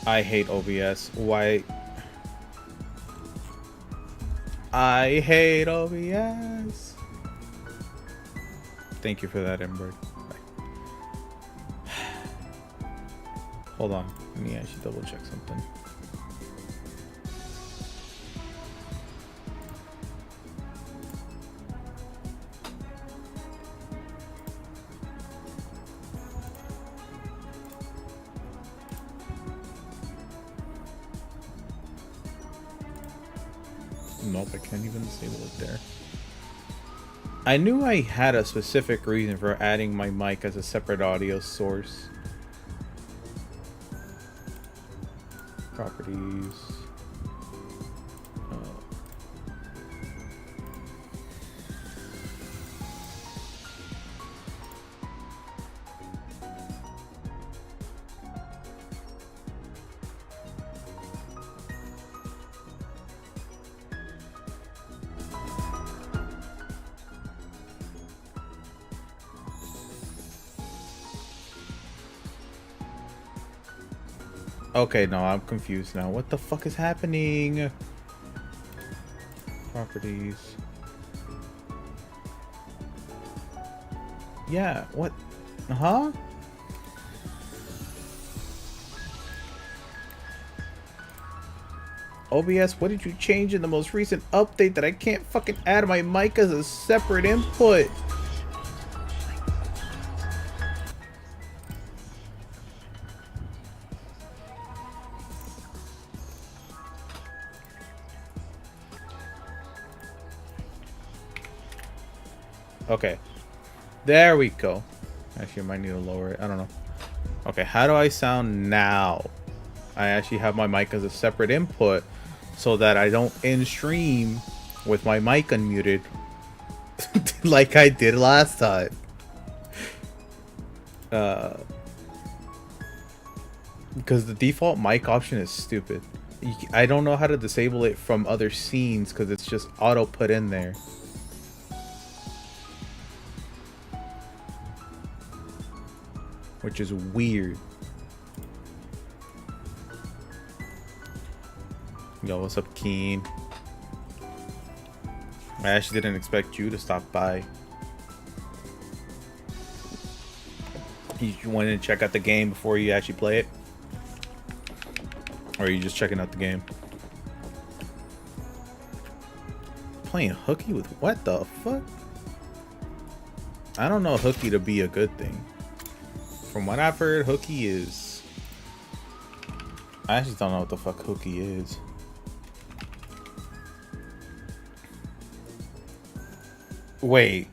I hate OBS. Why? I hate OBS. Thank you for that, Ember. Hold on. Let me actually double check something. Nope, I can't even disable it there. I knew I had a specific reason for adding my mic as a separate audio source. Properties. Okay, no, I'm confused now. What the fuck is happening? Properties. Yeah, what? Huh? OBS, what did you change in the most recent update that I can't fucking add my mic as a separate input? Okay, there we go. Actually, I might need to lower it. I don't know. Okay, how do I sound now? I actually have my mic as a separate input so that I don't end stream with my mic unmuted like I did last time. Because the default mic option is stupid. I don't know how to disable it from other scenes because it's just auto put in there. Which is weird. Yo, what's up, Keen? I actually didn't expect you to stop by. You wanted to check out the game before you actually play it? Or are you just checking out the game? Playing hooky with what the fuck? I don't know hooky to be a good thing. From what I've heard, hooky is... I actually don't know what the fuck hooky is. Wait.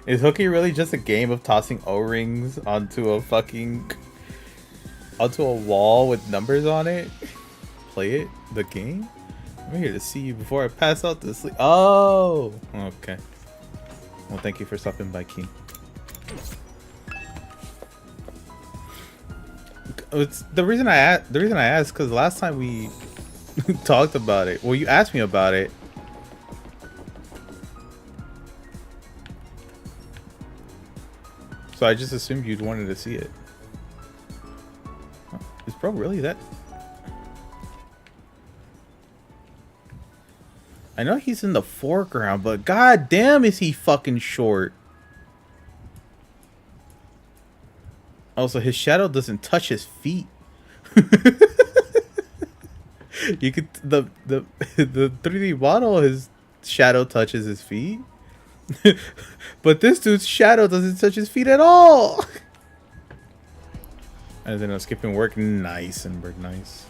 Is hooky really just a game of tossing O-rings onto a fucking... onto a wall with numbers on it? Play it? The game? I'm here to see you before I pass out to sleep. Oh! Okay. Well, thank you for stopping by, King. It's the reason I asked because last time we talked about it. Well, you asked me about it. So I just assumed you'd wanted to see it. Is bro really that? I know he's in the foreground, but god damn is he fucking short. Also, his shadow doesn't touch his feet. You could the 3D model, his shadow touches his feet. But this dude's shadow doesn't touch his feet at all. And then I'm skipping work. Nice, Ember, nice.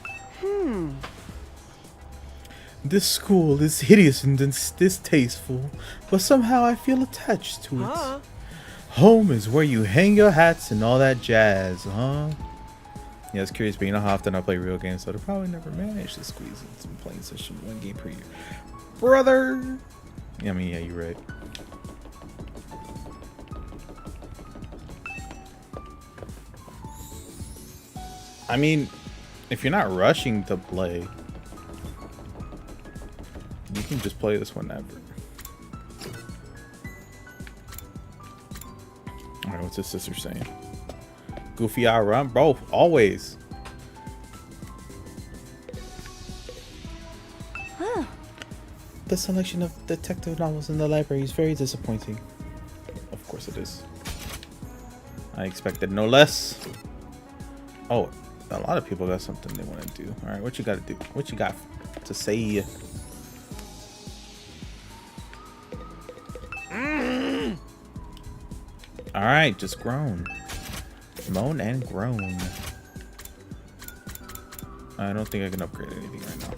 This school is hideous and distasteful, but somehow I feel attached to it. Home is where you hang your hats and all that jazz, huh? Yeah, I was curious, but you know how often I play real games, so I'd probably never manage to squeeze in some playing session, 1 game per year. Brother! Yeah, I mean, yeah, you're right. I mean, if you're not rushing to play, you can just play this whenever. Alright, what's his sister saying? Goofy, I run, bro. Always. The selection of detective novels in the library is very disappointing. Of course it is. I expected no less. Oh, a lot of people got something they want to do. All right, what you got to do? What you got to say? All right, just groan. Moan and groan. I don't think I can upgrade anything right now.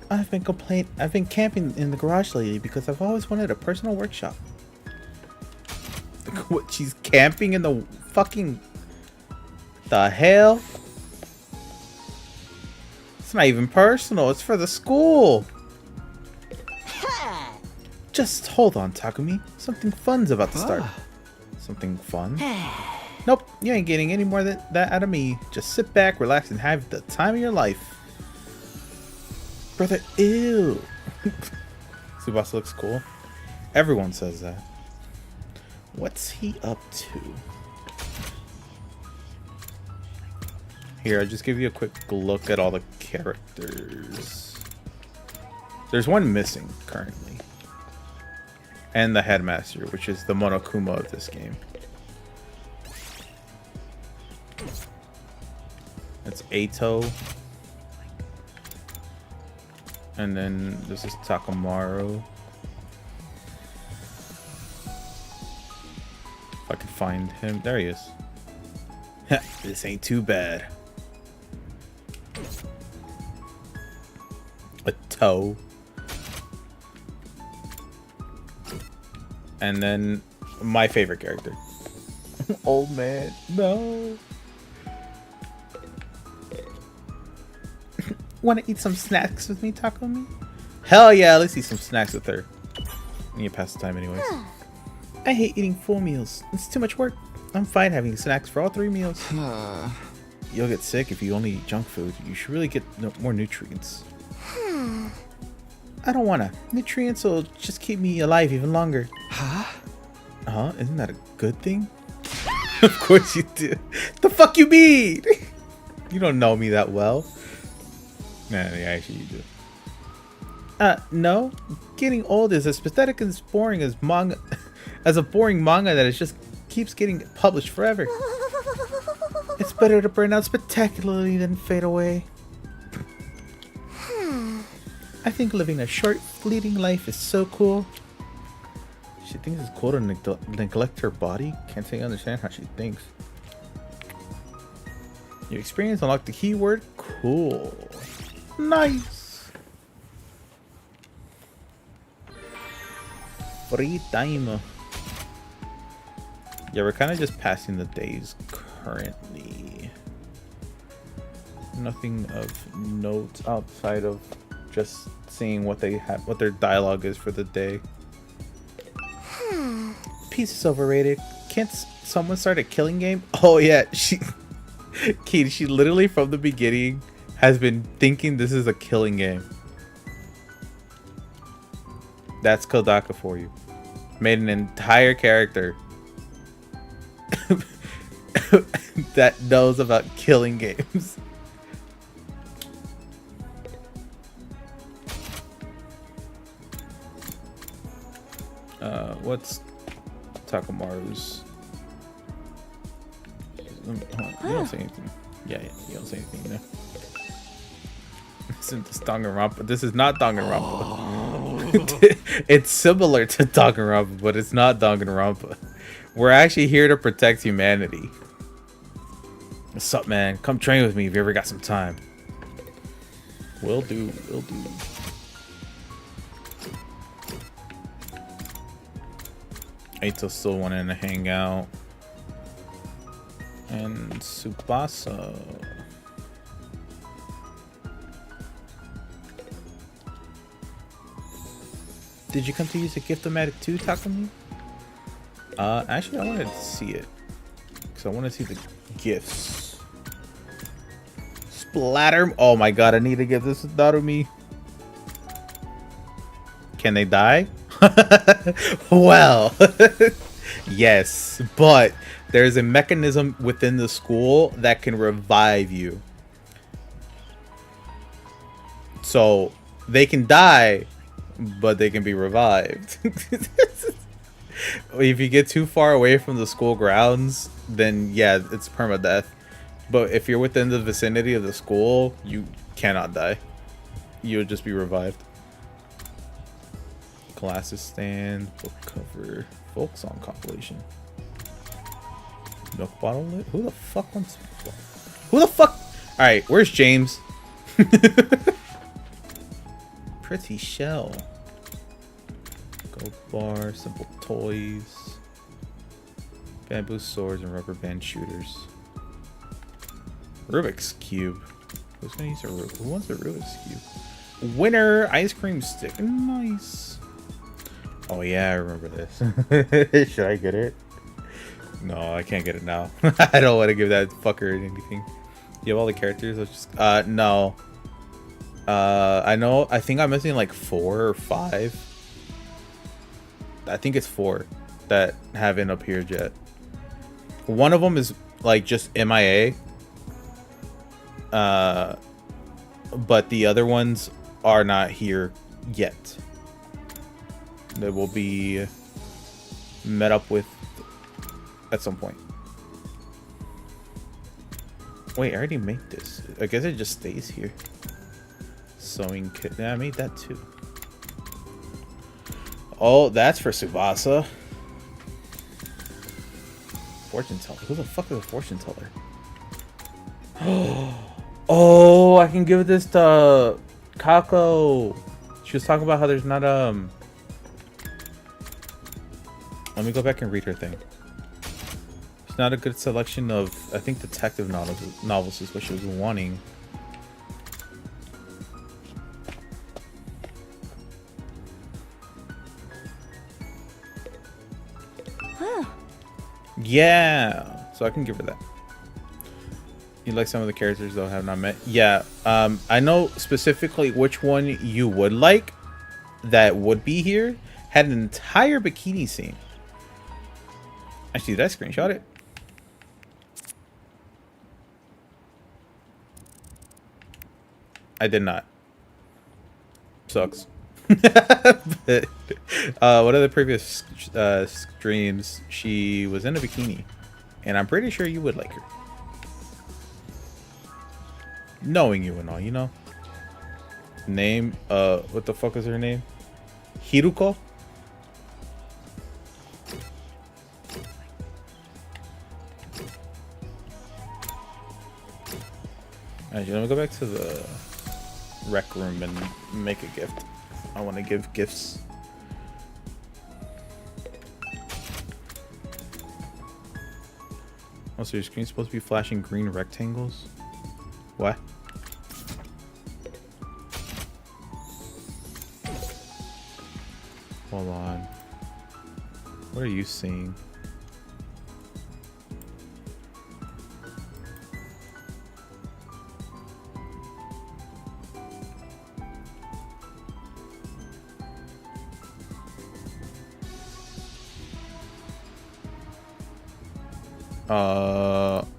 I've been camping in the garage lately because I've always wanted a personal workshop. What, she's camping in the fucking... The hell? It's not even personal, it's for the school. Just hold on, Takumi. Something fun's about to start. Something fun? Nope, you ain't getting any more than that out of me. Just sit back, relax, and have the time of your life. Brother, ew. Tsubasa looks cool. Everyone says that. What's he up to? Here, I'll just give you a quick look at all the characters. There's one missing currently. And the headmaster, which is the Monokuma of this game. That's Eito. And then this is Takamaru. If I can find him. There he is. This ain't too bad. A toe. And then my favorite character. Old man. No. Want to eat some snacks with me, Takumi? Hell yeah, let's eat some snacks with her. I need to pass the time anyways. I hate eating full meals. It's too much work. I'm fine having snacks for all 3 meals. You'll get sick if you only eat junk food. You should really get more nutrients. I don't wanna. Nutrients will just keep me alive even longer. Huh? Isn't that a good thing? Of course you do. The fuck you mean? You don't know me that well. Nah, yeah, actually you do. No. Getting old is as pathetic and as boring as manga, as a boring manga that is just keeps getting published forever. It's better to burn out spectacularly than fade away. I think living a short, fleeting life is so cool. She thinks it's cool to neglect her body. Can't say I understand how she thinks. Your experience unlocked the keyword cool. Nice. Free time. Yeah, we're kind of just passing the days currently. Nothing of note outside of just seeing what they have, what their dialogue is for the day. Peace is overrated. Can't someone start a killing game? Oh yeah, she literally from the beginning has been thinking this is a killing game. That's Kodaka for you. Made an entire character that knows about killing games. What's Takamaru's? You don't say anything. Yeah, you don't say anything, no. Isn't this Danganronpa? This is not Danganronpa. It's similar to Danganronpa, but it's not Danganronpa. We're actually here to protect humanity. What's up, man? Come train with me if you ever got some time. Will do, will do. Eito still wanting to hang out. And Tsubasa. Did you come to use a gift-o-matic too, Takumi? Actually, I wanted to see it. Because I want to see the gifts. Splatter. Oh my god, I need to give this to Narumi. Can they die? Well. Yes, but there's a mechanism within the school that can revive you. So they can die, but they can be revived. If you get too far away from the school grounds, then yeah, it's permadeath. But if you're within the vicinity of the school, you cannot die. You'll just be revived. Glasses stand, book cover, folk song compilation. Milk bottle lid? Who the fuck wants... Who the fuck... Alright, where's James? Pretty shell. Gold bar, simple toys. Bamboo swords and rubber band shooters. Rubik's Cube. Who's gonna use a Rubik's? Who wants a Rubik's Cube? Winner! Ice cream stick. Nice. Oh yeah, I remember this. Should I get it? No, I can't get it now. I don't want to give that fucker anything. You have all the characters? Let's just... no. I know. I think I'm missing like 4 or 5. I think it's 4 that haven't appeared yet. One of them is like just MIA. But the other ones are not here yet. They will be met up with at some point. Wait, I already made this. I guess it just stays here. Sewing kit. Yeah, I made that too. Oh, that's for Tsubasa. Fortune teller. Who the fuck is a fortune teller? Oh, I can give this to Kako. She was talking about how there's not Let me go back and read her thing. It's not a good selection of, I think, detective novels is what she was wanting. Yeah, so I can give her that. You like some of the characters though have not met. Yeah, I know specifically which one you would like that would be here. Had an entire bikini scene. Actually, did I screenshot it? I did not. Sucks. But, one of the previous streams, she was in a bikini, and I'm pretty sure you would like her, knowing you and all, you know. Name, what the fuck is her name? Hiruko. Alright, let me go back to the rec room and make a gift. I want to give gifts. Oh, so your screen's supposed to be flashing green rectangles? What? Hold on. What are you seeing?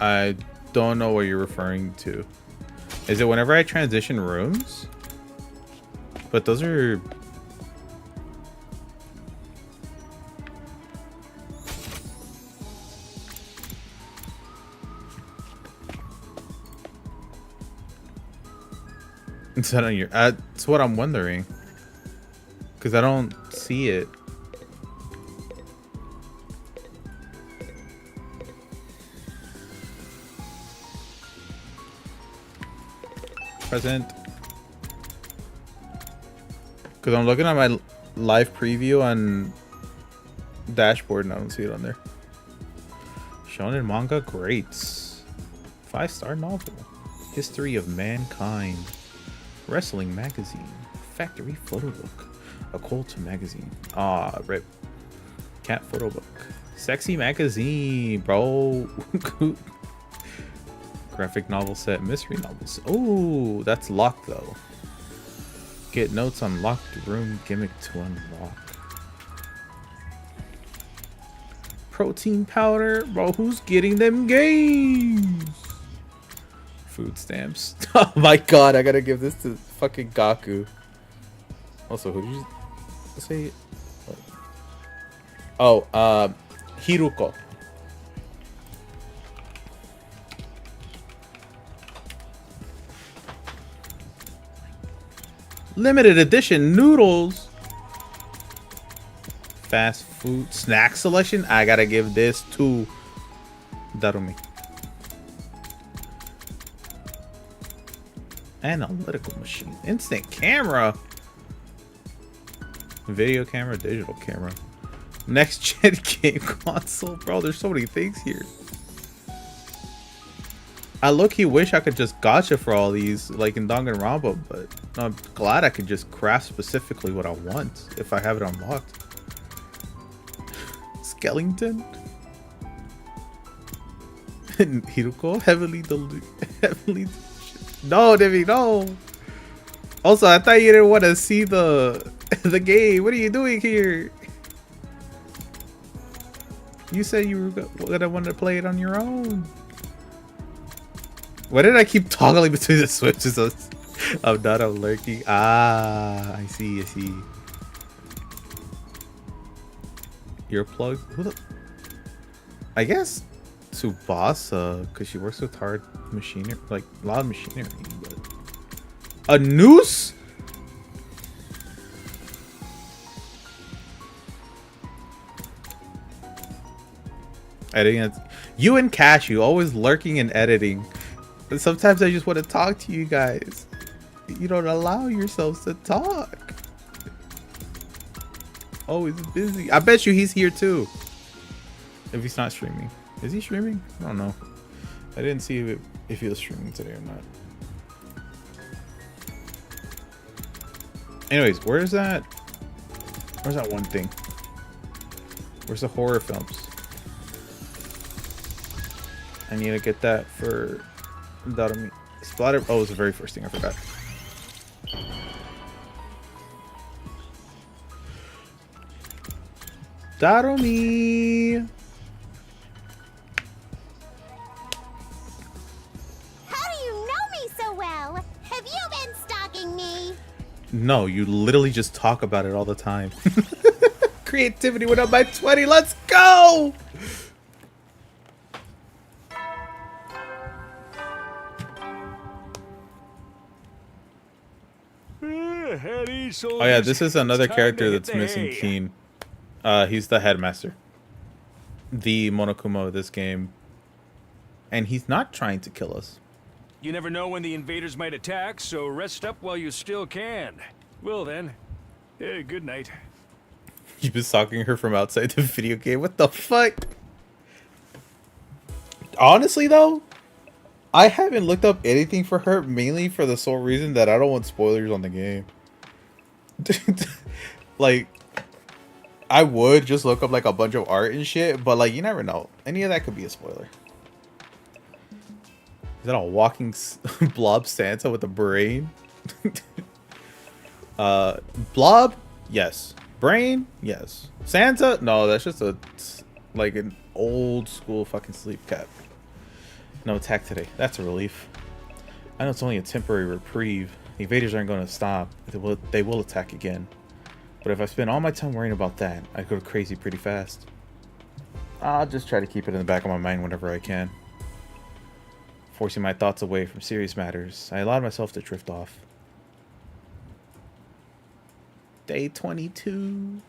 I don't know what you're referring to. Is it whenever I transition rooms? But those are... Is that on your... That's what I'm wondering. Because I don't see it. Present. Because I'm looking at my live preview on dashboard and I don't see it on there. Shonen manga greats. 5-star novel. History of mankind. Wrestling magazine. Factory photo book. A cult magazine. Ah, rip. Cat photo book. Sexy magazine, bro. Graphic novel set, mystery novels. Oh, that's locked though. Get notes on locked room gimmick to unlock. protein powder. Bro, who's getting them games? Food stamps. Oh my god, I gotta give this to fucking Gaku. Also, who did you say? Oh, Hiruko. Limited edition noodles. Fast food snack selection. I gotta give this to Darumi. Analytical machine. Instant camera. Video camera, digital camera. Next gen game console. Bro, there's so many things here. I low-key wish I could just gacha for all these, like in Danganronpa, but I'm glad I could just craft specifically what I want if I have it unlocked. Skellington? Hiruko? Heavily no, Debbie, no! Also, I thought you didn't want to see the game. What are you doing here? You said you were gonna want to play it on your own. Why did I keep toggling between the switches? I'm not lurking. Ah, I see, I see. Earplugs? Who the? I guess Tsubasa, because she works with hard machinery, like a lot of machinery. But a noose? Editing it. You and Cashew always lurking and editing. But sometimes I just want to talk to you guys. You don't allow yourselves to talk. Always busy. I bet you he's here too. If he's not streaming. Is he streaming? I don't know. I didn't see if he was streaming today or not. Anyways, where's that? Where's that one thing? Where's the horror films? I need to get that for Darumi. Splatter. Oh, it was the very first thing I forgot. Darumi. How do you know me so well? Have you been stalking me? No, you literally just talk about it all the time. Creativity went up by 20. Let's go! Oh yeah, this is another character that's missing Keen. He's the headmaster. The Monokuma of this game. And he's not trying to kill us. You never know when the invaders might attack, so rest up while you still can. Well then, good night. You've been stalking her from outside the video game. What the fuck? Honestly though, I haven't looked up anything for her, mainly for the sole reason that I don't want spoilers on the game. Like, I would just look up like a bunch of art and shit, but like you never know. Any of that could be a spoiler. Is that a walking blob Santa with a brain? Blob? Yes. Brain? Yes. Santa? No, that's just a like an old school fucking sleep cap. No attack today. That's a relief. I know it's only a temporary reprieve. The invaders aren't going to stop. They will attack again. But if I spend all my time worrying about that, I go crazy pretty fast. I'll just try to keep it in the back of my mind whenever I can. Forcing my thoughts away from serious matters, I allowed myself to drift off. Day 22.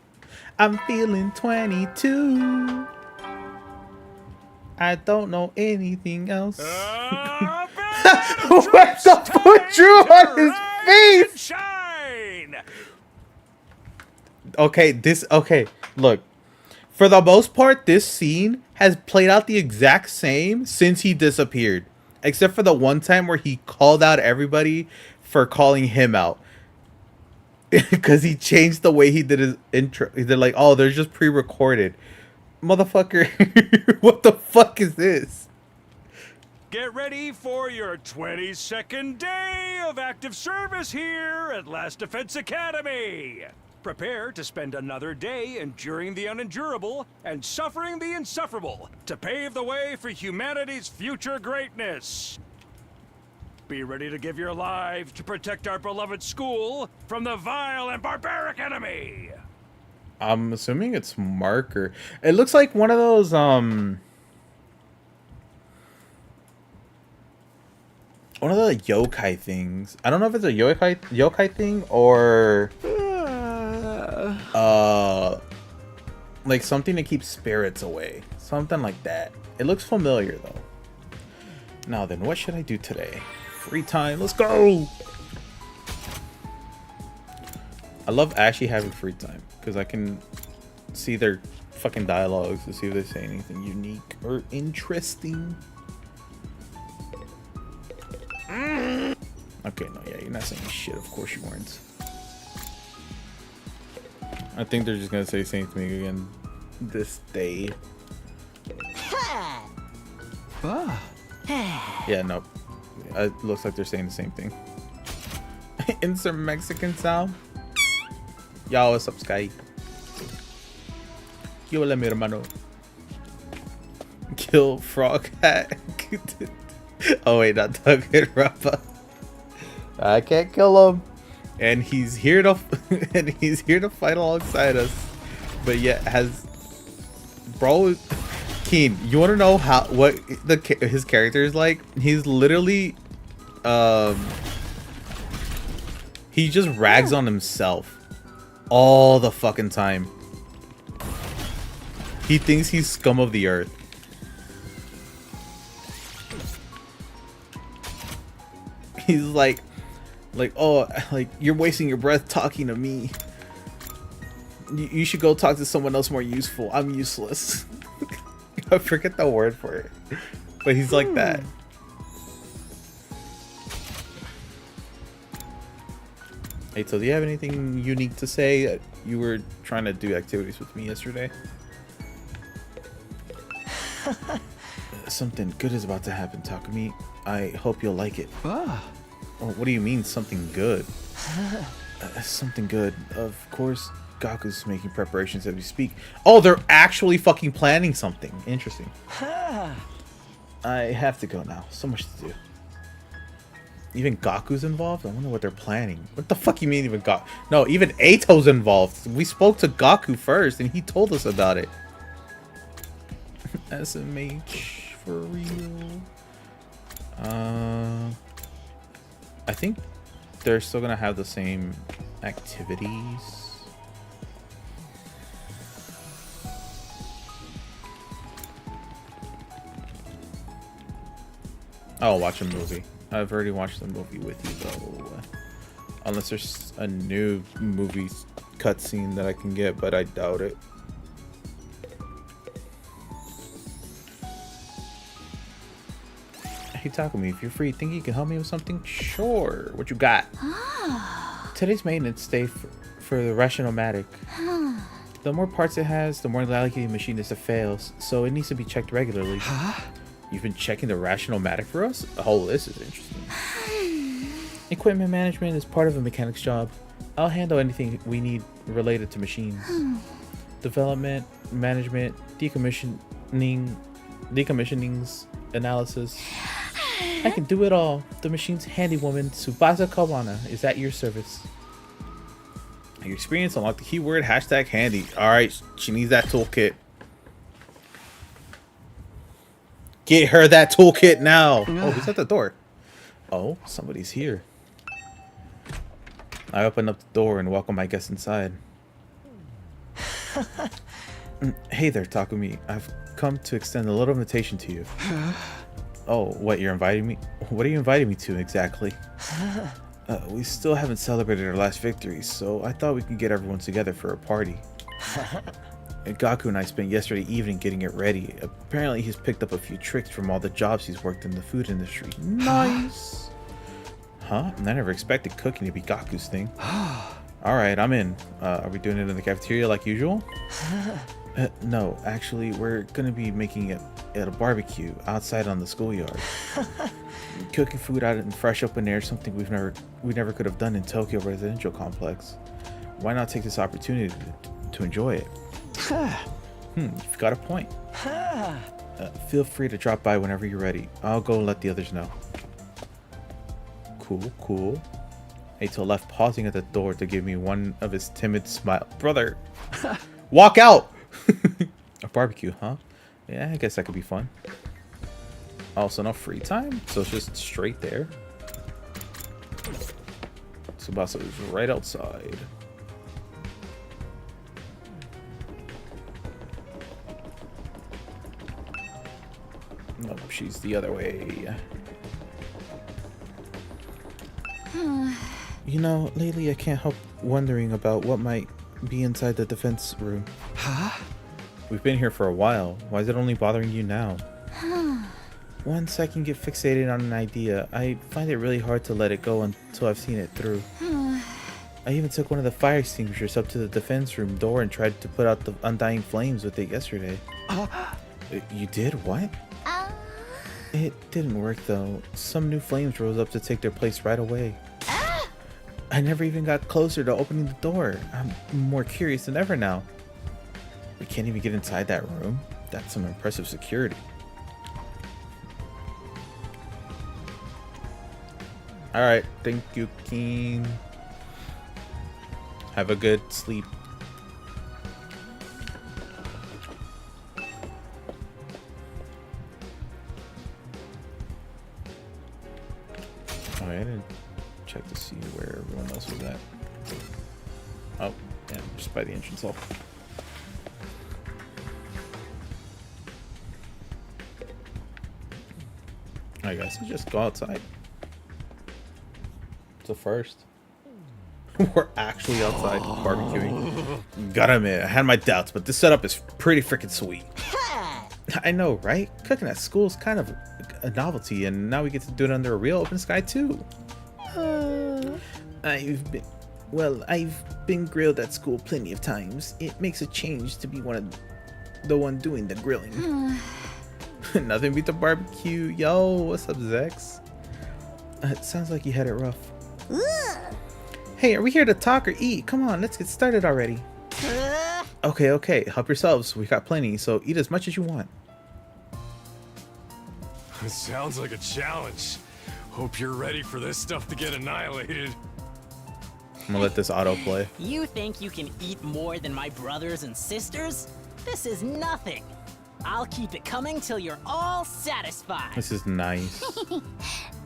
I'm feeling 22. I don't know anything else. What the fuck drew on his face? Shine! Okay, look. For the most part, this scene has played out the exact same since he disappeared. Except for the one time where he called out everybody for calling him out. Because he changed the way he did his intro. They're like, oh, they're just pre-recorded. Motherfucker, what the fuck is this? Get ready for your 22nd day of active service here at Last Defense Academy. Prepare to spend another day enduring the unendurable and suffering the insufferable to pave the way for humanity's future greatness. Be ready to give your lives to protect our beloved school from the vile and barbaric enemy. I'm assuming it's marker. It looks like one of those one of the yokai things. I don't know if it's a yokai thing or like something to keep spirits away. Something like that. It looks familiar though. Now then, what should I do today? Free time, let's go! I love actually having free time because I can see their fucking dialogues to see if they say anything unique or interesting. Okay, no, yeah, you're not saying shit. Of course you weren't. I think they're just gonna say same thing again this day. Yeah, no. It looks like they're saying the same thing. Insert Mexican sound. Yo, what's up, Sky? Yo, hola, mi hermano. Kill frog hat. Oh wait, not Tugget Rappa. I can't kill him, and he's here to fight alongside us. But yet has, bro, Keen. You want to know what his character is like? He's literally, he just rags on himself all the fucking time. He thinks he's scum of the earth. He's like, oh, like, you're wasting your breath talking to me. You should go talk to someone else more useful. I'm useless. I forget the word for it, but he's like that. Hey, so do you have anything unique to say? You were trying to do activities with me yesterday. Something good is about to happen, Takumi. I hope you'll like it. Oh, what do you mean, something good? Something good. Of course, Gaku's making preparations as we speak. Oh, they're actually fucking planning something. Interesting. I have to go now. So much to do. Even Gaku's involved? I wonder what they're planning. What the fuck you mean even Gaku? No, even Eito's involved. We spoke to Gaku first and he told us about it. SMH for real. I think they're still gonna have the same activities. I'll watch a movie. I've already watched the movie with you though. Unless there's a new movie cutscene that I can get, but I doubt it. Hey, Takumi, if you're free, think you can help me with something? Sure. What you got? Today's maintenance day for the Rationomatic. The more parts it has, the more likely the machine is to fail, so it needs to be checked regularly. You've been checking the Rationomatic for us? Oh, this is interesting. Equipment management is part of a mechanic's job. I'll handle anything we need related to machines. Development, management, decommissionings, analysis. I can do it all. The machine's handywoman, Tsubasa Kawana, is at your service. Your experience, unlock the keyword #handy. Alright, she needs that toolkit. Get her that toolkit now. Oh, who's at the door? Oh, somebody's here. I open up the door and welcome my guest inside. Hey there, Takumi. I've come to extend a little invitation to you. Oh, what, you're inviting me? What are you inviting me to exactly? We still haven't celebrated our last victory, so I thought we could get everyone together for a party. Gaku and I spent yesterday evening getting it ready. Apparently he's picked up a few tricks from all the jobs he's worked in the food industry. Nice! Huh? I never expected cooking to be Gaku's thing. Alright, I'm in. Are we doing it in the cafeteria like usual? No, actually, we're gonna be making it at a barbecue outside on the schoolyard. Cooking food out in fresh open air is something we never could have done in Tokyo Residential Complex. why not take this opportunity to enjoy it? You've got a point. Feel free to drop by whenever you're ready. I'll go and let the others know. Cool. Ato left, pausing at the door to give me one of his timid smile. Brother, walk out! A barbecue, huh? Yeah, I guess that could be fun. Also, no free time, so it's just straight there. Tsubasa is right outside. Nope, she's the other way. You know, lately I can't help wondering about what might be inside the defense room. Huh? We've been here for a while. Why is it only bothering you now? Once I can get fixated on an idea, I find it really hard to let it go until I've seen it through. I even took one of the fire extinguishers up to the defense room door and tried to put out the undying flames with it yesterday. You did? What? It didn't work though. Some new flames rose up to take their place right away. I never even got closer to opening the door. I'm more curious than ever now. We can't even get inside that room? That's some impressive security. Alright, thank you, King. Have a good sleep. Oh, I didn't check to see where everyone else was at. Oh, yeah, just by the entrance hall. I guess I'll just go outside. It's a first. We're actually outside barbecuing. Gotta admit, I had my doubts, but this setup is pretty freaking sweet. I know, right? Cooking at school is kind of a novelty, and now we get to do it under a real open sky too. I've been grilled at school plenty of times. It makes a change to be the one doing the grilling. Nothing beat the barbecue. Yo, what's up, Zex? It sounds like you had it rough. Hey, are we here to talk or eat? Come on, let's get started already. Okay, help yourselves. We got plenty, so eat as much as you want. It sounds like a challenge. Hope you're ready for this stuff to get annihilated. I'm gonna let this auto play. You think you can eat more than my brothers and sisters? This is nothing. I'll keep it coming till you're all satisfied. This is nice.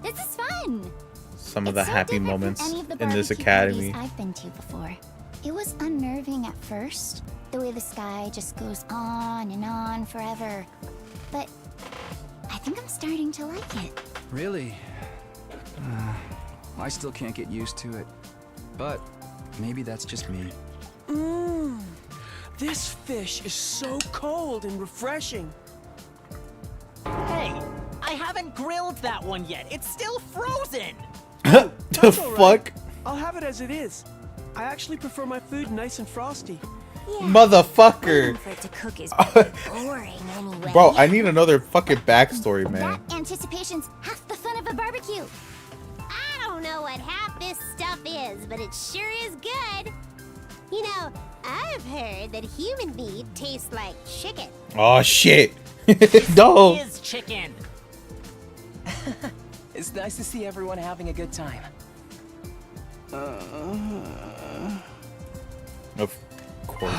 This is fun. Some of the happy moments in this barbecue academy. parties I've been to before. It was unnerving at first, the way the sky just goes on and on forever. But I think I'm starting to like it. Really? I still can't get used to it. But maybe that's just me. This fish is so cold and refreshing. Hey, I haven't grilled that one yet. It's still frozen. The That's all right. fuck? I'll have it as it is. I actually prefer my food nice and frosty. Yeah. Motherfucker. For it to cook is boring anyway. Bro, I need another fucking backstory, man. That anticipation's half the fun of a barbecue. I don't know what half this stuff is, but it sure is good. You know, I've heard that human meat tastes like chicken. Oh shit. This No. is chicken. It's nice to see everyone having a good time. Of course.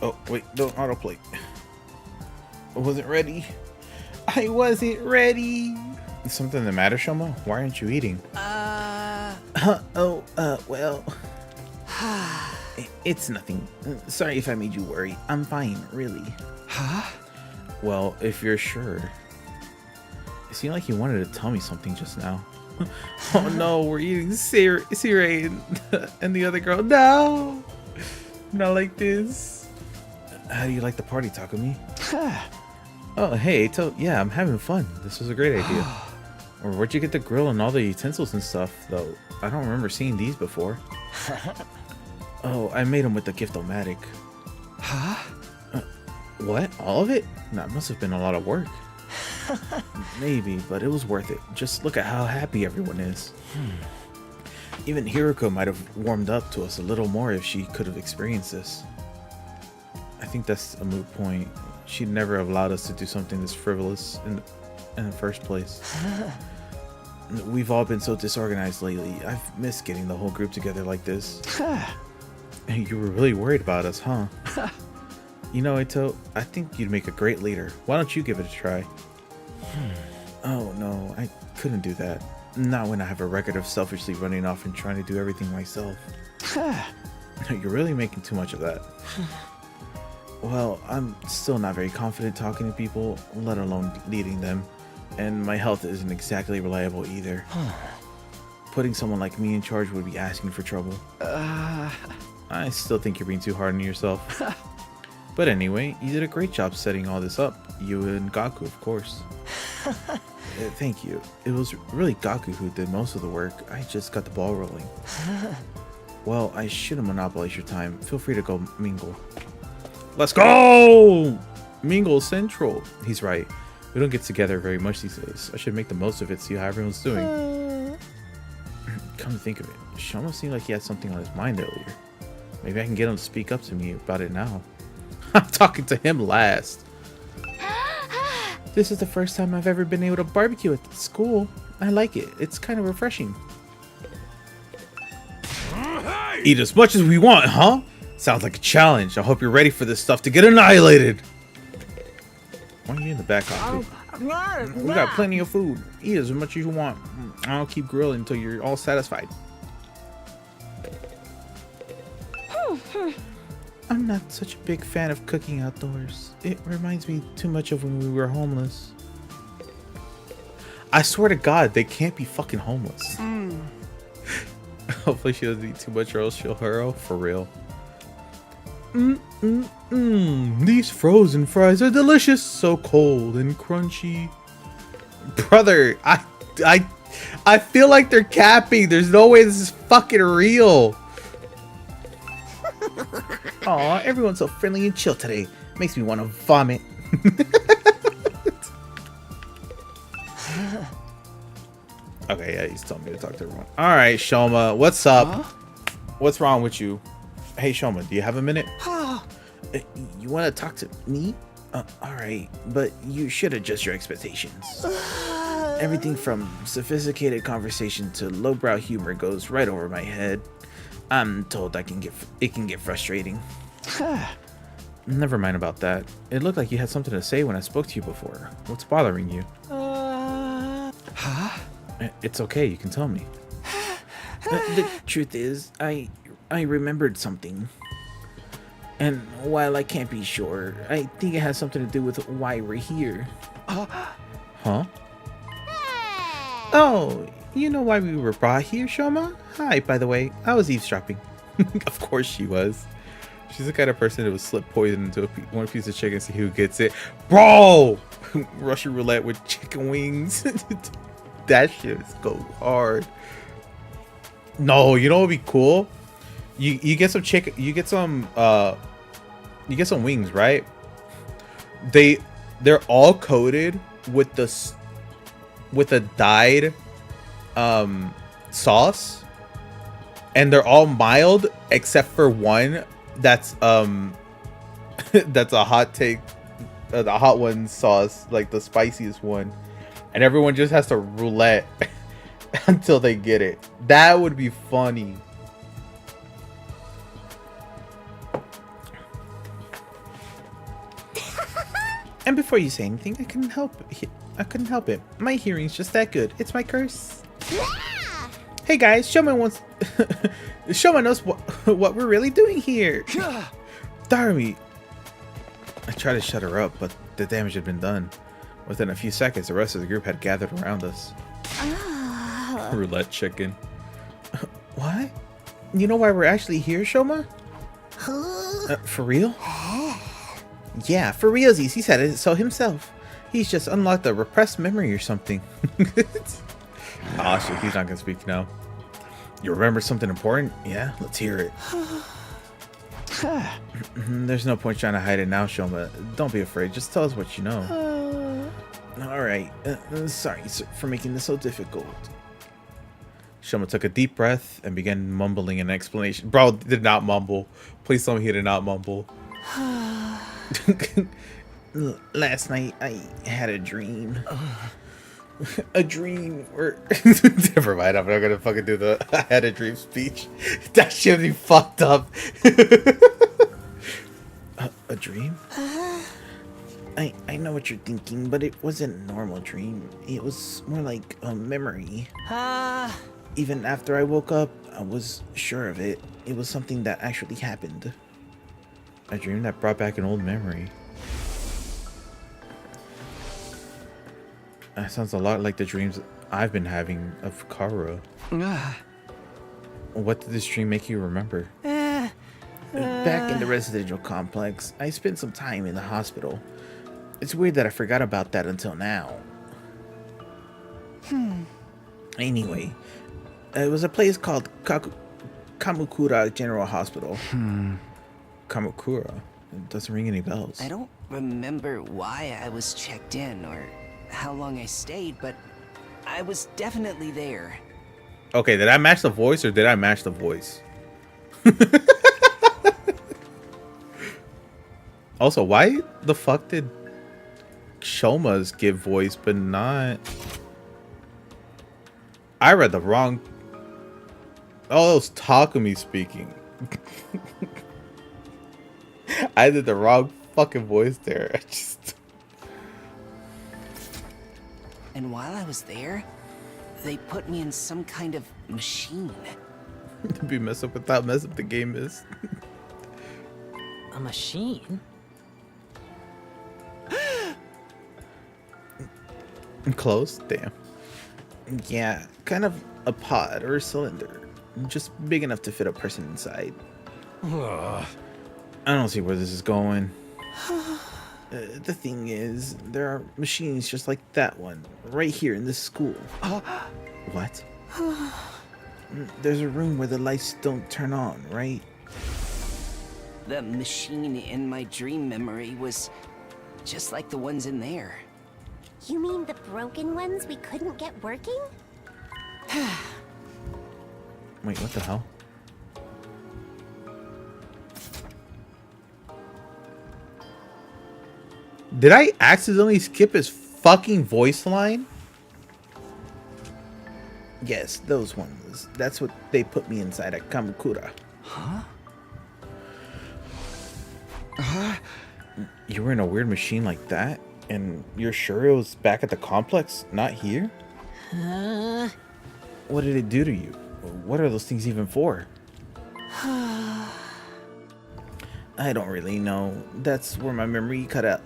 Oh, wait, don't autoplay. I wasn't ready. I wasn't ready. Is something the matter, Shomo? Why aren't you eating? Well. It's nothing. Sorry if I made you worry. I'm fine, really. Huh? Well, if you're sure. It seemed like you wanted to tell me something just now. Oh no, we're eating Sirei and the other girl. No! Not like this. How do you like the party, Takumi? Oh, hey, yeah, I'm having fun. This was a great idea. Or where'd you get the grill and all the utensils and stuff, though? I don't remember seeing these before. Oh, I made them with the Gift-O-Matic. Huh? What? All of it? That must have been a lot of work. Maybe, but it was worth it. Just look at how happy everyone is. Even Hiruko might have warmed up to us a little more if she could have experienced this. I think that's a moot point. She'd never have allowed us to do something this frivolous in the first place. We've all been so disorganized lately. I've missed getting the whole group together like this. You were really worried about us, huh? You know, Ito, I think you'd make a great leader. Why don't you give it a try? Oh no, I couldn't do that. Not when I have a record of selfishly running off and trying to do everything myself. You're really making too much of that. Well, I'm still not very confident talking to people, let alone leading them. And my health isn't exactly reliable either. Putting someone like me in charge would be asking for trouble. I still think you're being too hard on yourself. But anyway, you did a great job setting all this up. You and Gaku, of course. Thank you. It was really Gaku who did most of the work. I just got the ball rolling. Well, I shouldn't monopolize your time. Feel free to go mingle. Let's go! Mingle Central. He's right. We don't get together very much these days. I should make the most of it, see how everyone's doing. Come to think of it, Shoma seemed like he had something on his mind earlier. Maybe I can get him to speak up to me about it now. I'm talking to him last. This is the first time I've ever been able to barbecue at the school. I like it. It's kind of refreshing. Eat as much as we want, huh? Sounds like a challenge. I hope you're ready for this stuff to get annihilated. Why are you in the back, Gaku? We got plenty of food. Eat as much as you want. I'll keep grilling until you're all satisfied. I'm not such a big fan of cooking outdoors. It reminds me too much of when we were homeless. I swear to God, they can't be fucking homeless. Hopefully she doesn't eat too much or else she'll hurl for real. These frozen fries are delicious. So cold and crunchy. Brother, I feel like they're capping. There's no way this is fucking real. Aw, everyone's so friendly and chill today. Makes me want to vomit. Okay, yeah, he's telling me to talk to everyone. Alright, Shoma, what's up? Huh? What's wrong with you? Hey, Shoma, do you have a minute? You want to talk to me? Alright, but you should adjust your expectations. Everything from sophisticated conversation to lowbrow humor goes right over my head. I'm told it can get frustrating. Never mind about that. It looked like you had something to say when I spoke to you before. What's bothering you? Huh? It's okay, you can tell me. The truth is, I remembered something. And while I can't be sure, I think it has something to do with why we're here. Huh? Oh, you know why we were brought here, Shoma? Hi, by the way. I was eavesdropping. Of course she was. She's the kind of person that would slip poison into one piece of chicken and see who gets it. Bro! Russian roulette with chicken wings. That shit goes hard. No, you know what would be cool? You get some chicken. You get some wings, right? They're all coated with a dyed sauce, and they're all mild except for one that's that's a hot take, the hot one sauce, like the spiciest one, and everyone just has to roulette until they get it. That would be funny. And before you say anything, I couldn't help it. My hearing's just that good. It's my curse. Yeah! Hey guys, Shoma knows what we're really doing here. Darmy. I tried to shut her up, but the damage had been done. Within a few seconds, the rest of the group had gathered around us. Roulette chicken. What? You know why we're actually here, Shoma? For real? Yeah, for realsies. He said it so himself. He's just unlocked a repressed memory or something. Oh shit, he's not gonna speak now. You remember something important? Yeah, let's hear it. There's no point trying to hide it now, Shoma. Don't be afraid. Just tell us what you know. Alright. Sorry for making this so difficult. Shoma took a deep breath and began mumbling an explanation. Bro did not mumble. Please tell me he did not mumble. Last night I had a dream. A dream where never mind, I'm not gonna fucking do the I had a dream speech. That shit be fucked up. A dream? I know what you're thinking, but it wasn't a normal dream. It was more like a memory. Even after I woke up, I was sure of it. It was something that actually happened. A dream that brought back an old memory. That sounds a lot like the dreams I've been having of Kara. What did this dream make you remember? Back in the residential complex, I spent some time in the hospital. It's weird that I forgot about that until now. Anyway, it was a place called Kamukura General Hospital. Kamukura? It doesn't ring any bells. I don't remember why I was checked in or how long I stayed, but I was definitely there. Okay, did I match the voice or did I match the voice? Also, why the fuck did Shoma's give voice but not... I read the wrong... Oh, it was Takumi speaking. I did the wrong fucking voice there. I just... And while I was there, they put me in some kind of machine. To be messed up with how messed up the game is. A machine? Close? Damn. Yeah, kind of a pod or a cylinder. Just big enough to fit a person inside. I don't see where this is going. The thing is, there are machines just like that one, right here in this school. What? There's a room where the lights don't turn on, right? The machine in my dream memory was just like the ones in there. You mean the broken ones we couldn't get working? Wait, what the hell? Did I accidentally skip his fucking voice line? Yes, those ones. That's what they put me inside at Kamakura. You were in a weird machine like that? And you're sure it was back at the complex, not here? What did it do to you? What are those things even for? I don't really know. That's where my memory cut out.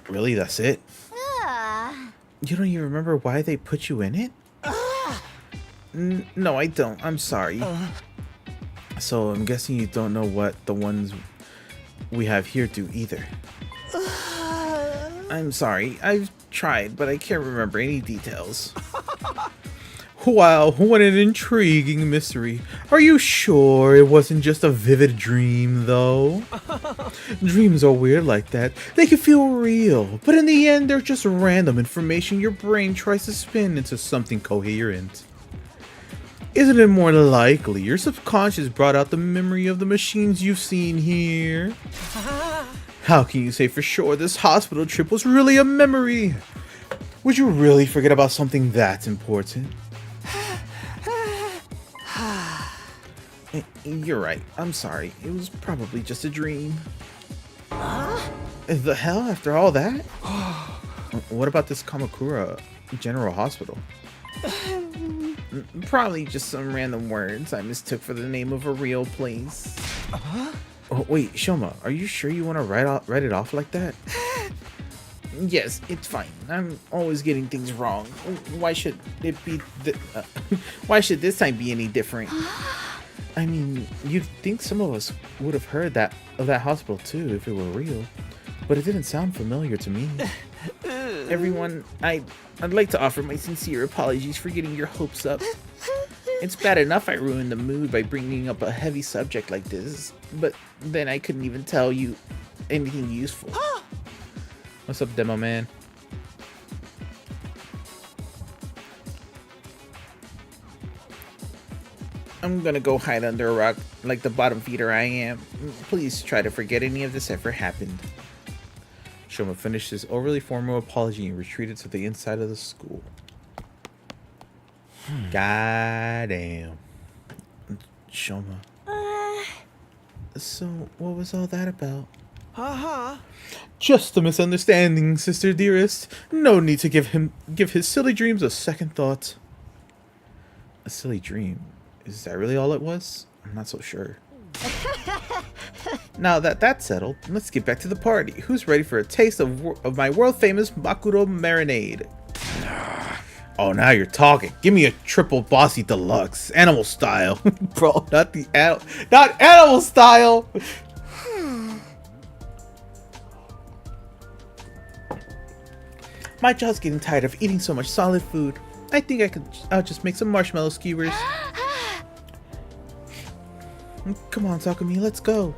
Really, that's it? You don't even remember why they put you in it? No, I don't. I'm sorry. So I'm guessing you don't know what the ones we have here do either. I'm sorry. I've tried, but I can't remember any details. Wow, what an intriguing mystery. Are you sure it wasn't just a vivid dream, though? Dreams are weird like that. They can feel real, but in the end, they're just random information your brain tries to spin into something coherent. Isn't it more likely your subconscious brought out the memory of the machines you've seen here? How can you say for sure this hospital trip was really a memory? Would you really forget about something that important? You're right. I'm sorry. It was probably just a dream. The hell after all that? What about this Kamakura General Hospital? Probably just some random words I mistook for the name of a real place. Oh, wait, Shoma, are you sure you want to write it off like that? Yes, it's fine. I'm always getting things wrong. Why should it be? Why should this time be any different? I mean, you'd think some of us would have heard of that hospital too if it were real, but it didn't sound familiar to me. Everyone, I'd like to offer my sincere apologies for getting your hopes up. It's bad enough I ruined the mood by bringing up a heavy subject like this, but then I couldn't even tell you anything useful. What's up, demo man? I'm gonna go hide under a rock like the bottom feeder I am. Please try to forget any of this ever happened. Shoma finished his overly formal apology and retreated to the inside of the school. Goddamn. Shoma. So, what was all that about? Haha. Just a misunderstanding, sister dearest. No need to give his silly dreams a second thought. A silly dream? Is that really all it was? I'm not so sure. Now that that's settled, let's get back to the party. Who's ready for a taste of my world-famous Makuro marinade? Oh, now you're talking. Give me a triple bossy deluxe, animal style, bro. Not animal style. My jaw's getting tired of eating so much solid food. I think I'll just make some marshmallow skewers. Come on, Takumi, let's go.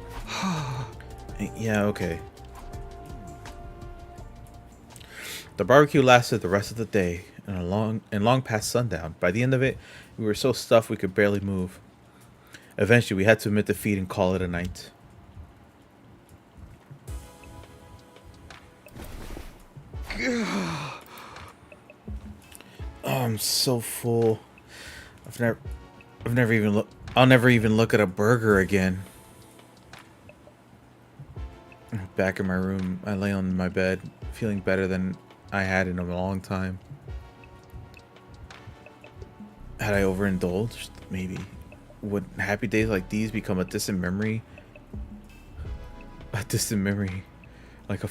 Yeah, okay. The barbecue lasted the rest of the day and long past sundown. By the end of it, we were so stuffed we could barely move. Eventually, we had to admit defeat and call it a night. Oh, I'm so full. I'll never even look at a burger again. Back in my room, I lay on my bed, feeling better than I had in a long time. Had I overindulged? Maybe. Would happy days like these become a distant memory? A distant memory. Like a...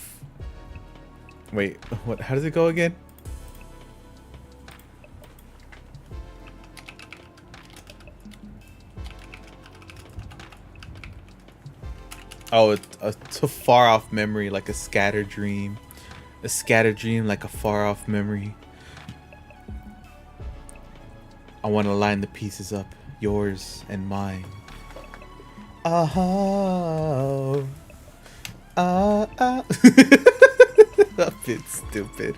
Wait, what? How does it go again? Oh, it's a far-off memory, like a scattered dream. A scattered dream, like a far-off memory. I want to line the pieces up, yours and mine. Oh. A bit stupid.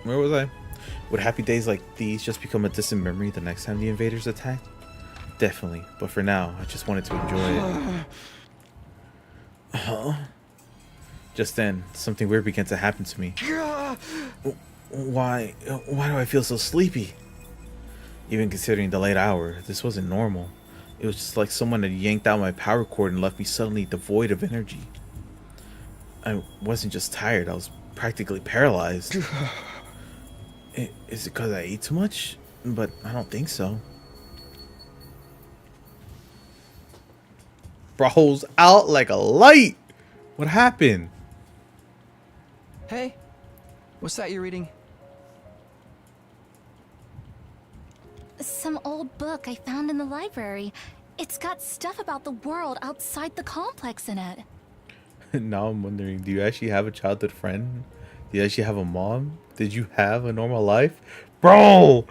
Where was I? Would happy days like these just become a distant memory the next time the invaders attack? Definitely, but for now, I just wanted to enjoy it. Huh? Just then, something weird began to happen to me. Why do I feel so sleepy? Even considering the late hour, this wasn't normal. It was just like someone had yanked out my power cord and left me suddenly devoid of energy. I wasn't just tired, I was practically paralyzed. Is it because I ate too much? But I don't think so. Bro's out like a light. What happened? Hey, what's that you're reading? Some old book I found in the library. It's got stuff about the world outside the complex in it. Now I'm wondering, do you actually have a childhood friend? Do you actually have a mom? Did you have a normal life? Bro!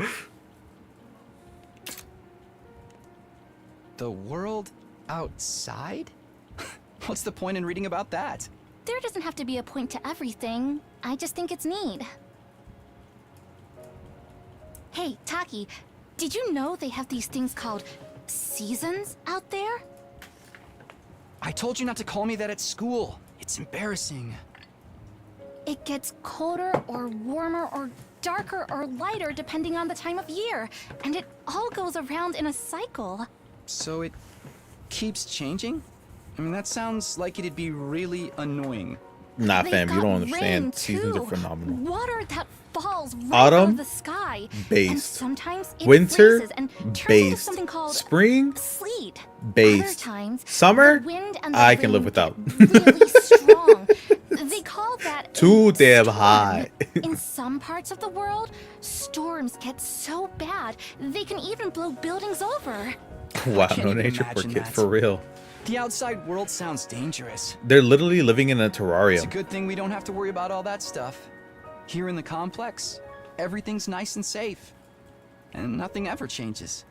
The world outside? What's the point in reading about that? There doesn't have to be a point to everything. I just think it's neat. Hey, Taki, did you know they have these things called seasons out there? I told you not to call me that at school. It's embarrassing. It gets colder or warmer or darker or lighter depending on the time of year, and it all goes around in a cycle. So it keeps changing? I mean, that sounds like it'd be really annoying. Nah, They've fam, you got don't rain, understand. Seasons are too. phenomenal. Water that falls right out Autumn, of the sky. based. And sometimes it Winter, freezes and turns into based. something called Spring, sleet. based. Other times, Summer, the wind and the I can rain live without. get really strong. They call that Too a damn storm. high. In some parts of the world, storms get so bad they can even blow buildings over. Wow, can't no even nature for imagine kids, that. for real. The outside world sounds dangerous. They're literally living in a It's a terrarium. good thing we don't have to worry about all that stuff. Here in the complex, everything's nice and safe. And nothing ever changes.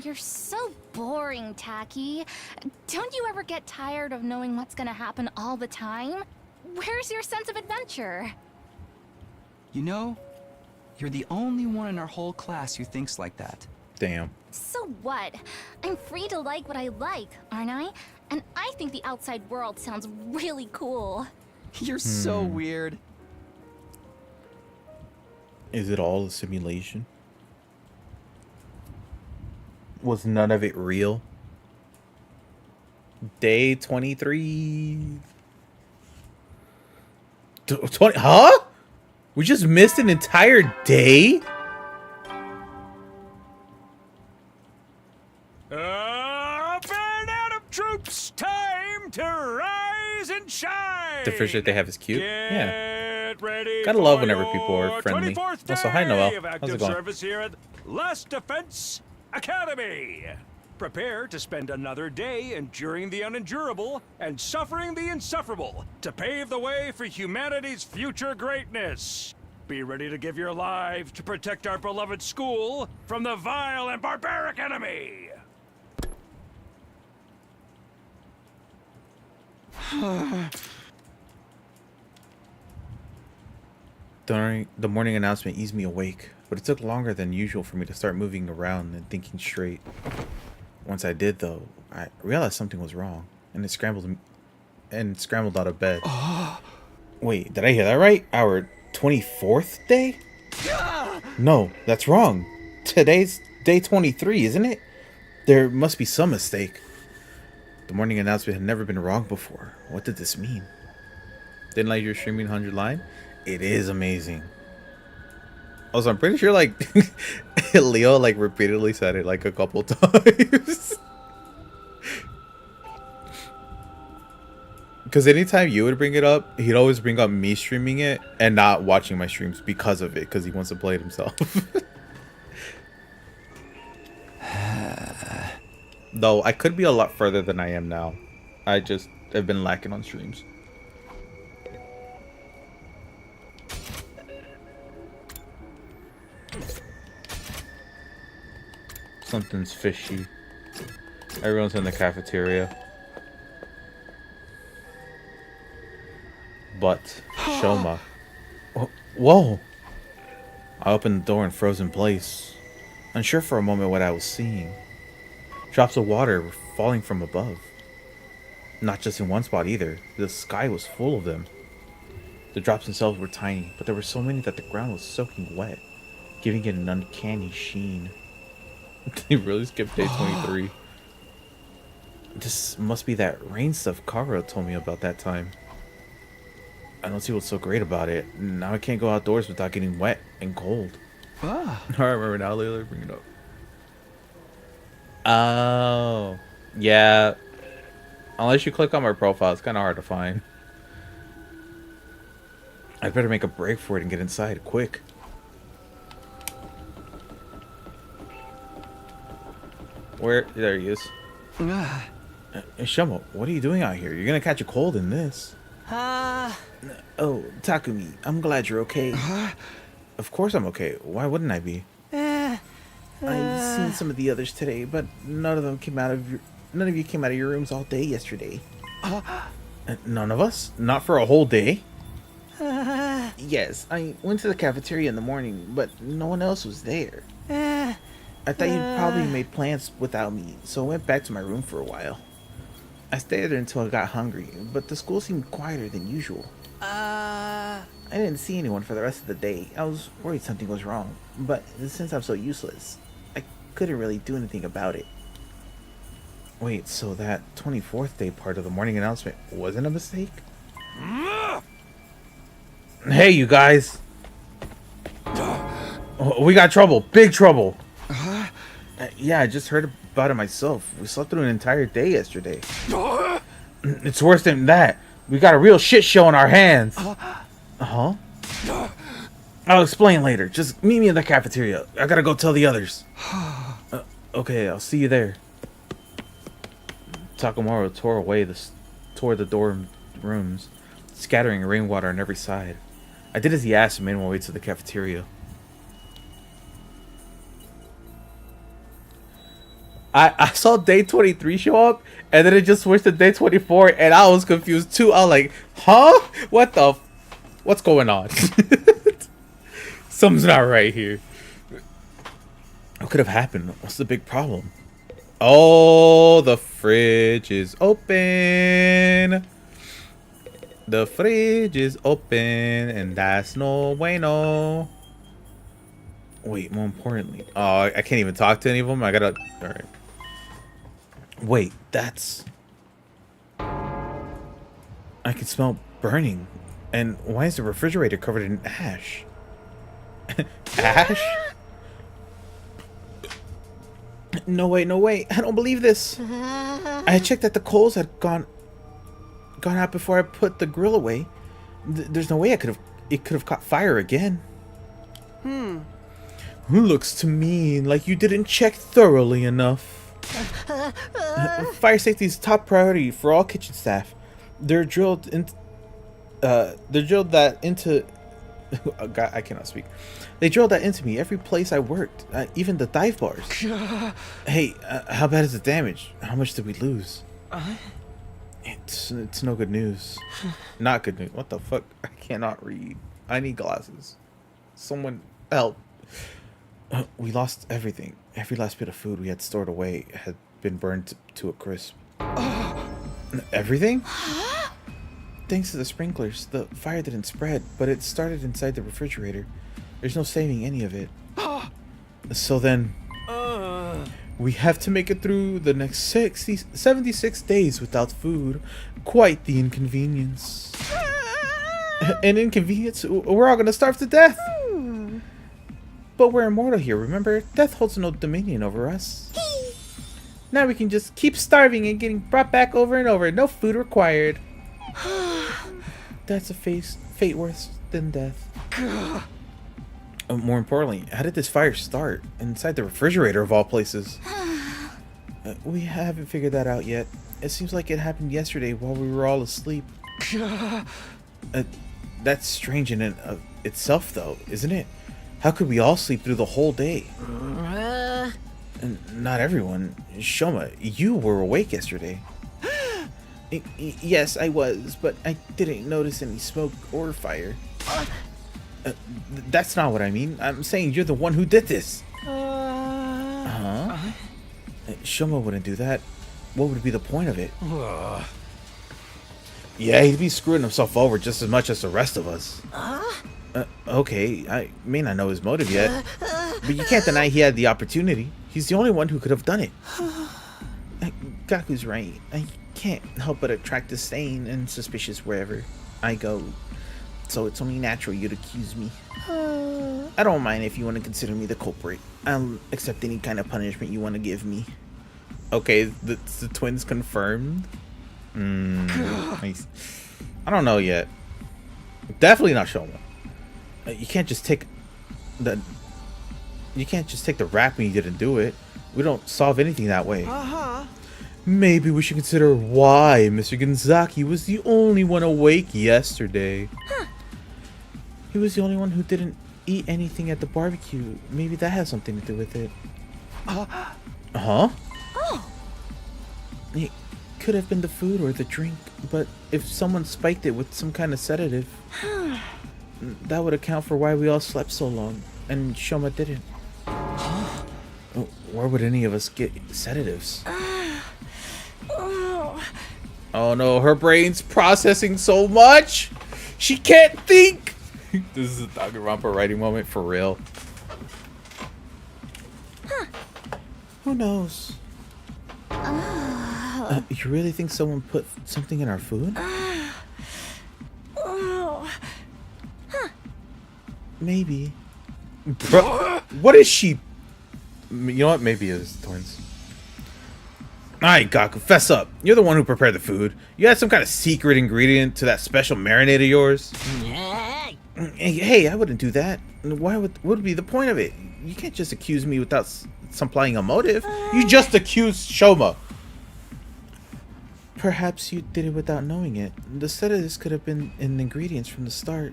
You're so boring, Taki. Don't you ever get tired of knowing what's gonna happen all the time? Where's your sense of adventure? You know, you're the only one in our whole class who thinks like that. Damn. So what? I'm free to like what I like, aren't I? And I think the outside world sounds really cool. You're so weird. Is it all a simulation? Was none of it real? Day 23. 20, huh? We just missed an entire day? Up and out of troops, time to rise and shine. The fish that they have is cute. Get Yeah. ready. Gotta love for whenever people are your friendly. 24th Also, hi, day Noel. of How's active it going? service here at Last Defense Academy. Prepare to spend another day enduring the unendurable and suffering the insufferable to pave the way for humanity's future greatness. Be ready to give your life to protect our beloved school from the vile and barbaric enemy. The morning announcement eased me awake, but it took longer than usual for me to start moving around and thinking straight. Once I did, though, I realized something was wrong, and scrambled out of bed. Wait, did I hear that right? Our 24th day? No, that's wrong. Today's day 23, isn't it? There must be some mistake. The morning announcement had never been wrong before. What did this mean? Didn't like your streaming 100 line? It is amazing. Also, I'm pretty sure like Leo like repeatedly said it like a couple times. Because anytime you would bring it up, he'd always bring up me streaming it and not watching my streams because of it, because he wants to play it himself. Though I could be a lot further than I am now. I just have been lacking on streams. Something's fishy. Everyone's in the cafeteria. But Shoma. Whoa! I opened the door and froze in place, unsure for a moment what I was seeing. Drops of water were falling from above. Not just in one spot either. The sky was full of them. The drops themselves were tiny, but there were so many that the ground was soaking wet, giving it an uncanny sheen. They really skipped day 23. This must be that rain stuff Kagura told me about that time. I don't see what's so great about it. Now I can't go outdoors without getting wet and cold. I remember now, Layla, bring it up. Oh, yeah. Unless you click on my profile, it's kind of hard to find. I better make a break for it and get inside, quick. Where? There he is. Shoma, what are you doing out here? You're gonna catch a cold in this. Oh, Takumi, I'm glad you're okay. Of course I'm okay. Why wouldn't I be? I've seen some of the others today, but none of you came out of your rooms all day yesterday. None of us? Not for a whole day? Yes, I went to the cafeteria in the morning, but no one else was there. I thought you'd probably made plans without me, so I went back to my room for a while. I stayed there until I got hungry, but the school seemed quieter than usual. I didn't see anyone for the rest of the day. I was worried something was wrong, but since I'm so useless, I couldn't really do anything about it. Wait, so that 24th day part of the morning announcement wasn't a mistake? Hey, you guys! We got trouble. Big trouble. Yeah, I just heard about it myself. We slept through an entire day yesterday. It's worse than that. We got a real shit show in our hands. Huh? I'll explain later. Just meet me in the cafeteria. I gotta go tell the others. Okay, I'll see you there. Takamaro tore the dorm rooms, scattering rainwater on every side. I did as he asked and made my way to the cafeteria. I saw day 23 show up, and then it just switched to day 24, and I was confused too. I was like, huh? What's going on? Something's not right here. What could have happened? What's the big problem? Oh, the fridge is open. The fridge is open, and that's no bueno. Wait, more importantly, oh, I can't even talk to any of them. I gotta. All right. Wait, that's. I can smell burning, and why is the refrigerator covered in ash? Ash? No way, no way! I don't believe this. I checked that the coals had gone out before I put the grill away. There's no way it could have caught fire again. Looks to me like you didn't check thoroughly enough. Fire safety is top priority for all kitchen staff. They're drilled that into. Oh God, I cannot speak. They drilled that into me every place I worked, even the dive bars. Hey, how bad is the damage? How much did we lose? It's no good news. Not good news. What the fuck? I cannot read. I need glasses. Someone help. We lost everything. Every last bit of food we had stored away had been burned to a crisp. Everything? Thanks to the sprinklers, the fire didn't spread, but it started inside the refrigerator. There's no saving any of it. So then, we have to make it through the next 76 days without food. Quite the inconvenience. An inconvenience? We're all gonna starve to death. But we're immortal here, remember? Death holds no dominion over us. Now we can just keep starving and getting brought back over and over. No food required. That's a fate worse than death. More importantly, how did this fire start? Inside the refrigerator of all places. We haven't figured that out yet. It seems like it happened yesterday while we were all asleep. That's strange in and of itself though, isn't it? How could we all sleep through the whole day? And not everyone. Shoma, you were awake yesterday. Yes, I was, but I didn't notice any smoke or fire. That's not what I mean. I'm saying you're the one who did this. Shoma wouldn't do that. What would be the point of it? Yeah, he'd be screwing himself over just as much as the rest of us. Okay, I may not know his motive yet, but you can't deny he had the opportunity. He's the only one who could have done it. Gaku's right. I can't help but attract disdain and suspicious wherever I go. So it's only natural you'd accuse me. I don't mind if you want to consider me the culprit. I'll accept any kind of punishment you want to give me. Okay, the twins confirmed. Nice. I don't know yet. Definitely not Shoma. You can't just take the rap when you didn't do it. We don't solve anything that way. Maybe we should consider why Mr. Gonzaki was the only one awake yesterday. He was the only one who didn't eat anything at the barbecue. Maybe that has something to do with it. It could have been the food or the drink, but if someone spiked it with some kind of sedative, that would account for why we all slept so long, and Shoma didn't. Where would any of us get sedatives? Oh no, her brain's processing so much! She can't think! This is a Danganronpa writing moment for real. Who knows? You really think someone put something in our food? Maybe. Bro, what is she? You know what? Maybe it is twins. Alright, Gaku, fess up. You're the one who prepared the food. You had some kind of secret ingredient to that special marinade of yours? Hey, I wouldn't do that. Why what would be the point of it? You can't just accuse me without supplying a motive. You just accused Shoma. Perhaps you did it without knowing it. The sedatives could have been in ingredients from the start.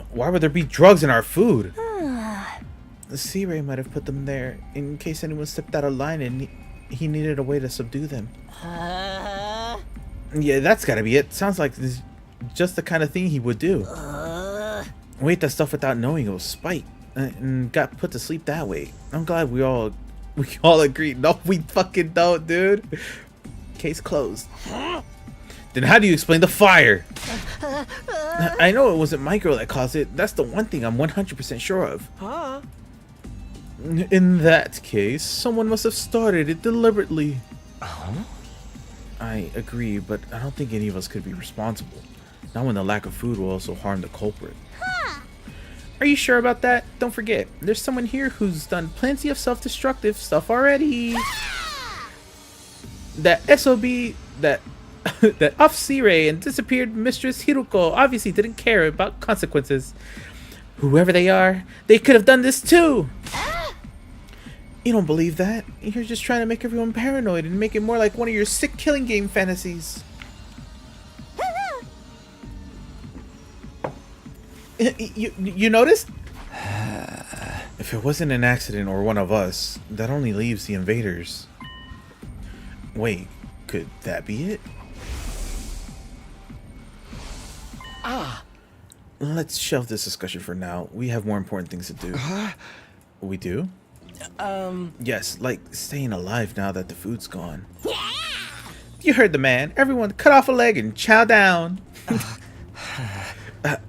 Why would there be drugs in our food? Sirei might have put them there in case anyone stepped out of line and he needed a way to subdue them. Yeah, that's gotta be it. Sounds like this is just the kind of thing he would do. We ate that stuff without knowing it was spite and got put to sleep that way. I'm glad we all agreed. No, we fucking don't, dude. Case closed. Then how do you explain the fire? I know it wasn't my girl that caused it. That's the one thing I'm 100% sure of. Huh? In that case, someone must have started it deliberately. I agree, but I don't think any of us could be responsible. Not when the lack of food will also harm the culprit. Are you sure about that? Don't forget, there's someone here who's done plenty of self-destructive stuff already. That SOB, that off Sirei and disappeared Mistress Hiruko obviously didn't care about consequences. Whoever they are, they could have done this too. You don't believe that? You're just trying to make everyone paranoid and make it more like one of your sick killing game fantasies. You noticed? If it wasn't an accident or one of us, that only leaves the invaders. Wait, could that be it? Let's shelve this discussion for now. We have more important things to do. We do? Yes, like staying alive now that the food's gone. You heard the man. Everyone cut off a leg and chow down.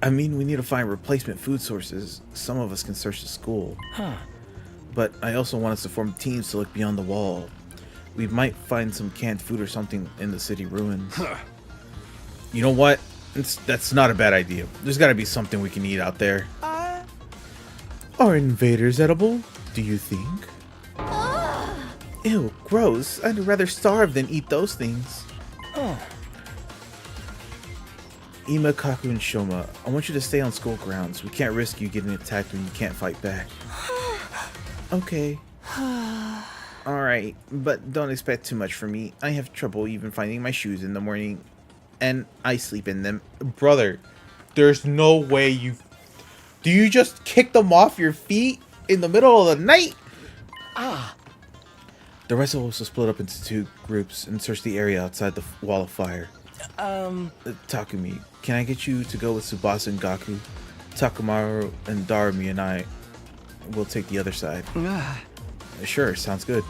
I mean, we need to find replacement food sources. Some of us can search the school. But I also want us to form teams to look beyond the wall. We might find some canned food or something in the city ruins. You know what? That's not a bad idea. There's got to be something we can eat out there. Are invaders edible, do you think? Ew, gross. I'd rather starve than eat those things. Ima, Kaku, and Shoma, I want you to stay on school grounds. We can't risk you getting attacked when you can't fight back. Okay. Alright, but don't expect too much from me. I have trouble even finding my shoes in the morning, and I sleep in them. Brother, there's no way you... Do you just kick them off your feet in the middle of the night? The rest of us will split up into two groups and search the area outside the wall of fire. Takumi, can I get you to go with Tsubasa and Gaku? Takamaru and Darumi and I will take the other side. Sure, sounds good.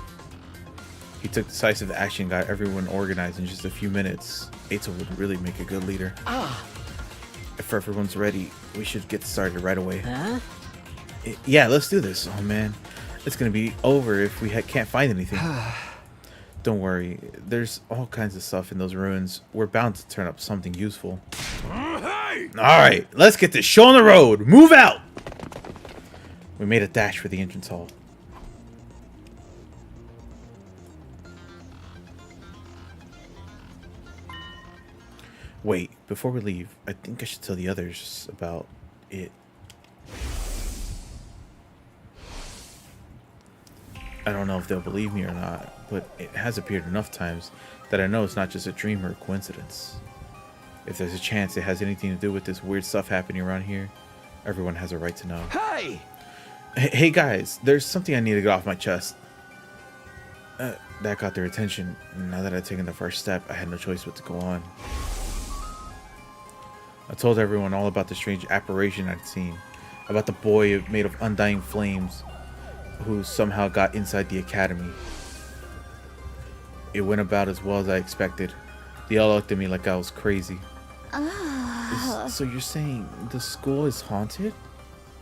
He took decisive action and got everyone organized in just a few minutes. Eito would really make a good leader. If everyone's ready, we should get started right away. Yeah, let's do this. Oh man, it's gonna be over if we can't find anything. Don't worry, there's all kinds of stuff in those ruins. We're bound to turn up something useful. Alright, let's get this show on the road. Move out! We made a dash for the entrance hall. Wait, before we leave, I think I should tell the others about it. I don't know if they'll believe me or not, but it has appeared enough times that I know it's not just a dream or a coincidence. If there's a chance it has anything to do with this weird stuff happening around here, everyone has a right to know. Hey! Hey guys, there's something I need to get off my chest. That got their attention. Now that I'd taken the first step, I had no choice but to go on. I told everyone all about the strange apparition I'd seen, about the boy made of undying flames who somehow got inside the academy. It went about as well as I expected. They all looked at me like I was crazy. So you're saying the school is haunted?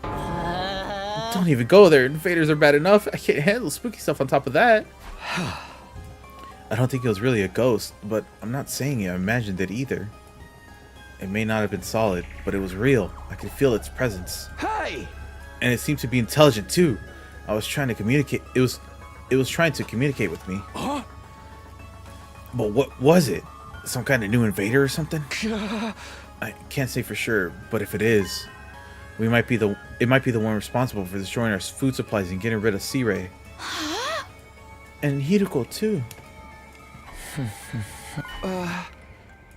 Don't even go there. Invaders are bad enough. I can't handle spooky stuff on top of that. I don't think it was really a ghost, but I'm not saying I imagined it either. It may not have been solid, but it was real. I could feel its presence. Hey! And it seemed to be intelligent too. I was trying to communicate. It was trying to communicate with me. Huh? But what was it? Some kind of new invader or something? I can't say for sure, but if it is, it might be the one responsible for destroying our food supplies and getting rid of Sirei. And Hiruko too.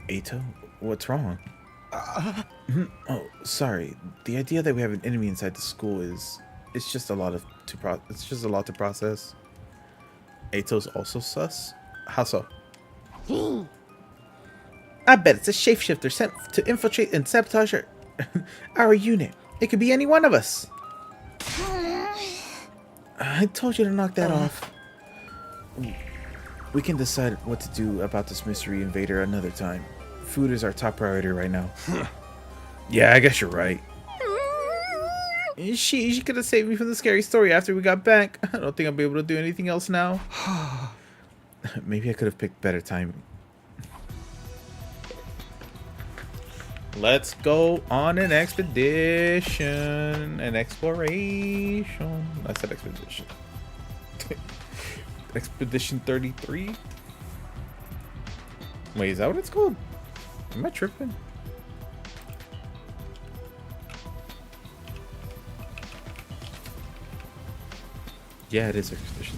Eito, what's wrong? Oh, sorry. The idea that we have an enemy inside the school is It's just a lot to process. Ato's also sus. How so? I bet it's a shapeshifter sent to infiltrate and sabotage our unit. It could be any one of us. I told you to knock that off. We can decide what to do about this mystery invader another time. Food is our top priority right now. Yeah, I guess you're right. She could have saved me from the scary story after we got back. I don't think I'll be able to do anything else now. Maybe I could have picked better timing. Let's go on an expedition. An exploration. I said expedition. Expedition 33? Wait, is that what it's called? Am I tripping? Yeah, it is Expedition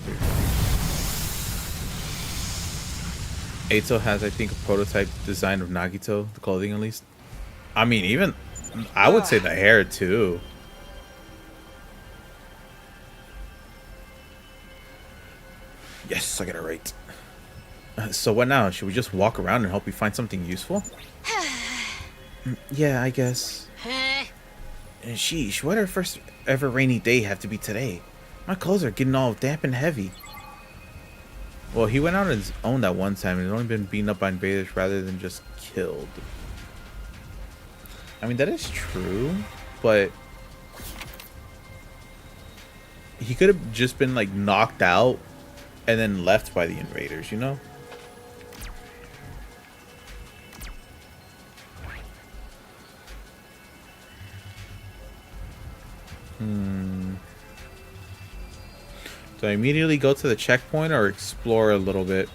33. Ato has, I think, a prototype design of Nagito, the clothing at least. I mean, even, I would say the hair too. Yes, I got it right. So what now? Should we just walk around and hope we find something useful? Yeah, I guess. Sheesh, why did our first ever rainy day have to be today? My clothes are getting all damp and heavy. Well, he went out on his own that one time and had only been beaten up by invaders rather than just killed. I mean, that is true, but he could have just been like knocked out and then left by the invaders, you know? Do I immediately go to the checkpoint or explore a little bit?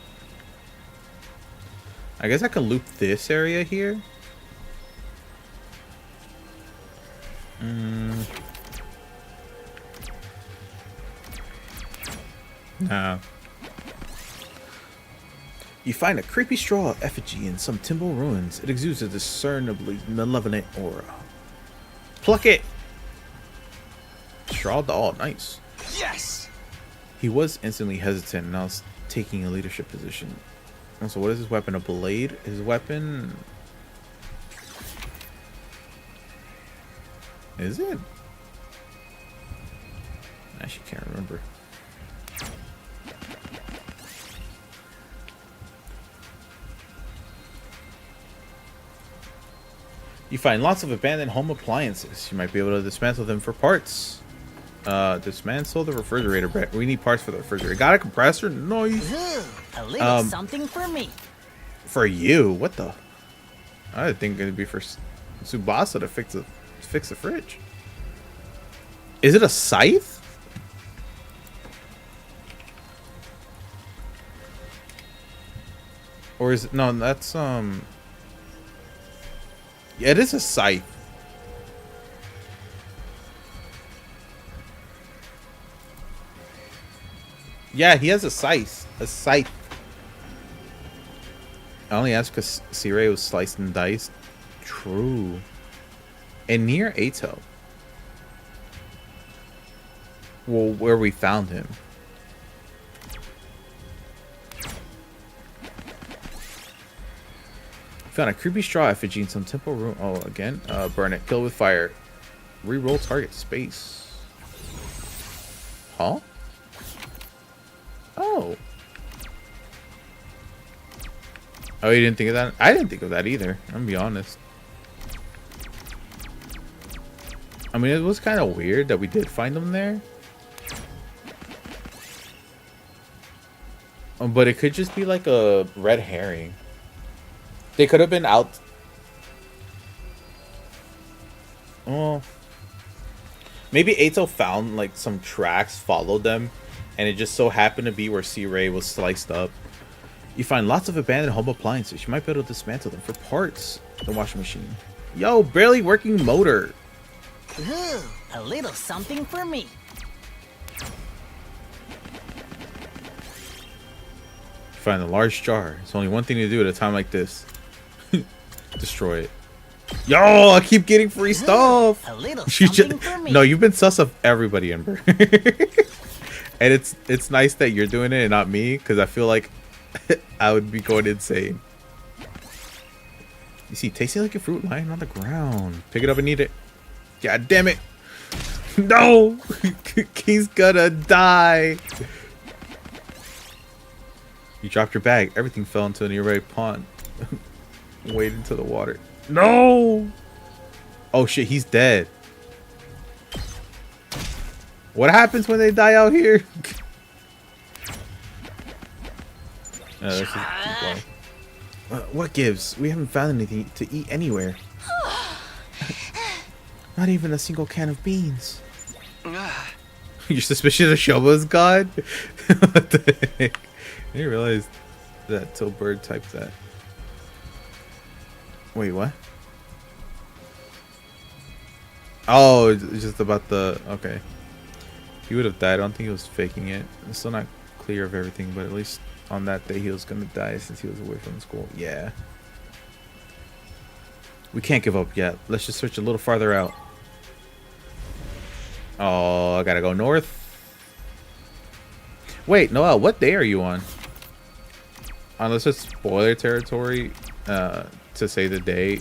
I guess I could loop this area here. Nah. You find a creepy straw effigy in some temple ruins. It exudes a discernibly malevolent aura. Pluck it! Straw doll, nice. Yes! He was instantly hesitant and now is taking a leadership position. So what is his weapon? A blade? His weapon... Is it? I actually can't remember. You find lots of abandoned home appliances. You might be able to dismantle them for parts. Dismantle the refrigerator. We need parts for the refrigerator. Got a compressor? Nice. A little something for me. For you? What the? I think it'd be for Tsubasa to fix the fridge. Is it a scythe? Or is it? No, that's yeah, it is a scythe. Yeah, he has a scythe. A scythe. I only asked because Sirei was sliced and diced. True. And near Ato. Well, where we found him. Found a creepy straw effigy in some temple room. Oh, again. Burn it. Kill with fire. Reroll target space. Huh? Oh. Oh, you didn't think of that? I didn't think of that either. I'm gonna be honest. I mean, it was kind of weird that we did find them there. But it could just be like a red herring. They could have been out. Oh. Maybe Ato found like some tracks, followed them, and it just so happened to be where Sirei was sliced up. You find lots of abandoned home appliances. You might be able to dismantle them for parts. The washing machine. Yo, barely working motor. Ooh, a little something for me. You find a large jar. It's only one thing to do at a time like this. Destroy it. Yo, I keep getting free stuff. A little You something for me. no, you've been sus of everybody, Ember. And it's nice that you're doing it and not me, because I feel like I would be going insane. You see, tasting like a fruit lying on the ground. Pick it up and eat it. God damn it. No! He's gonna die. You dropped your bag. Everything fell into a nearby pond. Wade into the water. No! Oh shit, he's dead. What happens when they die out here? Let's just keep going. What gives? We haven't found anything to eat anywhere. Not even a single can of beans. You're suspicious of Shoba's god? What the heck? I didn't realize that till Bird typed that. Wait, what? Oh, it's just about the... Okay. He would have died. I don't think he was faking it. It's still not clear of everything, but at least on that day he was gonna die since he was away from school. Yeah. We can't give up yet. Let's just search a little farther out. Oh, I gotta go north. Wait, Noel, what day are you on? Unless it's spoiler territory, to say the day,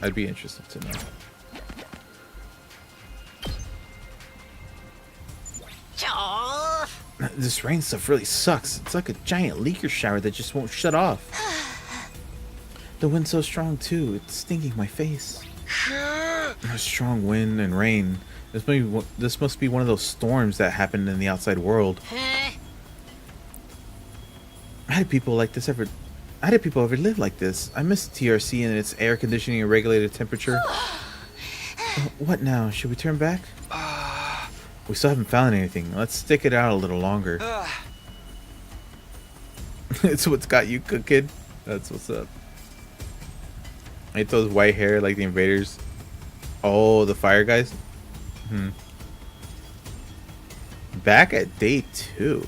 I'd be interested to know. This rain stuff really sucks. It's like a giant leaker shower that just won't shut off. The wind's so strong too, it's stinging my face. A strong wind and rain. This must be one of those storms that happened in the outside world. How did people ever live like this? I miss TRC and its air conditioning and regulated temperature. What now? Should we turn back? We still haven't found anything. Let's stick it out a little longer. It's what's got you cooking. That's what's up. Ain't those white hair like the invaders? Oh, the fire guys? Back at day 2.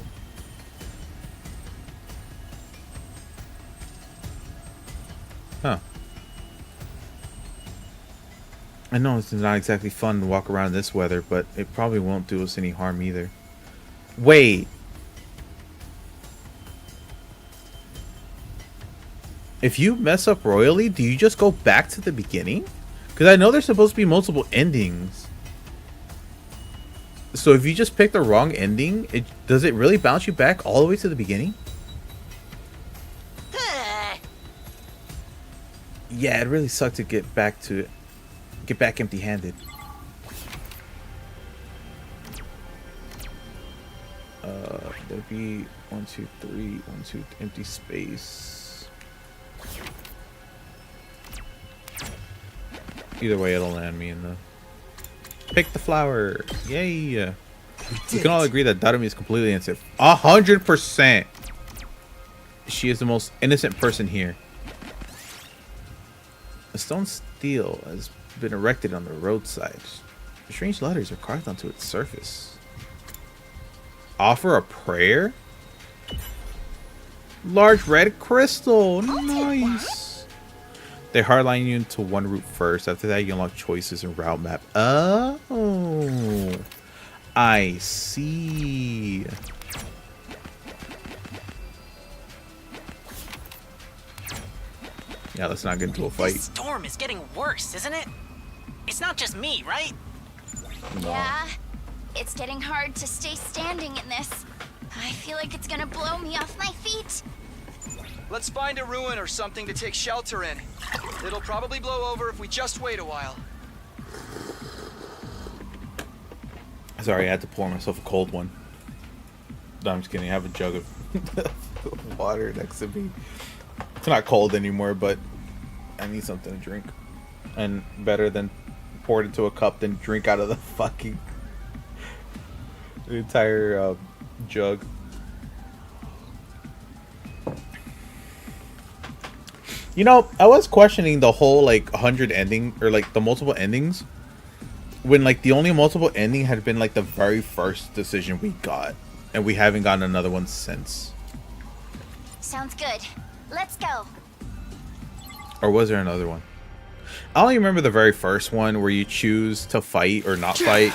Huh. I know it's not exactly fun to walk around in this weather, but it probably won't do us any harm either. Wait. If you mess up royally, do you just go back to the beginning? Because I know there's supposed to be multiple endings. So if you just pick the wrong ending, does it really bounce you back all the way to the beginning? Yeah, it really sucked to get back empty-handed. There'd be 1, 2, 3, 1, 2, empty space. Either way, it'll land me in the... Pick the flower! Yay! We can all agree that Darumi is completely innocent. 100%! She is the most innocent person here. A stone stele has been erected on the roadside. Strange letters are carved onto its surface. Offer a prayer? Large red crystal! Nice! They hardline you into one route first. After that, you unlock choices and route map. Oh! I see. Yeah, let's not get into a fight. This storm is getting worse, isn't it? It's not just me, right? No. Yeah, it's getting hard to stay standing in this. I feel like it's gonna blow me off my feet. Let's find a ruin or something to take shelter in. It'll probably blow over if we just wait a while. Sorry, I had to pour myself a cold one. No, I'm just kidding. I have a jug of water next to me. It's not cold anymore, but I need something to drink. And better than pour it into a cup than drink out of the fucking entire jug. You know, I was questioning the whole like 100 ending or like the multiple endings when like the only multiple ending had been like the very first decision we got, and we haven't gotten another one since. Sounds good. Let's go. Or was there another one? I only remember the very first one where you choose to fight or not fight.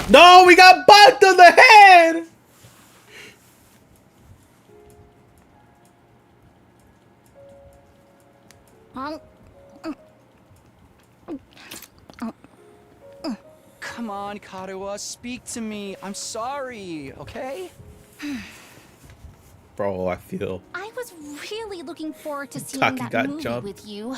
No, we got bumped on the head! Come on, Karuha, speak to me. I'm sorry, okay? Bro, I feel... I was really looking forward to seeing Taki that got movie jumped. with you.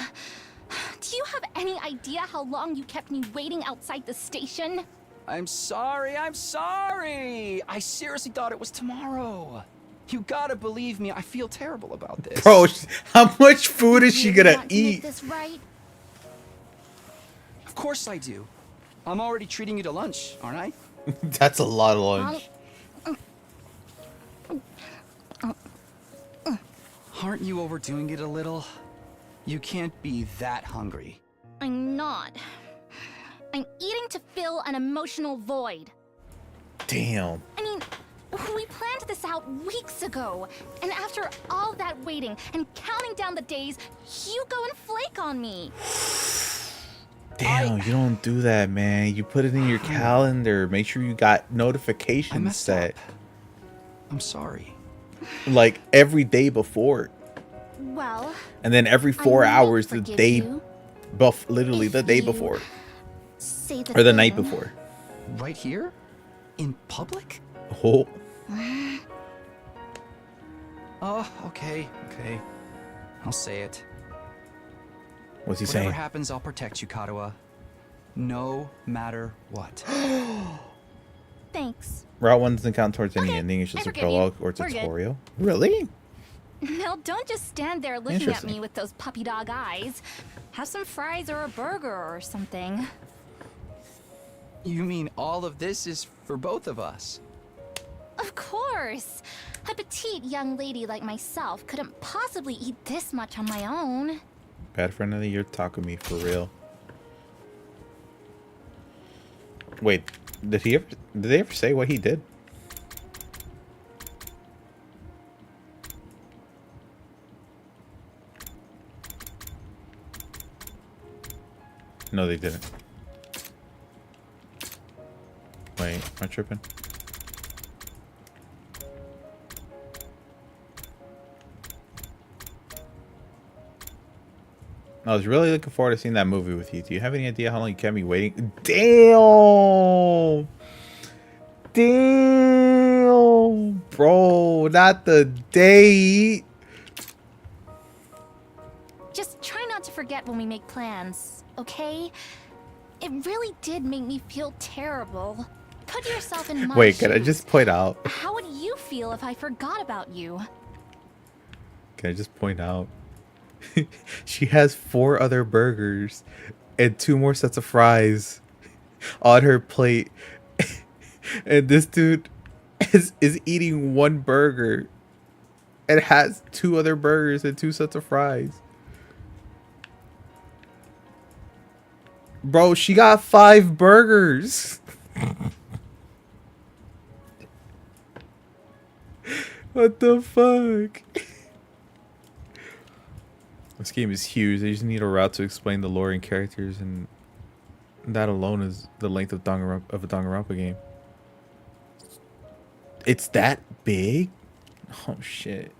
Do you have any idea how long you kept me waiting outside the station? I'm sorry, I'm sorry! I seriously thought it was tomorrow. You gotta believe me, I feel terrible about this. Bro, how much food is she Really gonna want to make eat? this right? Of course I do. I'm already treating you to lunch, aren't I? That's a lot of lunch. Aren't you overdoing it a little? You can't be that hungry. I'm not. I'm eating to fill an emotional void. Damn. I mean, we planned this out weeks ago. And after all that waiting and counting down the days, you go and flake on me. Damn, you don't do that, man. You put it in your calendar. Make sure you got I notifications messed set. up. I'm sorry. Like every day before. Well, And then every 4 I will hours the forgive day you literally if the day you before. say the Or the night thing. before. Right here? In public? Oh. Oh, okay, okay. I'll say it. What's he Whatever saying? happens, I'll protect you, Karuha. No matter what. Thanks. Route 1 doesn't count towards any Okay, ending. It's I just a forgive you. prologue or We're good. tutorial. Really? Now, don't just stand there looking at Interesting. me with those puppy dog eyes. Have some fries or a burger or something. You mean all of this is for both of us? Of course. A petite young lady like myself couldn't possibly eat this much on my own. Bad friend of the year, Takumi, for real. Wait, did they ever say what he did? No, they didn't. Wait, am I tripping? I was really looking forward to seeing that movie with you. Do you have any idea how long you kept me waiting? Damn! Damn! Bro, not the date! Just try not to forget when we make plans, okay? It really did make me feel terrible. Put yourself in my Wait, can I shoes. just point out? How would you feel if I forgot about you? Can I just point out? She has 4 other burgers and 2 more sets of fries on her plate. And this dude is eating 1 burger and has 2 other burgers and 2 sets of fries. Bro, she got 5 burgers. What the fuck? This game is huge. They just need a route to explain the lore and characters, and that alone is the length of a Danganronpa game. It's that big? Oh shit.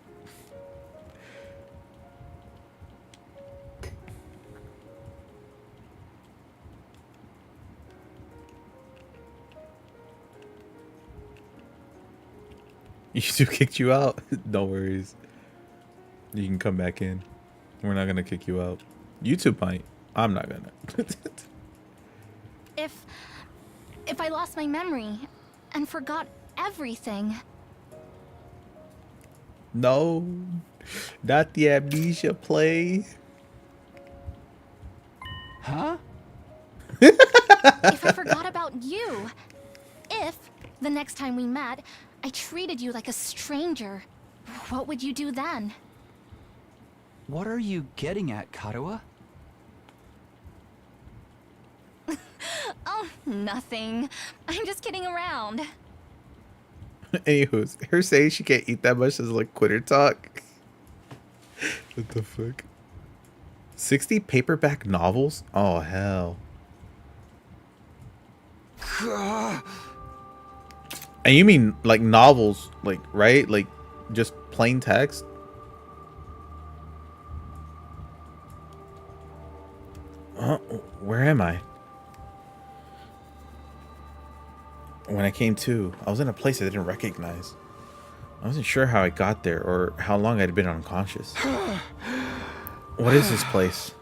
YouTube kicked you out? No worries. You can come back in. We're not gonna kick you out. YouTube might. I'm not gonna. If I lost my memory and forgot everything. No. Not the amnesia play. Huh? If I forgot about you. If, the next time we met, I treated you like a stranger. What would you do then? What are you getting at, Karuha? Oh, nothing. I'm just kidding around. Anywho's, her saying she can't eat that much is like quitter talk. What the fuck? 60 paperback novels? Oh, hell. And you mean like novels, like, right? Like just plain text? Where am I? When I came to, I was in a place I didn't recognize. I wasn't sure how I got there or how long I'd been unconscious. What is this place?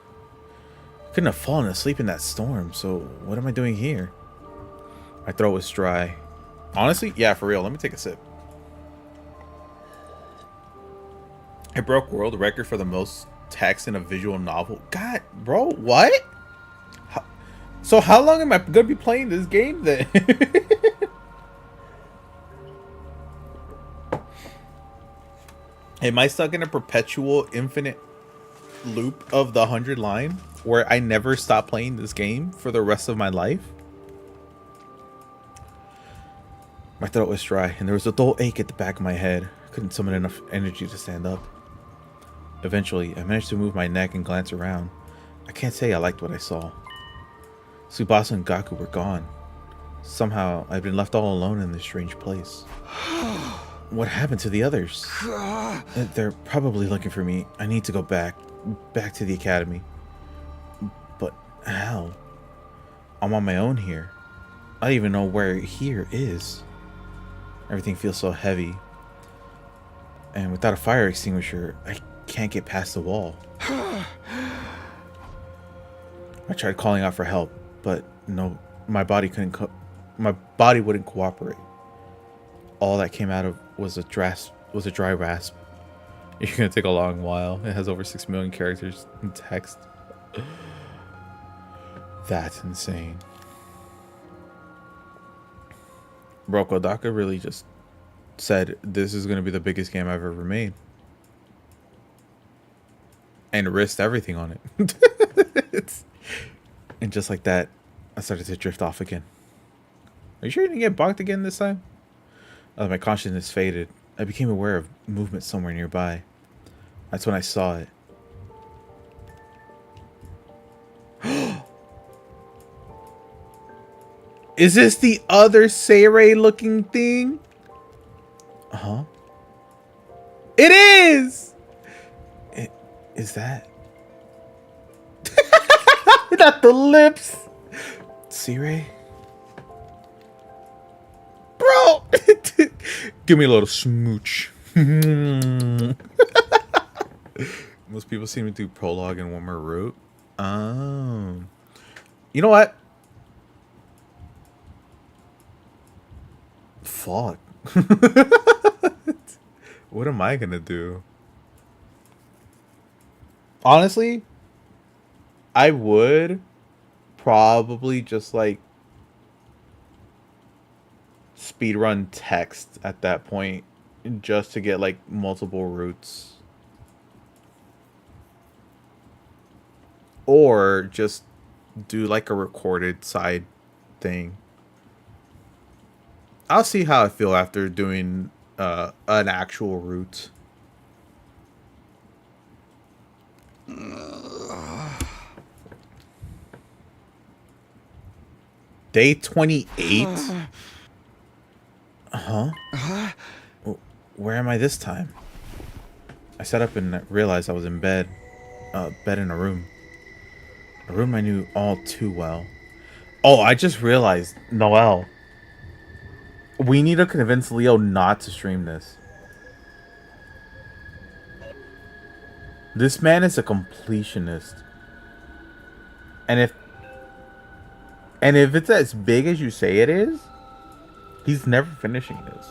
I couldn't have fallen asleep in that storm, so what am I doing here? My throat was dry. Honestly, yeah, for real. Let me take a sip. I broke world record for the most text in a visual novel. God, bro, what? So how long am I gonna be playing this game then? Am I stuck in a perpetual infinite loop of the 100 line where I never stop playing this game for the rest of my life? My throat was dry and there was a dull ache at the back of my head. I couldn't summon enough energy to stand up. Eventually, I managed to move my neck and glance around. I can't say I liked what I saw. Tsubasa and Gaku were gone. Somehow, I'd been left all alone in this strange place. What happened to the others? They're probably looking for me. I need to go back to the academy. But how? I'm on my own here. I don't even know where here is. Everything feels so heavy. And without a fire extinguisher, I can't get past the wall. I tried calling out for help, but no, my body wouldn't cooperate. All that came out of was a dry rasp. It's gonna take a long while. It has over 6 million characters in text. That's insane. Bro, Kodaka really just said this is gonna be the biggest game I've ever made. And risked everything on it. And just like that, I started to drift off again. Are you sure you didn't get bonked again this time? My consciousness faded. I became aware of movement somewhere nearby. That's when I saw it. Is this the other Sirei looking thing? Uh-huh. It is! Is that? Not the lips. Sirei? Bro! Give me a little smooch. Most people seem to do prologue and one more route. Oh. You know what? Fuck. What am I gonna do? Honestly, I would probably just like speedrun text at that point just to get like multiple routes. Or just do like a recorded side thing. I'll see how I feel after doing an actual route. Day 28? Huh? Where am I this time? I sat up and realized I was in bed. Bed in a room. A room I knew all too well. Oh, I just realized, Noelle. We need to convince Leo not to stream this. This man is a completionist. And if it's as big as you say it is, he's never finishing this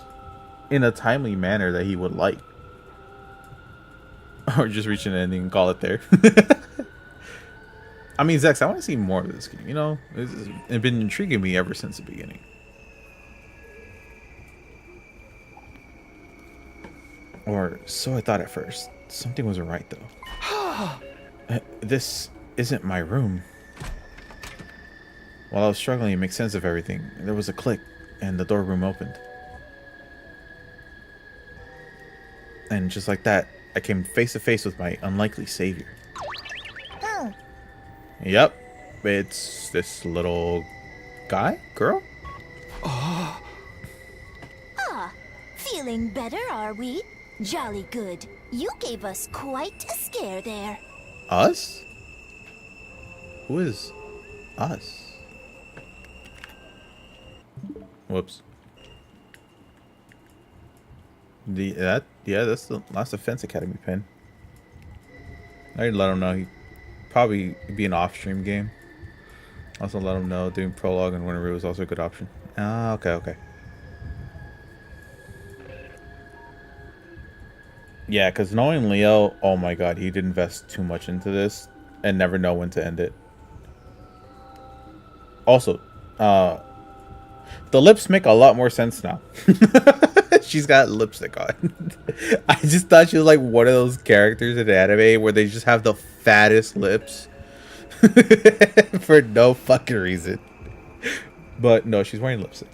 in a timely manner that he would like. Or just reach an ending and call it there. I mean, Zex, I want to see more of this game. You know, it's been intriguing me ever since the beginning. Or so I thought at first. Something wasn't right, though. This isn't my room. While I was struggling to make sense of everything, there was a click, and the door room opened. And just like that, I came face to face with my unlikely savior. Hmm. Yep, it's this little guy? Girl? Ah, feeling better, are we? Jolly good. You gave us quite a scare there. Us? Who is us? Whoops. That's the Last Defense Academy pin. I already let him know he probably be an off-stream game. Also let him know doing prologue and Winter was also a good option. Ah, okay. Yeah, because knowing Leo, oh my god, he'd invest too much into this and never know when to end it. Also, the lips make a lot more sense now. She's got lipstick on. I just thought she was like one of those characters in anime where they just have the fattest lips. For no fucking reason. But no, she's wearing lipstick.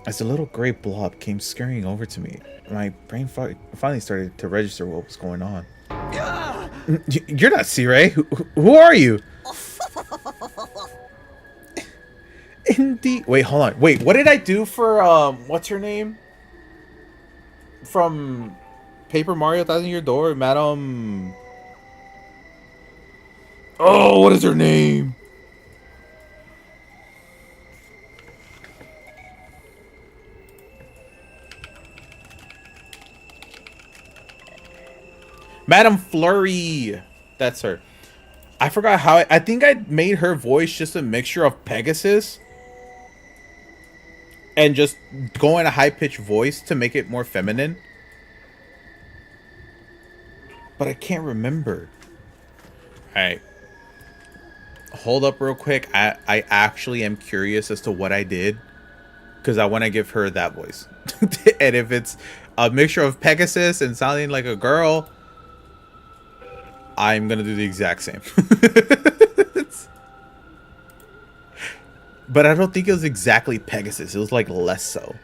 As the little gray blob came scurrying over to me, my brain finally started to register what was going on. You're not Sirei. Who are you? Indeed. Wait, hold on. Wait, what did I do for what's her name? From Paper Mario Thousand Year Door, Madam. Oh, what is her name? Madam Flurry. That's her. I forgot how I think I made her voice just a mixture of Pegasus and just go in a high-pitched voice to make it more feminine. But I can't remember. Alright. Hold up real quick. I actually am curious as to what I did. Because I want to give her that voice. And if it's a mixture of Pegasus and sounding like a girl, I'm going to do the exact same. But I don't think it was exactly Pegasus. It was like less so.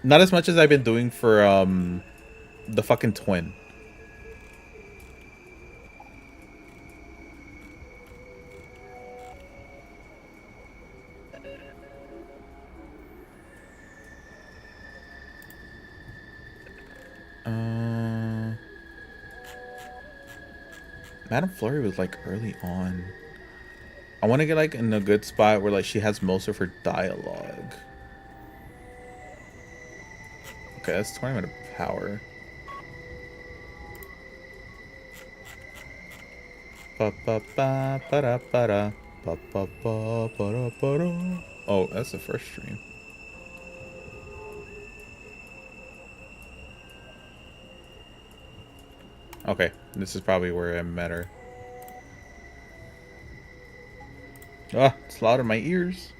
Not as much as I've been doing for the fucking twin. Madame Flurry was like early on. I want to get like in a good spot where like she has most of her dialogue. Okay, that's Tournament of Power. Oh, that's the first stream. Okay, this is probably where I met her. Ah, it's loud in my ears.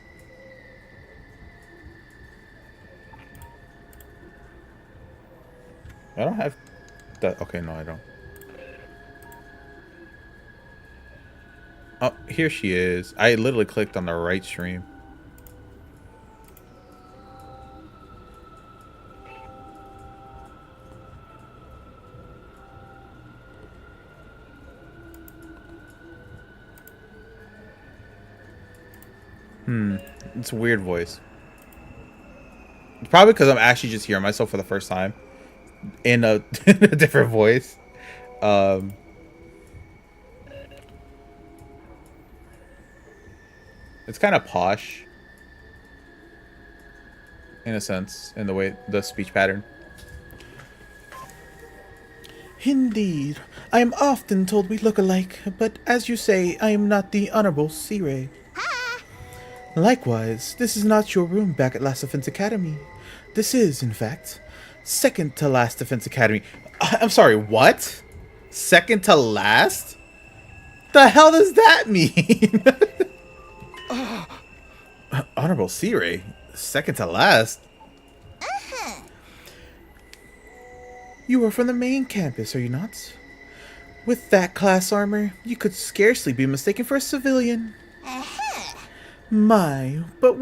I don't have that. Okay, no, I don't. Oh, here she is. I literally clicked on the right stream. It's a weird voice. Probably because I'm actually just hearing myself for the first time in a, in a different voice. It's kind of posh in a sense, in the way the speech pattern. Indeed, I am often told we look alike, but as you say, I am not the Honorable Sirei. Likewise, this is not your room back at Last Defense Academy. This is, in fact, second to Last Defense Academy. I'm sorry, what? Second to last? The hell does that mean? Honorable Sirei, second to last? You are from the main campus, are you not? With that class armor, you could scarcely be mistaken for a civilian. My, but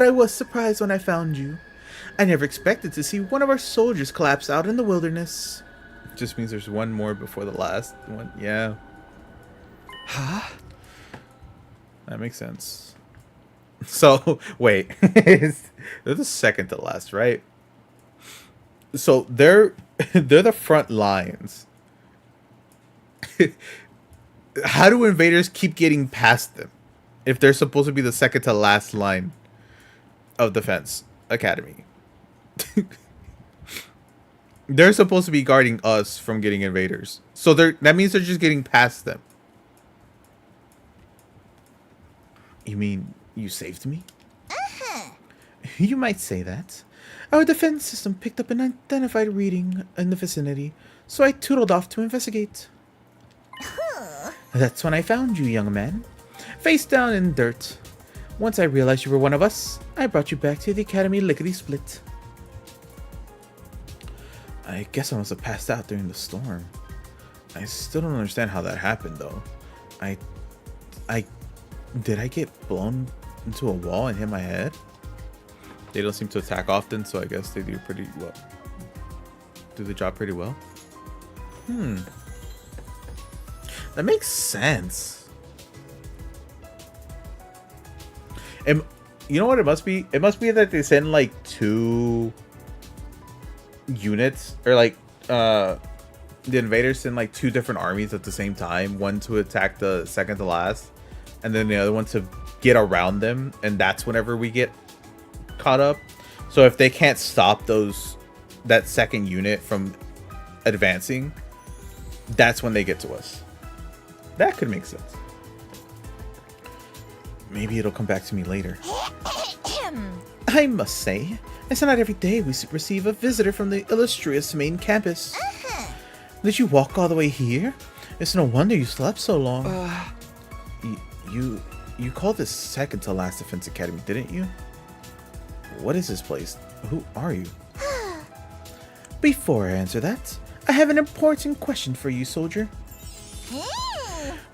I was surprised when I found you. I never expected to see one of our soldiers collapse out in the wilderness. Just means there's one more before the last one. Yeah. Huh? That makes sense. So, wait. They're the second to last, right? So, they're the front lines. How do invaders keep getting past them if they're supposed to be the second to last line of defense academy? They're supposed to be guarding us from getting invaders. So that means they're just getting past them. You mean you saved me? You might say that. Our defense system picked up an unidentified reading in the vicinity, so I tootled off to investigate. That's when I found you, young man. Face down in dirt. Once I realized you were one of us, I brought you back to the academy lickety-split. I guess I must have passed out during the storm. I still don't understand how that happened, though. Did I get blown into a wall and hit my head? They don't seem to attack often, so I guess they do pretty well. Do the job pretty well. That makes sense. And you know what it must be? It must be that they send like 2 units, or like the invaders send like 2 different armies at the same time. One to attack the second to last, and then the other one to get around them, and that's whenever we get caught up. So if they can't stop that second unit from advancing, that's when they get to us. That could make sense. Maybe it'll come back to me later. I must say, it's not every day we receive a visitor from the illustrious main campus. Did you walk all the way here? It's no wonder you slept so long. You called this second to last defense academy, didn't you? What is this place? Who are you? Before I answer that, I have an important question for you, soldier.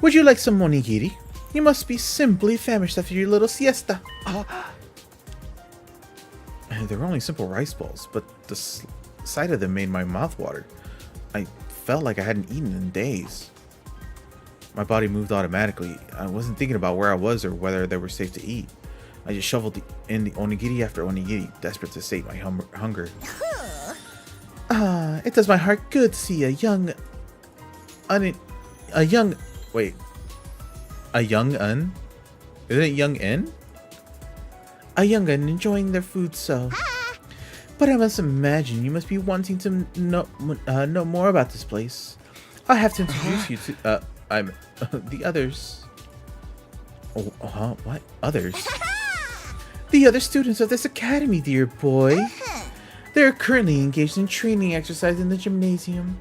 Would you like some onigiri? You must be simply famished after your little siesta. They were only simple rice balls, but the sight of them made my mouth water. I felt like I hadn't eaten in days. My body moved automatically. I wasn't thinking about where I was or whether they were safe to eat. I just shoveled in the onigiri after onigiri, desperate to sate my hunger. It does my heart good to see a young un? Isn't it young in? A young'un enjoying their food so. But I must imagine you must be wanting to know more about this place. I'll have to introduce you to the others. What others? The other students of this academy, dear boy. They are currently engaged in training exercise in the gymnasium.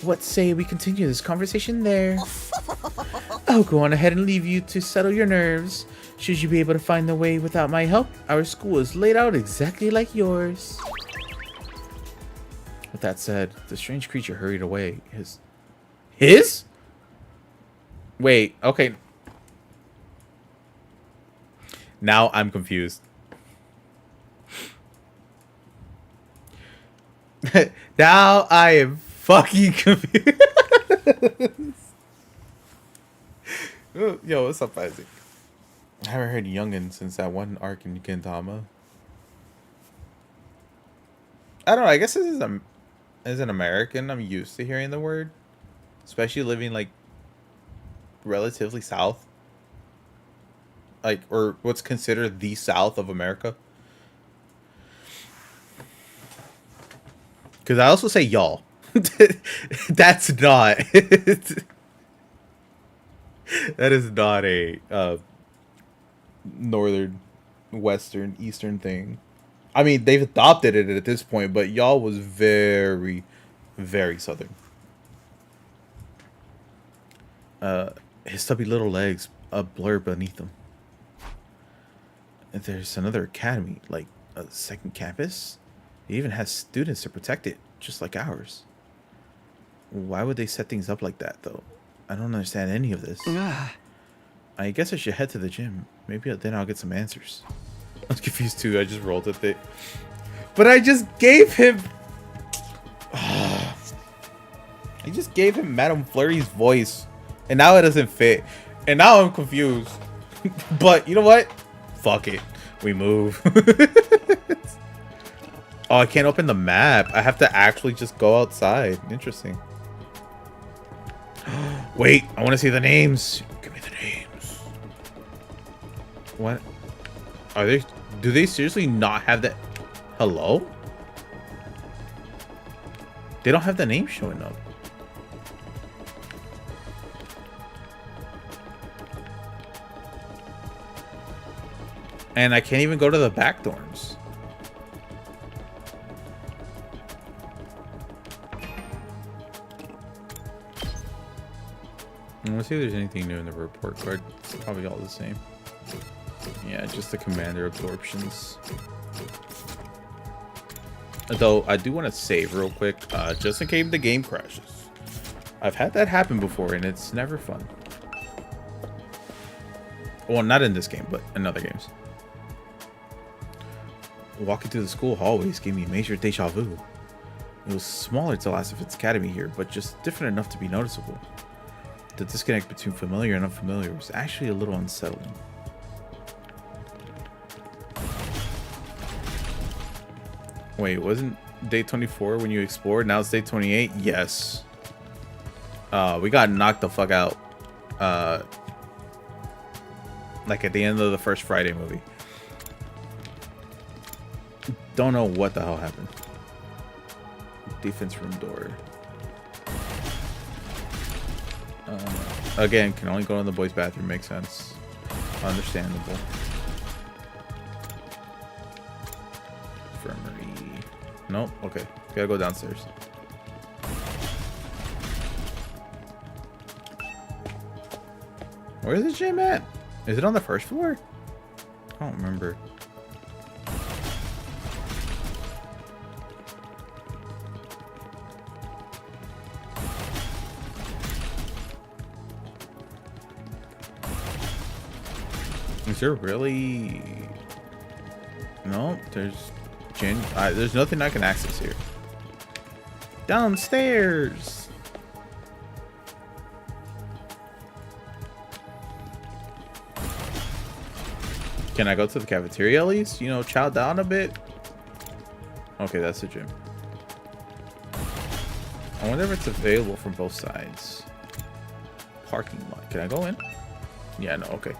What say we continue this conversation there? I'll go on ahead and leave you to settle your nerves. Should you be able to find the way without my help, our school is laid out exactly like yours. With that said, the strange creature hurried away. His? Wait, okay. Now I'm confused. Now I am fucking confused. Yo, what's up, Isaac? I haven't heard youngin since that one arc in Gintama. I don't know, I guess as an American, I'm used to hearing the word. Especially living, like, relatively south. Like, or what's considered the South of America. Because I also say y'all. That's not. That is not a northern, western, eastern thing. I mean, they've adopted it at this point, but y'all was very, very southern. His stubby little legs a blur beneath them. And there's another academy, like a second campus. It even has students to protect it, just like ours. Why would they set things up like that, though? I don't understand any of this. I guess I should head to the gym. Maybe then I'll get some answers. I was confused too. I just rolled at it. But I just gave him... I just gave him Madame Flurry's voice. And now it doesn't fit. And now I'm confused. But you know what? Fuck it. We move. Oh, I can't open the map. I have to actually just go outside. Interesting. Wait, I want to see the names. Give me the names. What? Are they... Do they seriously not have that? Hello? They don't have the name showing up. And I can't even go to the back dorms. I want to see if there's anything new in the report card. It's probably all the same. Yeah, just the commander absorptions. Though I do want to save real quick, just in case the game crashes. I've had that happen before, and it's never fun. Well, not in this game, but in other games. Walking through the school hallways gave me major deja vu. It was smaller to Last of Its Academy here, but just different enough to be noticeable. The disconnect between familiar and unfamiliar was actually a little unsettling. Wait, wasn't day 24 when you explored? Now it's day 28? Yes. We got knocked the fuck out. Like at the end of the first Friday movie. Don't know what the hell happened. Defense room door. Again, can only go in the boys' bathroom. Makes sense. Understandable. Infirmary. Nope. Okay. Gotta go downstairs. Where's the gym at? Is it on the first floor? I don't remember. Is there really... No, there's there's nothing I can access here. Downstairs. Can I go to the cafeteria at least? You know, chow down a bit. Okay, that's the gym. I wonder if it's available from both sides. Parking lot. Can I go in? Yeah, no, okay.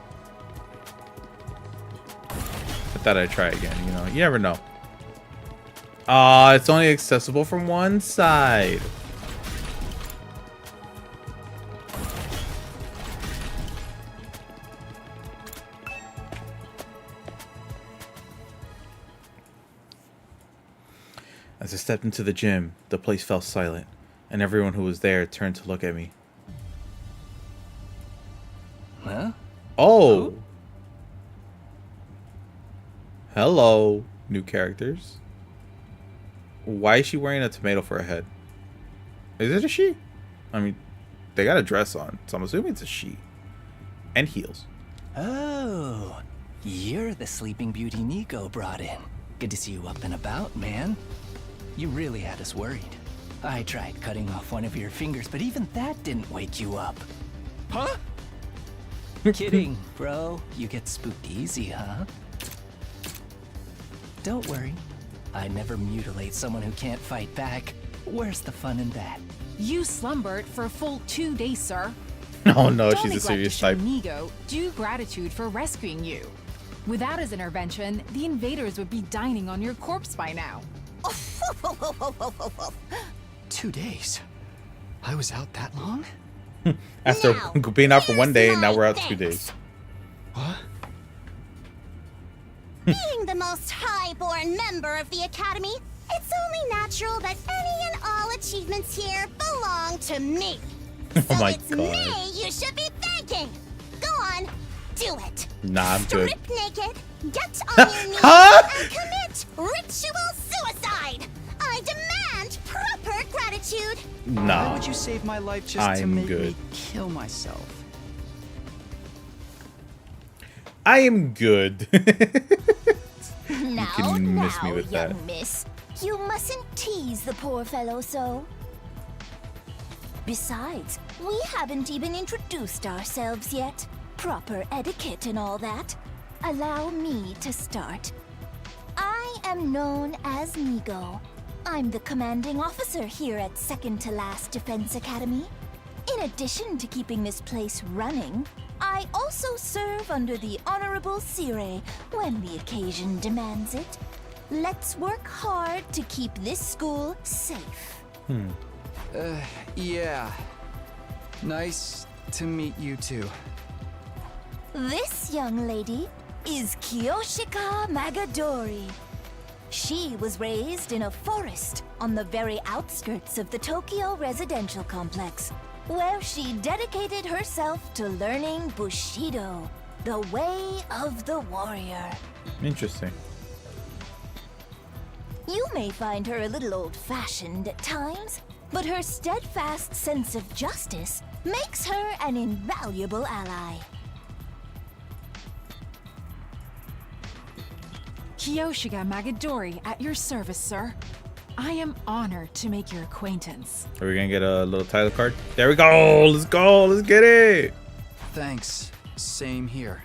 I thought I'd try again, you know. You never know. It's only accessible from one side. As I stepped into the gym, the place fell silent, and everyone who was there turned to look at me. Huh? Oh! Who? Hello, new characters. Why is she wearing a tomato for a head? Is it a she? I mean, they got a dress on, so I'm assuming it's a she. And heels. Oh, you're the Sleeping Beauty Nico brought in. Good to see you up and about, man. You really had us worried. I tried cutting off one of your fingers, but even that didn't wake you up. Huh? Kidding, bro. You get spooked easy, huh? Don't worry. I never mutilate someone who can't fight back. Where's the fun in that? You slumbered for a full 2 days, sir. Oh no, Don't she's a neglect serious to show type. Nigo due gratitude for rescuing you. Without his intervention, the invaders would be dining on your corpse by now. 2 days? I was out that long? After Now, being out for one day, here's now we're my out 2 thanks. days. What? Being the most high-born member of the Academy, it's only natural that any and all achievements here belong to me. Oh So my it's god. me you should be thanking. Go on, do it. Nah, I'm good. Strip naked, get on your knees, Huh? and commit ritual suicide. I demand proper gratitude. Why Nah. would you save my life just to I'm make good. me kill myself? I am good. Now can miss me with that. Young miss, you mustn't tease the poor fellow so. Besides, we haven't even introduced ourselves yet. Proper etiquette and all that. Allow me to start. I am known as Nigo. I'm the commanding officer here at Second to Last Defense Academy. In addition to keeping this place running, I also serve under the Honorable Sirei when the occasion demands it. Let's work hard to keep this school safe. Yeah. Nice to meet you too. This young lady is Kiyoshika Magadori. She was raised in a forest on the very outskirts of the Tokyo residential complex, where she dedicated herself to learning Bushido, the way of the warrior. Interesting. You may find her a little old-fashioned at times, but her steadfast sense of justice makes her an invaluable ally. Kiyoshika Magadori at your service, sir. I am honored to make your acquaintance. Are we gonna get a little title card? There we go. Let's go. Let's get it. Thanks. Same here.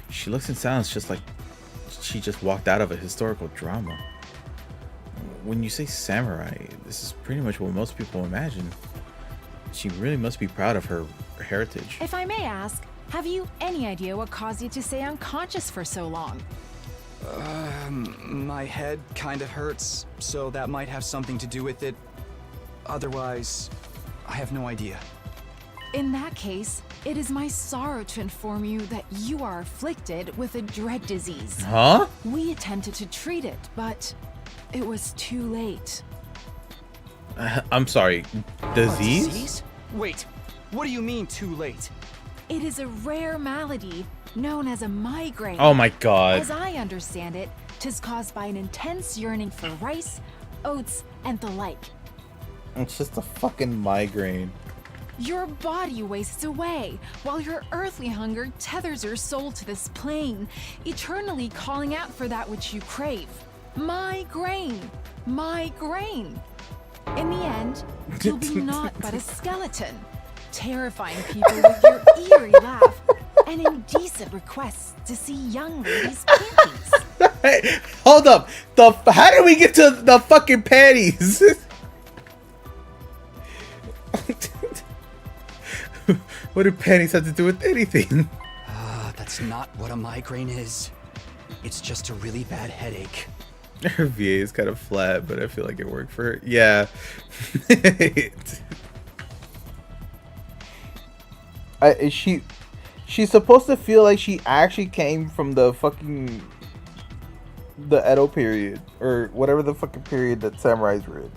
She looks and sounds just like she just walked out of a historical drama. When you say samurai, this is pretty much what most people imagine. She really must be proud of her heritage. If I may ask, have you any idea what caused you to stay unconscious for so long? My head kind of hurts, so that might have something to do with it. Otherwise, I have no idea. In that case, it is my sorrow to inform you that you are afflicted with a dread disease. Huh? We attempted to treat it, but it was too late. I'm sorry. Disease? Disease? Wait, what do you mean too late? It is a rare malady known as a migraine. Oh my god. As I understand it, 'tis caused by an intense yearning for rice, oats, and the like. It's just a fucking migraine. Your body wastes away, while your earthly hunger tethers your soul to this plane, eternally calling out for that which you crave. Migraine! Migraine! In the end, you'll be naught but a skeleton, terrifying people with your eerie laugh and indecent requests to see young ladies' panties. Hey, hold up. How did we get to the fucking panties? What do panties have to do with anything? That's not what a migraine is. It's just a really bad headache. Her VA is kind of flat, but I feel like it worked for her. Yeah. She's supposed to feel like she actually came from the fucking Edo period, or whatever the fucking period that samurais were in.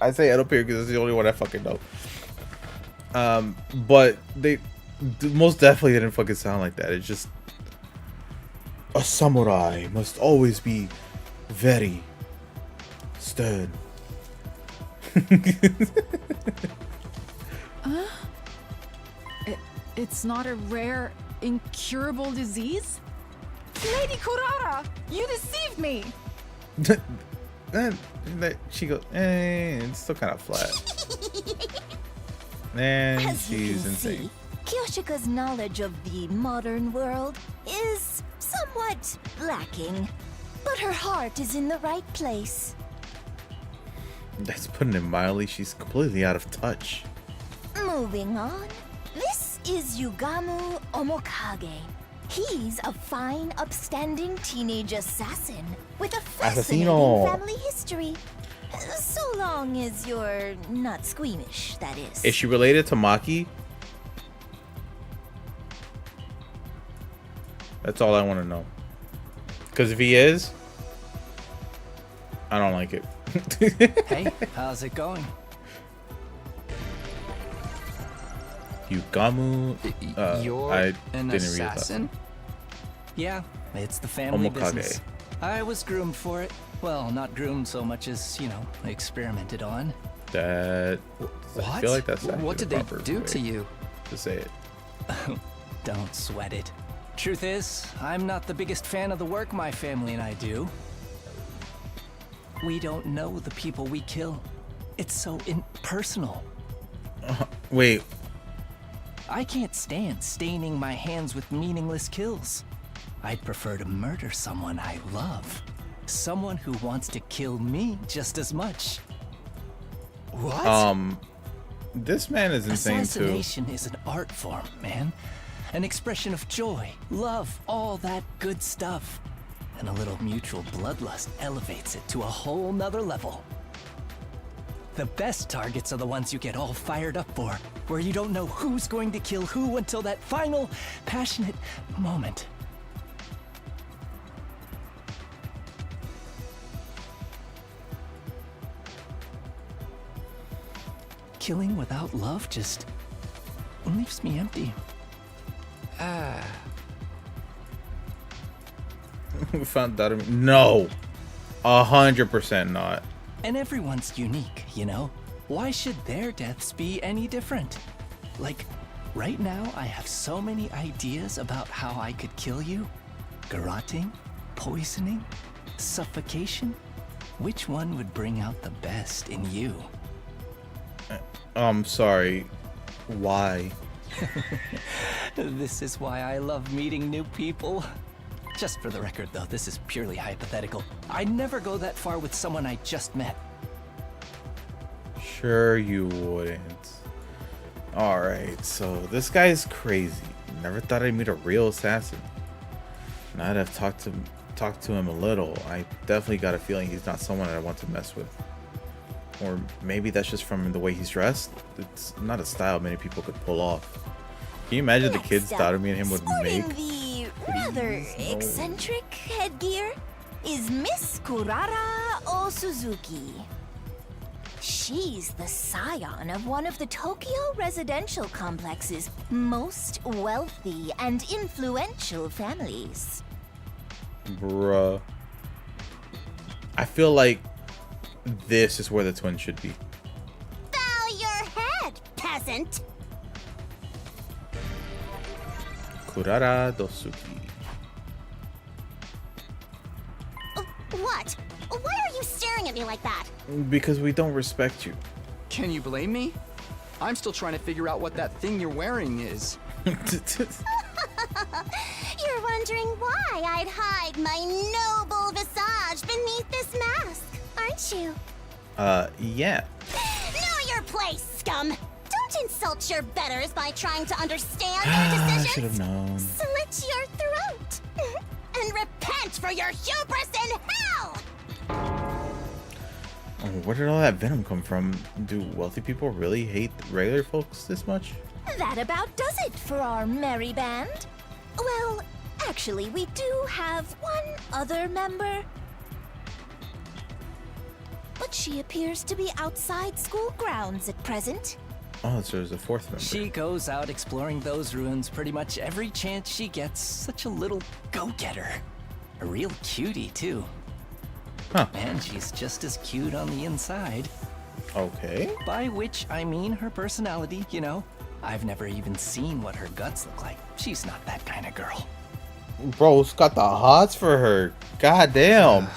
I say Edo period because it's the only one I fucking know. But they most definitely didn't fucking sound like that. It's just a samurai must always be very stern. It's not a rare, incurable disease? Lady Kurara, you deceived me! She goes, it's still kind of flat. And As you she's can insane. see, Kiyoshika's knowledge of the modern world is somewhat lacking, but her heart is in the right place. That's putting it mildly. She's completely out of touch. Moving on, this is Yugamu Omokage. He's a fine, upstanding teenage assassin with a fascinating Assassino. family history. So long as you're not squeamish, that is. Is she related to Maki? That's all I want to know. Because if he is, I don't like it. Hey, how's it going? Yugamu. You're I an didn't assassin? Yeah, it's the family Omokage. business. I was groomed for it. Well, not groomed so much as, experimented on. That. What? I feel like that's What actually did the they proper do way to you? to say it. Don't sweat it. Truth is, I'm not the biggest fan of the work my family and I do. We don't know the people we kill. It's so impersonal. Wait. I can't stand staining my hands with meaningless kills. I'd prefer to murder someone I love. Someone who wants to kill me just as much. What? This man is insane too. Assassination is an art form, man. An expression of joy, love, all that good stuff. And a little mutual bloodlust elevates it to a whole nother level. The best targets are the ones you get all fired up for, where you don't know who's going to kill who until that final, passionate moment. Killing without love just leaves me empty. We found that. No, 100% not. And everyone's unique, you know? Why should their deaths be any different? Like, right now I have so many ideas about how I could kill you. Garroting, poisoning, suffocation. Which one would bring out the best in you? Sorry. Why? This is why I love meeting new people. Just for the record, though, this is purely hypothetical. I'd never go that far with someone I just met. Sure you wouldn't. Alright, so this guy is crazy. Never thought I'd meet a real assassin. Now that I've talked to him a little, I definitely got a feeling he's not someone I want to mess with. Or maybe that's just from the way he's dressed. It's not a style many people could pull off. Can you imagine the kids thought me and him would make? The rather eccentric headgear is Miss Kurara Osuzuki. She's the scion of one of the Tokyo residential complex's most wealthy and influential families. Bruh. I feel like this is where the twins should be. Bow your head, peasant. Kurara Dosuki. What? Why are you staring at me like that? Because we don't respect you. Can you blame me? I'm still trying to figure out what that thing you're wearing is. You're wondering why I'd hide my noble visage beneath this mask, aren't you? Yeah. Know your place, scum! Don't insult your betters by trying to understand their I decisions. should have known. Slit your throat! And repent for your hubris in hell! Oh, where did all that venom come from? Do wealthy people really hate regular folks this much? That about does it for our merry band. Well, actually, we do have one other member. But she appears to be outside school grounds at present. Oh, so there's a fourth member. She goes out exploring those ruins pretty much every chance she gets. Such a little go-getter. A real cutie, too. Huh. And she's just as cute on the inside. Okay. By which I mean her personality, you know. I've never even seen what her guts look like. She's not that kind of girl. Bro's got the hots for her. God damn.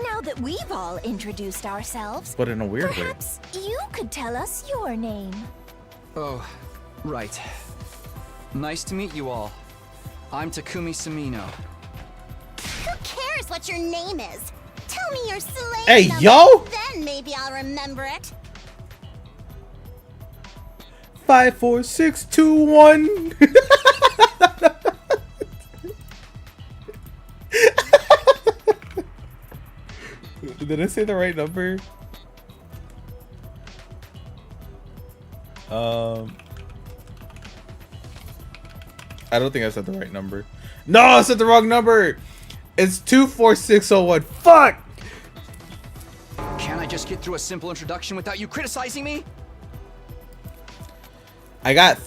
Now that we've all introduced ourselves, But in a weird way. perhaps you could tell us your name. Oh, right. Nice to meet you all. I'm Takumi Samino. Who cares what your name is? Tell me your slave Hey, number, yo! then maybe I'll remember it. 5, 4, 6, 2, 1. Did I say the right number? I don't think I said the right number. No, I said the wrong number. It's 24601. Fuck! Can't I just get through a simple introduction without you criticizing me? I got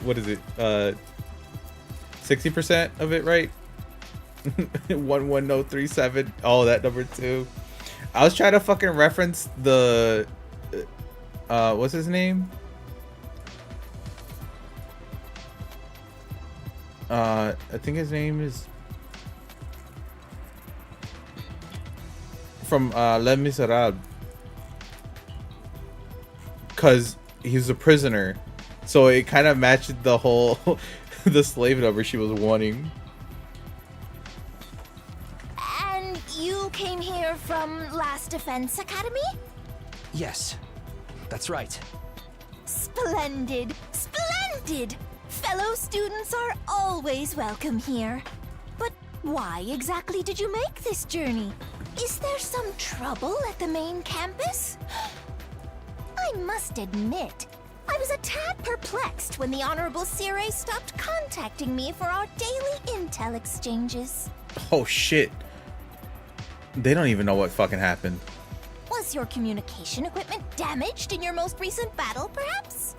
what is it? 60% of it right. 11037. Oh, that number 2. I was trying to fucking reference the what's his name? I think his name is from Les Miserables, cause he's a prisoner, so it kind of matched the whole the slave number she was wanting. And you came here from Last Defense Academy? Yes, that's right. Splendid! Splendid! Fellow students are always welcome here. But why exactly did you make this journey? Is there some trouble at the main campus? I must admit, I was a tad perplexed when the Honorable Sirei stopped contacting me for our daily intel exchanges. Oh shit. They don't even know what fucking happened. Was your communication equipment damaged in your most recent battle, perhaps?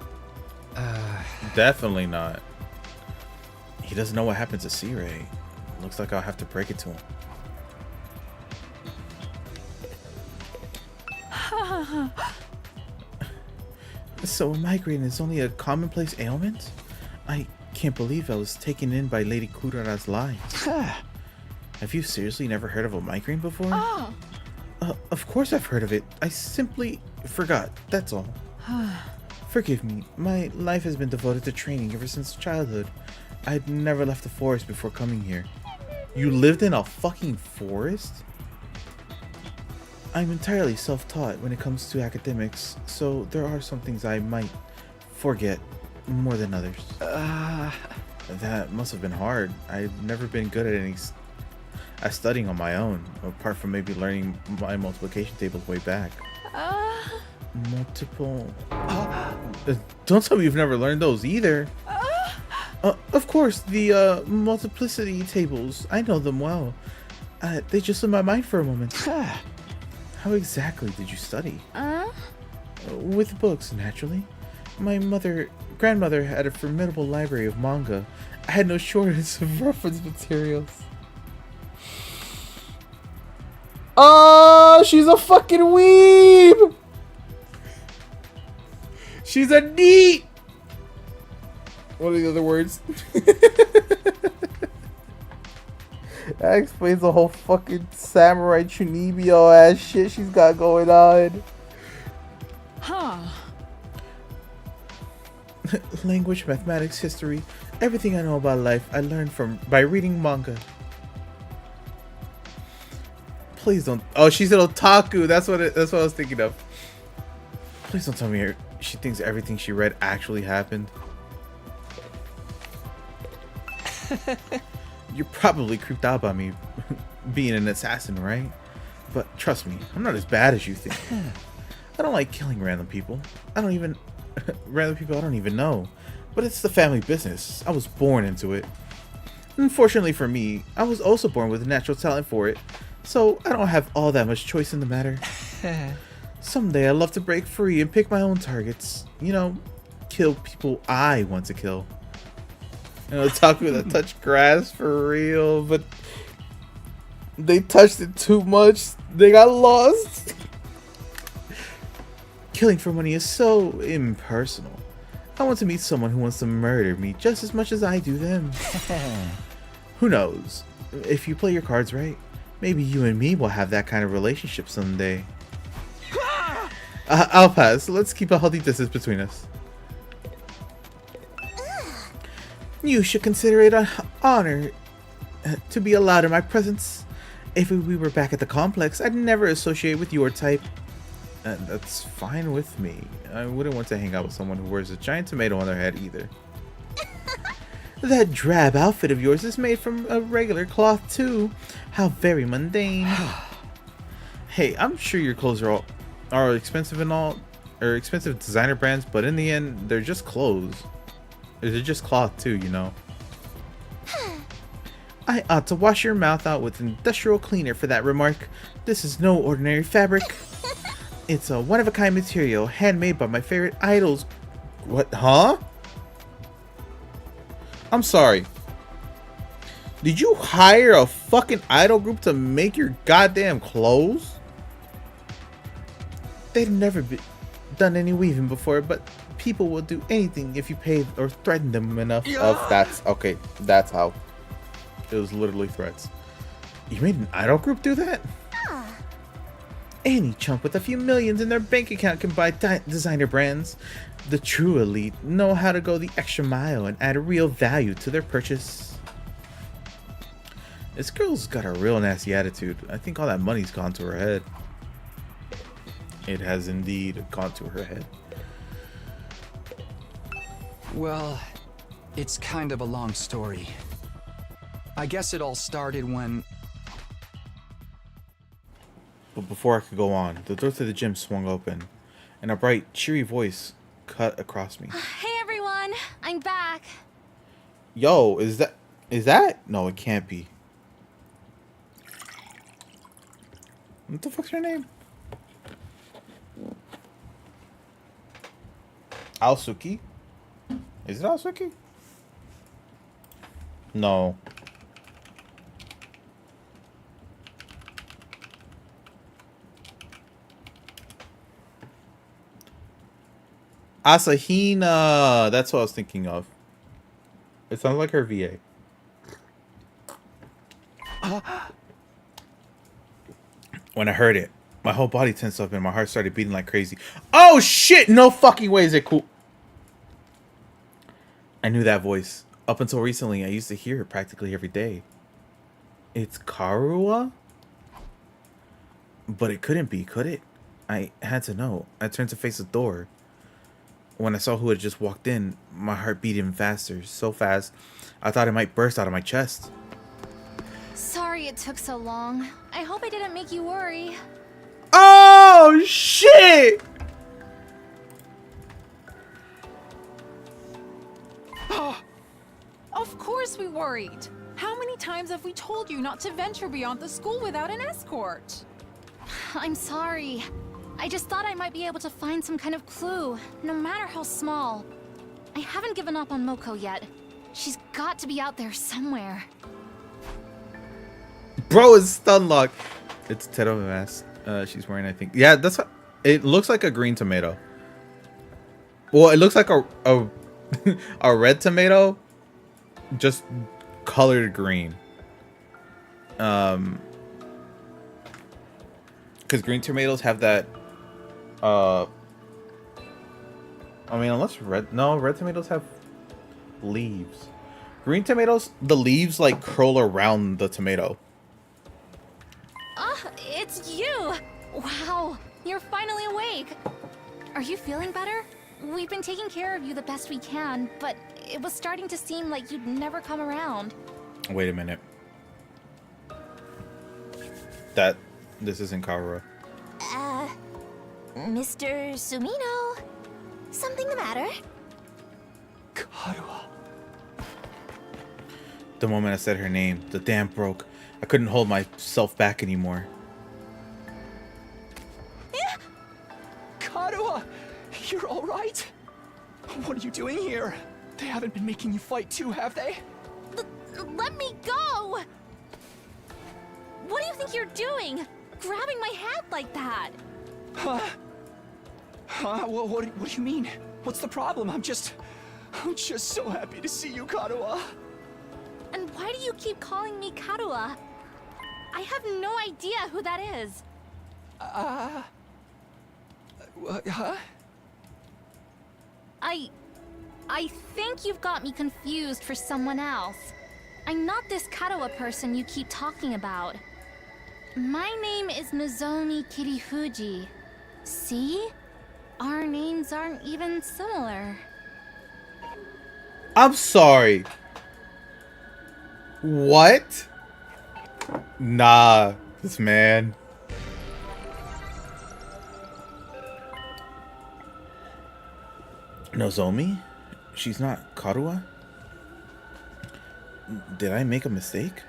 Definitely not. He doesn't know what happened to Sirei. Looks like I'll have to break it to him. So a migraine is only a commonplace ailment? I can't believe I was taken in by Lady Kurara's lies. Have you seriously never heard of a migraine before? Oh. Of course I've heard of it. I simply forgot, that's all. Forgive me, my life has been devoted to training ever since childhood. I'd never left the forest before coming here. You lived in a fucking forest? I'm entirely self-taught when it comes to academics, so there are some things I might forget more than others. That must have been hard. I've never been good at studying on my own, apart from maybe learning my multiplication tables way back. Multiple... don't tell me you've never learned those either. Of course, the multiplicity tables. I know them well. They just in my mind for a moment. How exactly did you study? With books, naturally. My grandmother had a formidable library of manga. I had no shortage of reference materials. Oh, she's a fucking weeb! She's a neat! What are the other words? That explains the whole fucking samurai chunibyo ass shit she's got going on. Language, mathematics, history, everything I know about life I learned by reading manga. Please don't. Oh, she's an otaku. That's what I was thinking of. Please don't tell me she thinks everything she read actually happened. You're probably creeped out by me being an assassin, right? But trust me, I'm not as bad as you think. I don't like killing random people. Random people I don't even know. But it's the family business. I was born into it. Unfortunately for me, I was also born with a natural talent for it. So I don't have all that much choice in the matter. Someday I'd love to break free and pick my own targets. You know, kill people I want to kill. You know, otaku that touch grass for real, but they touched it too much. They got lost. Killing for money is so impersonal. I want to meet someone who wants to murder me just as much as I do them. Who knows? If you play your cards right, maybe you and me will have that kind of relationship someday. I'll pass. Let's keep a healthy distance between us. You should consider it an honor to be allowed in my presence. If we were back at the complex, I'd never associate with your type. That's fine with me. I wouldn't want to hang out with someone who wears a giant tomato on their head either. That drab outfit of yours is made from a regular cloth too. How very mundane. Hey, I'm sure your clothes are expensive and all, or expensive designer brands, but in the end, they're just clothes. They're just cloth too, you know. I ought to wash your mouth out with industrial cleaner for that remark. This is no ordinary fabric. It's a one-of-a-kind material, handmade by my favorite idols. What? Huh? I'm sorry. Did you hire a fucking idol group to make your goddamn clothes? They'd never done any weaving before, but people will do anything if you pay or threaten them enough. That's okay. That's how. It was literally threats. You made an idol group do that? Any chump with a few millions in their bank account can buy designer brands. The true elite know how to go the extra mile and add real value to their purchase. This girl's got a real nasty attitude. I think all that money's gone to her head. It has indeed gone to her head. Well, it's kind of a long story. I guess it all started when... But before I could go on, the door to the gym swung open, and a bright, cheery voice cut across me. Hey everyone, I'm back. Yo, is that? No, it can't be. What the fuck's her name? Aosuki? Is it Aosuki? No. Asahina! That's what I was thinking of. It sounds like her VA. When I heard it, my whole body tensed up and my heart started beating like crazy. Oh shit! No fucking way is it cool. I knew that voice. Up until recently, I used to hear it practically every day. It's Karua? But it couldn't be, could it? I had to know. I turned to face the door. When I saw who had just walked in, my heart beat even faster. So fast, I thought it might burst out of my chest. Sorry it took so long. I hope I didn't make you worry. Oh, shit! Of course we worried. How many times have we told you not to venture beyond the school without an escort? I'm sorry. I just thought I might be able to find some kind of clue, no matter how small. I haven't given up on Moko yet. She's got to be out there somewhere. Bro is stun locked. It's Teto mask. She's wearing, I think. Yeah, that's what it looks like. A green tomato. Well, it looks like a a red tomato, just colored green. Because green tomatoes have that. I mean, unless red tomatoes have leaves. Green tomatoes, the leaves like curl around the tomato. It's you! Wow, you're finally awake. Are you feeling better? We've been taking care of you the best we can, but it was starting to seem like you'd never come around. Wait a minute. This isn't Karura. Mr. Sumino? Something the matter? Karua. The moment I said her name, the dam broke. I couldn't hold myself back anymore. Karua! You're alright? What are you doing here? They haven't been making you fight too, have they? Let me go! What do you think you're doing? Grabbing my hand like that? Huh? What do you mean? What's the problem? I'm just so happy to see you, Karua. And why do you keep calling me Karua? I have no idea who that is. Huh? I think you've got me confused for someone else. I'm not this Karua person you keep talking about. My name is Nozomi Kirifuji. See? Our names aren't even similar. I'm sorry. What? Nah, this man. Nozomi? She's not Karua? Did I make a mistake?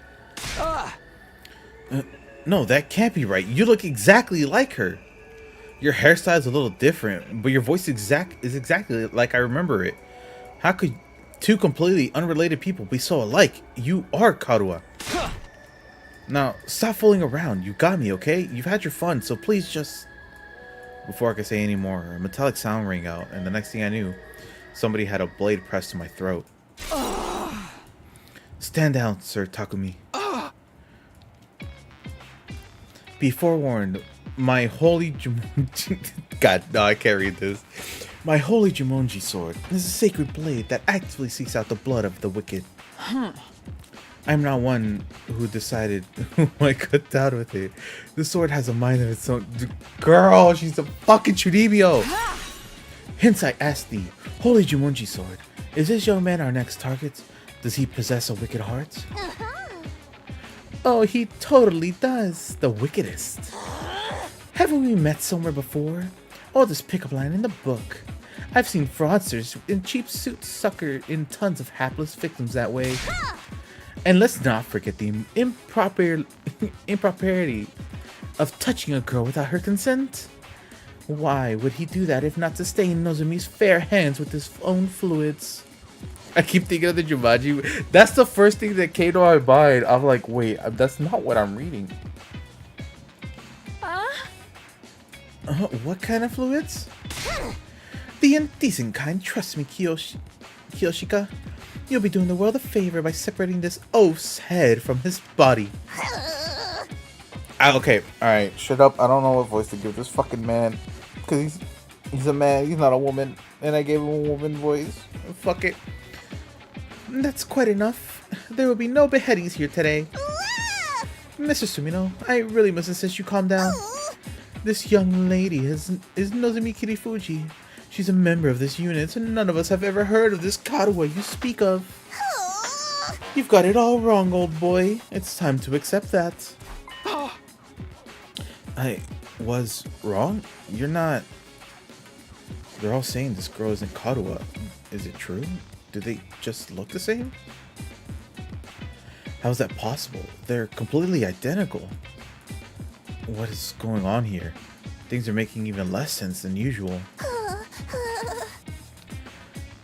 No, that can't be right. You look exactly like her. Your hairstyle's a little different, but your voice is exactly like I remember it. How could two completely unrelated people be so alike? You are Karua. Now, stop fooling around. You got me, okay? You've had your fun, so please just Before I could say any more, a metallic sound rang out, and the next thing I knew, somebody had a blade pressed to my throat. Stand down, Sir Takumi. Be forewarned, my holy Jumonji... God, no, I can't read this. My holy Jumonji sword is a sacred blade that actively seeks out the blood of the wicked. I'm not one who decided who I cut down with it. The sword has a mind of its own. Girl, she's a fucking Chunibyo. Hence I ask thee, holy Jumonji sword, is this young man our next target? Does he possess a wicked heart? Oh, he totally does. The wickedest. Haven't we met somewhere before? Oh, this pickup line in the book. I've seen fraudsters in cheap suits sucker in tons of hapless victims that way. And let's not forget the impropriety of touching a girl without her consent. Why would he do that if not to stain Nozomi's fair hands with his own fluids? I keep thinking of the Jumanji. That's the first thing that came to my mind. I'm like, wait, that's not what I'm reading. What kind of fluids? The indecent kind. Trust me, Kiyoshika. You'll be doing the world a favor by separating this oaf's head from his body. Okay, alright, shut up. I don't know what voice to give this fucking man. Because he's a man, he's not a woman. And I gave him a woman voice. Fuck it. That's quite enough. There will be no beheadings here today. Mr. Sumino, I really must insist you calm down. This young lady is Nozomi Kirifuji. She's a member of this unit, and none of us have ever heard of this Karuwa you speak of. You've got it all wrong, old boy. It's time to accept that. I was wrong? You're not... They're all saying this girl isn't Karuwa. Is it true? Do they just look the same? How is that possible? They're completely identical. What is going on here? Things are making even less sense than usual.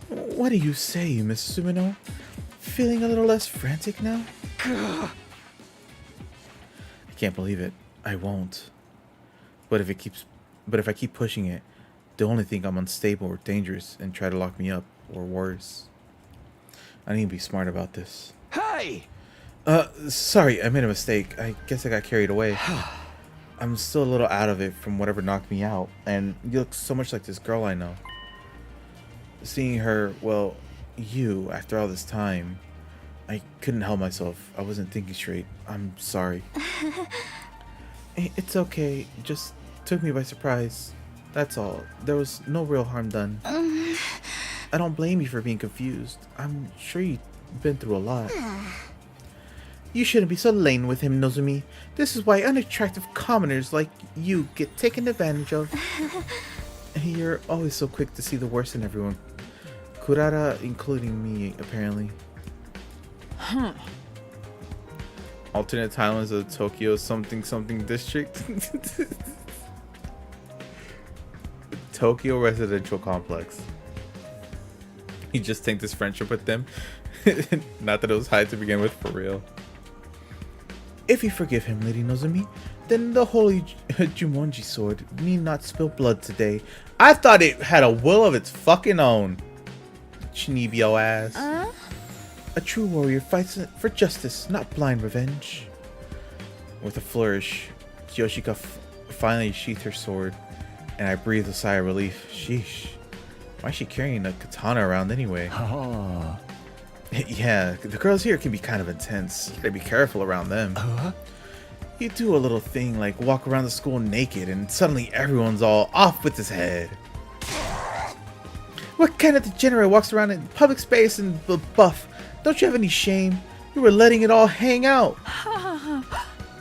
What do you say, Miss Sumino? Feeling a little less frantic now? I can't believe it. I won't. But if I keep pushing it, they'll only think I'm unstable or dangerous and try to lock me up, or worse. I need to be smart about this. Hey! Sorry, I made a mistake. I guess I got carried away. I'm still a little out of it from whatever knocked me out, and you look so much like this girl I know. Seeing her, well, you, after all this time, I couldn't help myself. I wasn't thinking straight. I'm sorry. It's okay. It just took me by surprise. That's all. There was no real harm done. I don't blame you for being confused. I'm sure you've been through a lot. You shouldn't be so lame with him, Nozomi. This is why unattractive commoners like you get taken advantage of. You're always so quick to see the worst in everyone. Kurara, including me, apparently. Alternate timelines of Tokyo something district. Tokyo residential complex. You just think this friendship with them? Not that it was high to begin with, for real. If you forgive him, Lady Nozomi, then the holy Jumonji sword need not spill blood today. I thought it had a will of its fucking own. Chinibyo ass. A true warrior fights for justice, not blind revenge. With a flourish, Kiyoshika finally sheathed her sword, and I breathed a sigh of relief. Sheesh. Why is she carrying a katana around anyway? Oh. Yeah, the girls here can be kind of intense. You gotta be careful around them. You do a little thing like walk around the school naked and suddenly everyone's all off with his head. What kind of degenerate walks around in public space and buff? Don't you have any shame? You were letting it all hang out.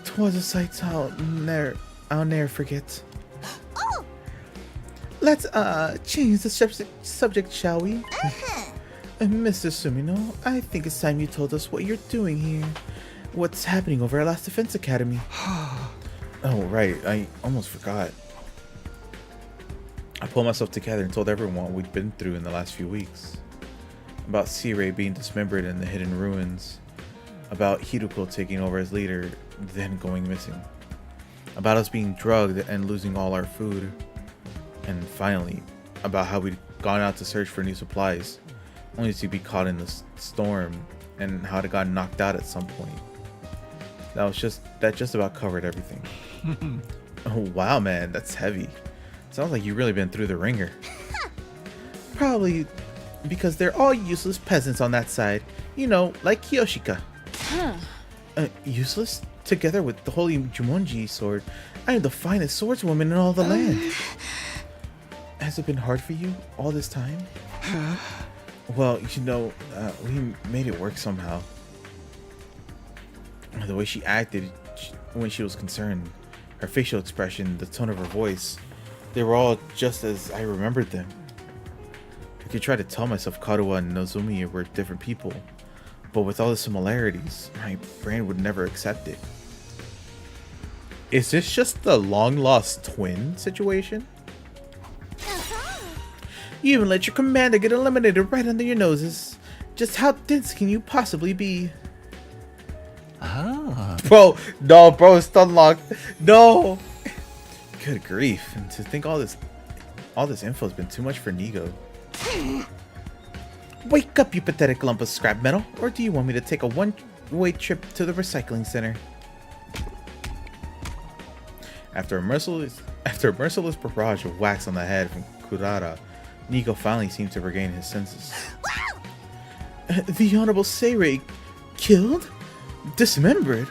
'Twas a sight I'll ne'er forget. Let's change the subject, shall we? Mr. Sumino, I think it's time you told us what you're doing here. What's happening over at Last Defense Academy? Oh, right. I almost forgot. I pulled myself together and told everyone what we'd been through in the last few weeks. About Sirei being dismembered in the hidden ruins. About Hiruko taking over as leader, then going missing. About us being drugged and losing all our food. And finally, about how we'd gone out to search for new supplies, only to be caught in the storm, and how it got knocked out at some point. That just about covered everything. Oh wow, man, that's heavy. Sounds like you've really been through the ringer. Probably because they're all useless peasants on that side. You know, like Kiyoshika. Useless? Together with the holy Jumonji sword, I am the finest swordswoman in all the land. Has it been hard for you all this time? Well, you know, we made it work somehow. The way she acted when she was concerned, her facial expression, the tone of her voice, they were all just as I remembered them. I could try to tell myself Karuha and Nozomi were different people, but with all the similarities, my brain would never accept it. Is this just the long-lost twin situation? You even let your commander get eliminated right under your noses. Just how dense can you possibly be? Ah. Bro, no, bro, it's unlocked. No. Good grief. And to think all this info has been too much for Nigo. Wake up, you pathetic lump of scrap metal. Or do you want me to take a one-way trip to the recycling center? After a merciless barrage of wax on the head from Kurara, Nigo finally seemed to regain his senses. The Honorable Sirei killed? Dismembered?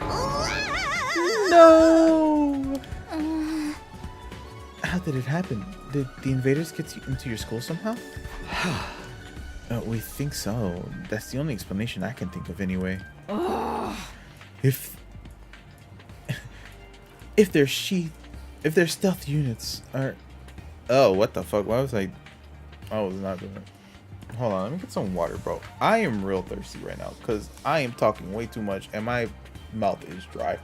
No! How did it happen? Did the invaders get into your school somehow? We think so. That's the only explanation I can think of anyway. If their stealth units are... Oh, what the fuck? Why was I was not doing it. Hold on, let me get some water, bro. I am real thirsty right now because I am talking way too much and my mouth is dry.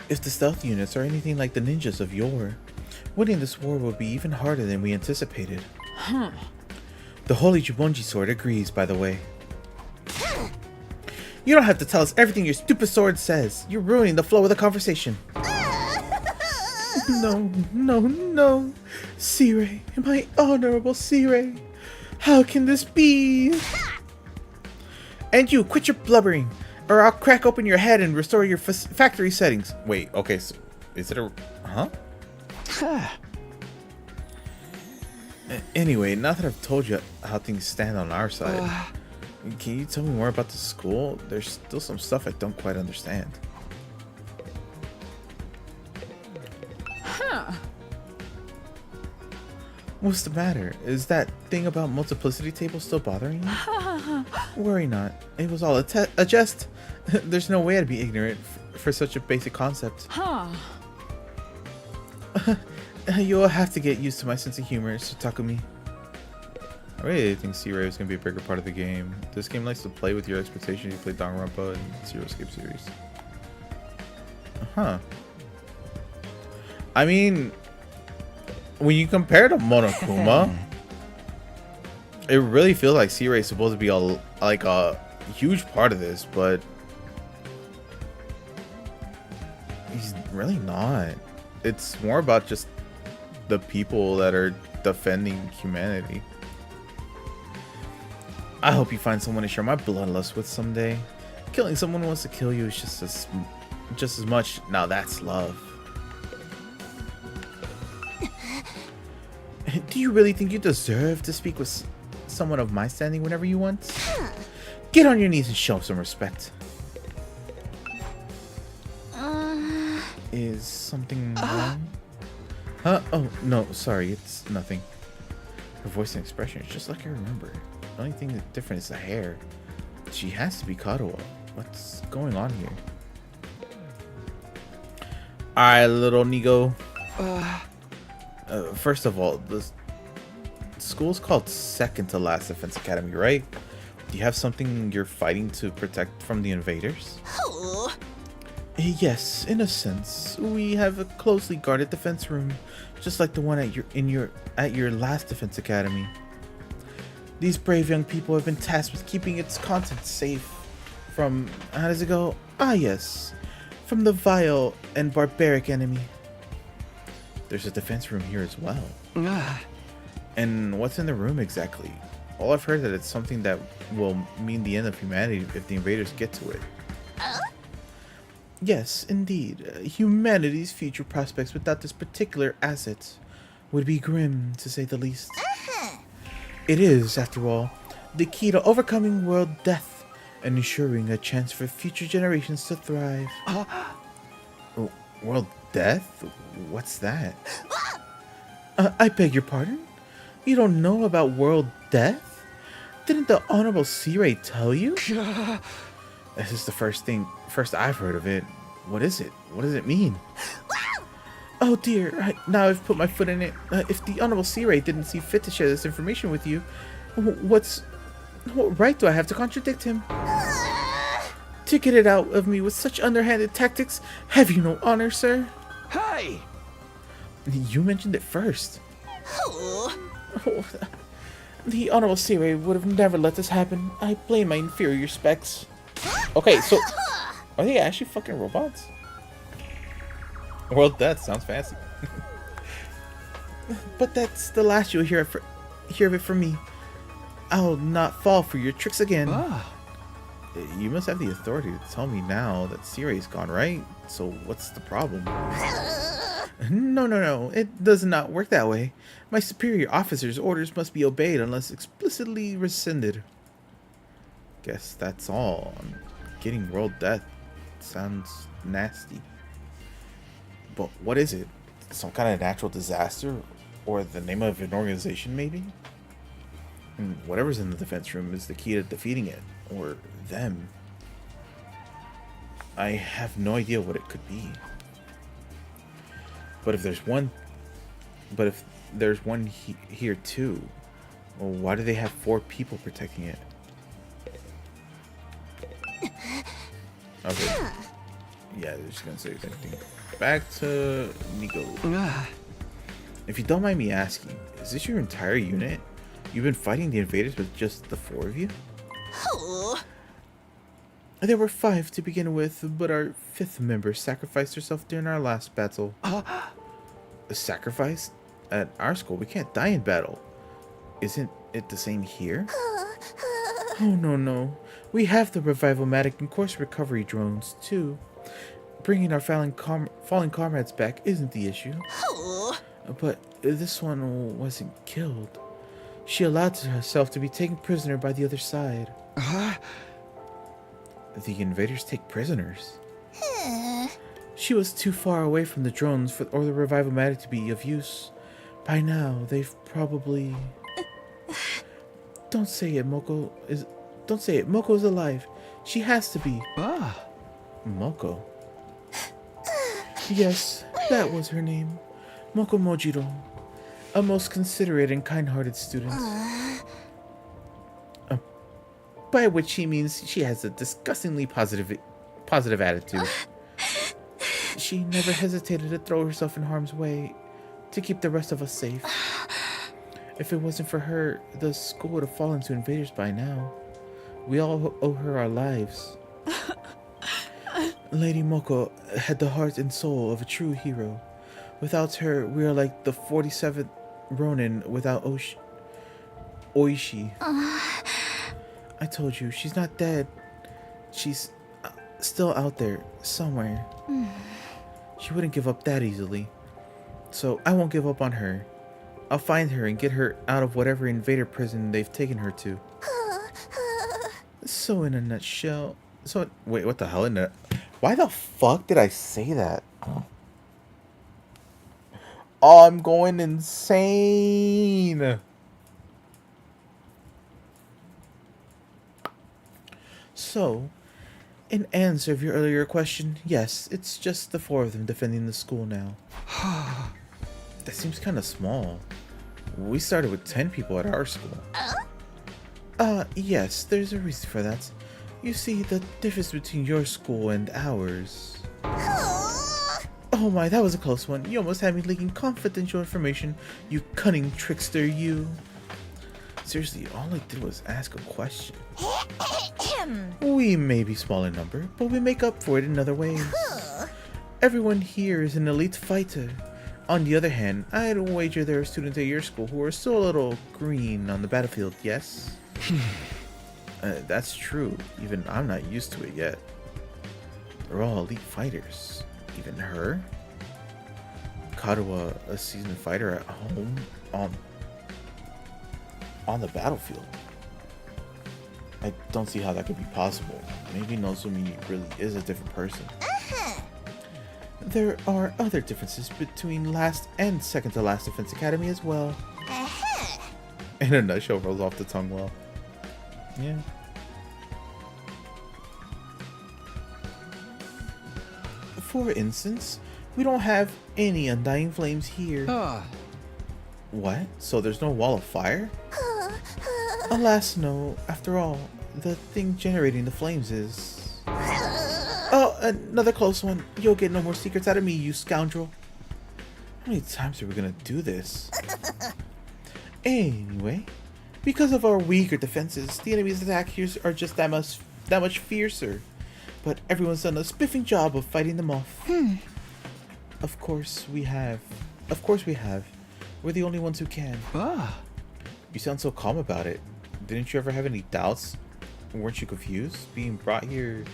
If the stealth units are anything like the ninjas of yore, winning this war will be even harder than we anticipated. The holy Jumonji sword agrees, by the way. You don't have to tell us everything your stupid sword says. You're ruining the flow of the conversation. No. Sirei, my honorable Sirei. How can this be? And you, quit your blubbering, or I'll crack open your head and restore your factory settings. Wait, okay, so is it a... Huh? Anyway, now that I've told you how things stand on our side, can you tell me more about the school? There's still some stuff I don't quite understand. What's the matter? Is that thing about multiplicity tables still bothering you? Worry not. It was all a jest. There's no way I'd be ignorant for such a basic concept. You'll have to get used to my sense of humor, Takumi. I really think Sirei is going to be a bigger part of the game. This game likes to play with your expectations. You play Danganronpa and Zero Escape series. I mean, when you compare to Monokuma, it really feels like Sirei is supposed to be a huge part of this, but he's really not. It's more about just the people that are defending humanity. I hope you find someone to share my bloodlust with someday. Killing someone who wants to kill you is just as much. Now that's love. Do you really think you deserve to speak with someone of my standing whenever you want? Get on your knees and show some respect. Is something wrong? Huh? Oh, no, sorry, it's nothing. Her voice and expression is just like I remember. The only thing that's different is the hair. She has to be Karuha. What's going on here? Alright, little Nigo. First of all, the school's called Second to Last Defense Academy, right? Do you have something you're fighting to protect from the invaders? Yes, in a sense. We have a closely guarded defense room, just like the one at your last defense academy. These brave young people have been tasked with keeping its contents safe from, how does it go? Ah yes, from the vile and barbaric enemy. There's a defense room here as well. And what's in the room exactly? All I've heard that it's something that will mean the end of humanity if the invaders get to it. Yes, indeed. Humanity's future prospects without this particular asset would be grim, to say the least. It is, after all, the key to overcoming world death and ensuring a chance for future generations to thrive. World death? What's that? I beg your pardon? You don't know about world death? Didn't the Honorable Sirei tell you? This is the first I've heard of it. What is it? What does it mean? Oh dear, now I've put my foot in it. If the Honorable Sirei didn't see fit to share this information with you, what right do I have to contradict him? To get it out of me with such underhanded tactics, have you no honor, sir? Hey! You mentioned it first. The Honorable Sirei would have never let this happen. I blame my inferior specs. Okay, so are they actually fucking robots? World death sounds fancy. But that's the last you'll hear of it from me. I'll not fall for your tricks again. You must have the authority to tell me now that Sirei's gone, right? So what's the problem? No. It does not work that way. My superior officer's orders must be obeyed unless explicitly rescinded. Guess that's all. Getting world death sounds nasty. But what is it? Some kind of natural disaster? Or the name of an organization, maybe? And whatever's in the defense room is the key to defeating it. Or them. I have no idea what it could be. But if there's one here too, well, why do they have 4 people protecting it? Okay. Yeah, they're just gonna say anything. Back to Nico. If you don't mind me asking, is this your entire unit? You've been fighting the invaders with just the 4 of you? There were 5 to begin with, but our 5th member sacrificed herself during our last battle. A sacrifice? At our school, we can't die in battle. Isn't it the same here? Oh, no. We have the revival-matic and course recovery drones, too. Bringing our fallen comrades back isn't the issue. But this one wasn't killed. She allowed herself to be taken prisoner by the other side. The invaders take prisoners? She was too far away from the drones or the revival-matic to be of use. By now, they've probably... Don't say it, Moko is alive. She has to be. Moko? Yes, that was her name. Moko Mojiro. A most considerate and kind-hearted student. By which she means she has a disgustingly positive attitude. She never hesitated to throw herself in harm's way to keep the rest of us safe. If it wasn't for her, the school would have fallen to invaders by now. We all owe her our lives. Lady Moko had the heart and soul of a true hero. Without her, we are like the 47th Ronin without Oishi. I told you, she's not dead. She's still out there, somewhere. She wouldn't give up that easily. So I won't give up on her. I'll find her and get her out of whatever invader prison they've taken her to. So in a nutshell... Wait, what the hell? Why the fuck did I say that? Oh, I'm going insane. So, in answer of your earlier question, yes, it's just the 4 of them defending the school now. That seems kind of small. We started with 10 people at our school. Yes, there's a reason for that. You see, the difference between your school and ours... Oh my, that was a close one. You almost had me leaking confidential information, you cunning trickster, you. Seriously, all I did was ask a question. We may be small in number, but we make up for it in other ways. Everyone here is an elite fighter. On the other hand, I'd wager there are students at your school who are still a little green on the battlefield, yes? That's true. Even I'm not used to it yet. They're all elite fighters. Even her? Kadoa, a seasoned fighter at home on the battlefield. I don't see how that could be possible. Maybe Nozomi really is a different person. There are other differences between last and second to last Defense Academy as well. In a nutshell, rolls off the tongue well. Yeah. For instance, we don't have any undying flames here. What? So there's no wall of fire? Alas, no. After all, the thing generating the flames is... Oh, another close one. You'll get no more secrets out of me, you scoundrel. How many times are we gonna do this? Anyway, because of our weaker defenses, the enemy's attacks here are just that much fiercer. But everyone's done a spiffing job of fighting them off. Of course we have. We're the only ones who can. You sound so calm about it. Didn't you ever have any doubts? Weren't you confused being brought here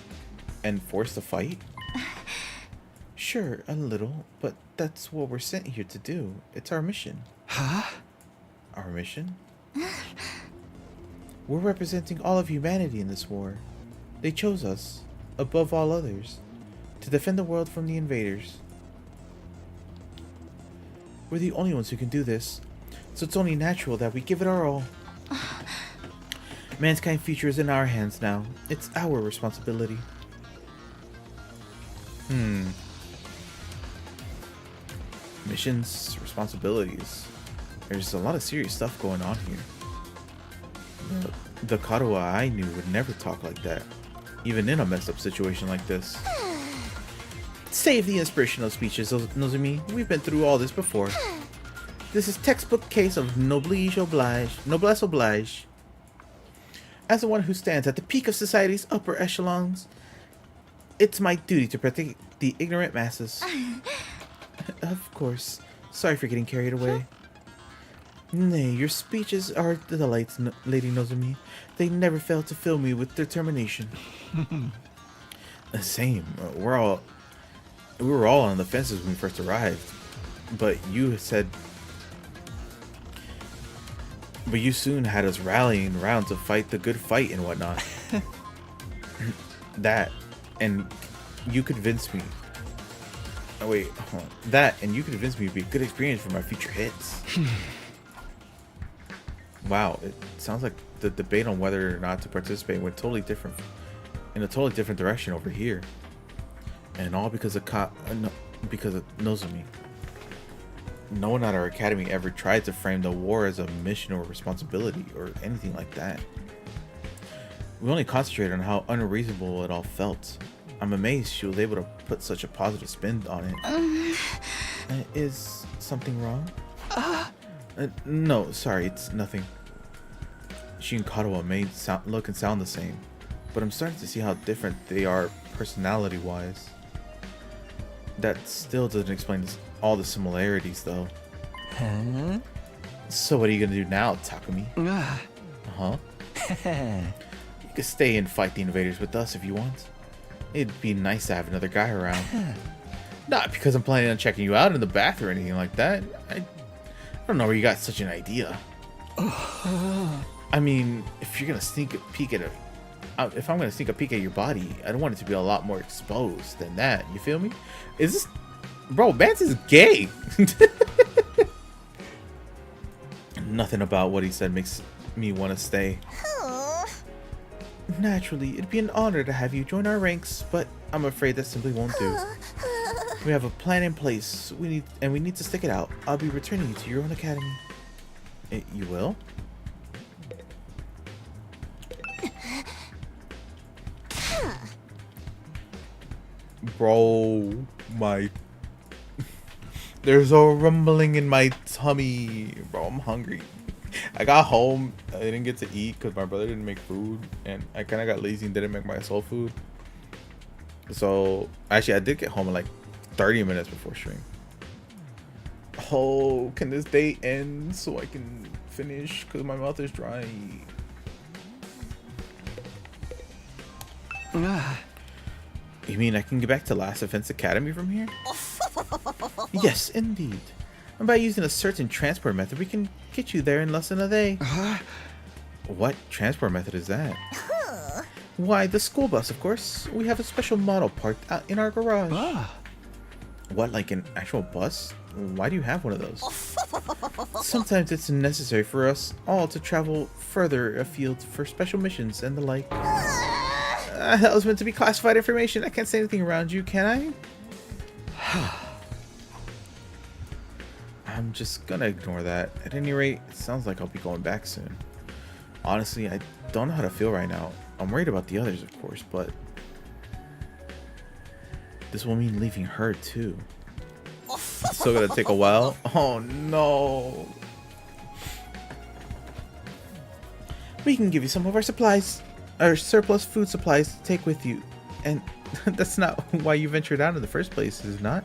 and forced to fight? Sure, a little, but that's what we're sent here to do. It's our mission. Our mission? We're representing all of humanity in this war. They chose us, above all others, to defend the world from the invaders. We're the only ones who can do this, so it's only natural that we give it our all. Mankind's future is in our hands now. It's our responsibility. Missions, responsibilities. There's a lot of serious stuff going on here. The Kadoa I knew would never talk like that, even in a messed up situation like this. Save the inspirational speeches, Nozomi. We've been through all this before. This is textbook case of noblesse oblige. As the one who stands at the peak of society's upper echelons, it's my duty to protect the ignorant masses. Of course. Sorry for getting carried away. Nay, your speeches are delights, Lady Nozomi. They never fail to fill me with determination. Same. We were all on the fences when we first arrived. But you soon had us rallying around to fight the good fight and whatnot. And you convinced me. Oh wait, hold on. That and you convinced me it'd be a good experience for my future hits. Wow, it sounds like the debate on whether or not to participate went in a totally different direction over here, and all because of Nozomi. No one at our academy ever tried to frame the war as a mission or responsibility or anything like that. We only concentrated on how unreasonable it all felt. I'm amazed she was able to put such a positive spin on it. Is something wrong? No, sorry, it's nothing. She and Kadoa may look and sound the same, but I'm starting to see how different they are personality-wise. That still doesn't explain all the similarities, though. So what are you gonna do now, Takumi? You could stay and fight the invaders with us if you want. It'd be nice to have another guy around. Not because I'm planning on checking you out in the bath or anything like that. I don't know where you got such an idea. I mean, if you're gonna sneak a peek at if I'm gonna sneak a peek at your body, I don't want it to be a lot more exposed than that. You feel me? Is this, bro? Vance is gay. Nothing about what he said makes me want to stay. Naturally, it'd be an honor to have you join our ranks, but I'm afraid that simply won't do. We have a plan in place. We need to stick it out. I'll be returning you to your own academy. You will? Bro, there's a rumbling in my tummy. Bro, I'm hungry. I got home. I didn't get to eat because my brother didn't make food, and I kind of got lazy and didn't make myself food. So actually, I did get home in like 30 minutes before stream. Oh, can this day end so I can finish? Because my mouth is dry. You mean I can get back to Last Defense Academy from here? Yes, indeed. And by using a certain transport method, we can get you there in less than a day. What transport method is that? Why, the school bus, of course. We have a special model parked out in our garage. What, like an actual bus? Why do you have one of those? Sometimes it's necessary for us all to travel further afield for special missions and the like. That was meant to be classified information. I can't say anything around you, can I? I'm just gonna ignore that. At any rate, it sounds like I'll be going back soon. Honestly, I don't know how to feel right now. I'm worried about the others, of course, but this will mean leaving her too. It's still gonna take a while. Oh no. We can give you some of our supplies, our surplus food supplies to take with you. And that's not why you ventured out in the first place, is it not?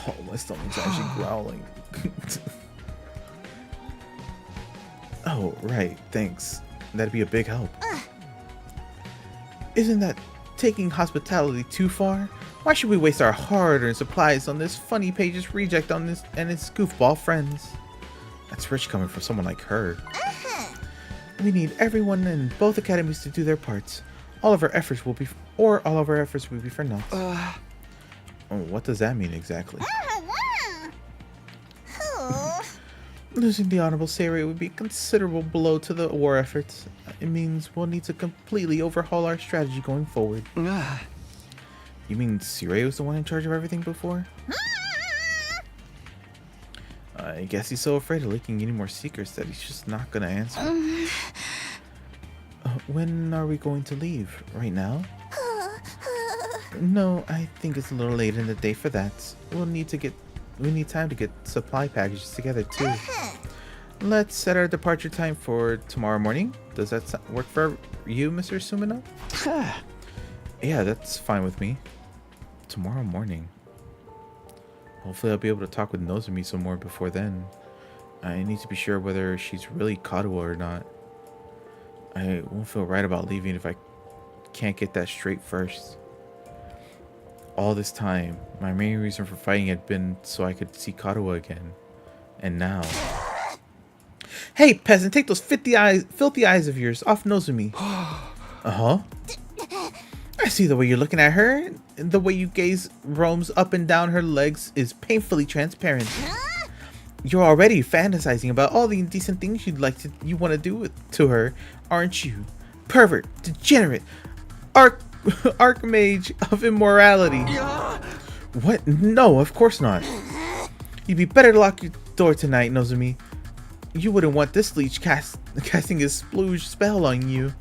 Oh, my stomach's actually growling. Oh, right, thanks. That'd be a big help. Isn't that taking hospitality too far? Why should we waste our hard-earned supplies on this funny page's reject on this and its goofball friends? That's rich coming from someone like her. We need everyone in both academies to do their parts. All of our efforts will be for naught. Oh, what does that mean exactly? Losing the Honorable Sirei would be a considerable blow to the war efforts. It means we'll need to completely overhaul our strategy going forward. You mean Sirei was the one in charge of everything before? I guess he's so afraid of leaking any more secrets that he's just not gonna answer. When are we going to leave? Right now? No, I think it's a little late in the day for that. We need time to get supply packages together too. Let's set our departure time for tomorrow morning. Does that work for you, Mr. Sumino? Yeah, that's fine with me. Tomorrow morning. Hopefully I'll be able to talk with Nozomi some more before then. I need to be sure whether she's really Kadoa or not. I won't feel right about leaving if I can't get that straight first. All this time, my main reason for fighting had been so I could see Kadoa again. And now... Hey, peasant, take those filthy eyes of yours off Nozomi. Uh-huh. I see the way you're looking at her. The way you gaze roams up and down her legs is painfully transparent. You're already fantasizing about all the indecent things you want to do to her, aren't you? Pervert, degenerate, archmage of immorality. What? No, of course not. You'd be better to lock your door tonight, Nozomi. You wouldn't want this leech casting his splooge spell on you.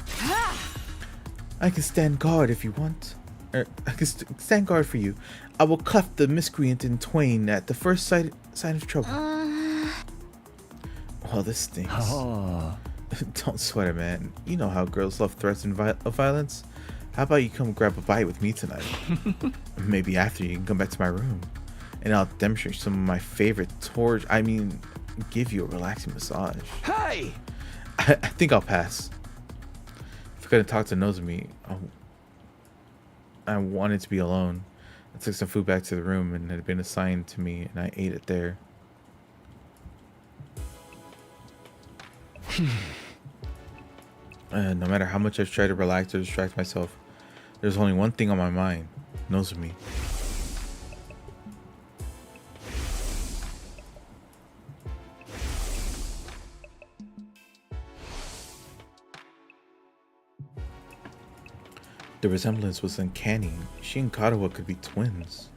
I can stand guard if you want. I can stand guard for you. I will cuff the miscreant in twain at the first sign of trouble. Well, this stinks. Don't sweat it, man. You know how girls love threats and violence. How about you come grab a bite with me tonight? Maybe after you can come back to my room, and I'll demonstrate some of my favorite give you a relaxing massage. Hey! I think I'll pass. If I couldn't talk to Nozomi, I wanted to be alone. I took some food back to the room and it had been assigned to me, and I ate it there. No matter how much I've tried to relax or distract myself, there's only one thing on my mind: Nozomi. The resemblance was uncanny. She and Kadoa could be twins.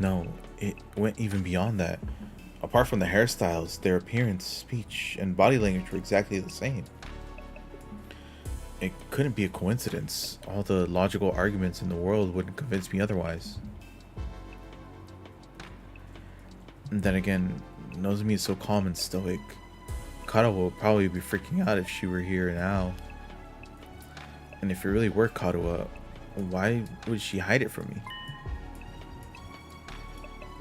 No, it went even beyond that. Apart from the hairstyles, their appearance, speech, and body language were exactly the same. It couldn't be a coincidence. All the logical arguments in the world wouldn't convince me otherwise. And then again, Nozomi is so calm and stoic. Kara would probably be freaking out if she were here now. And if it really were Karuha, why would she hide it from me?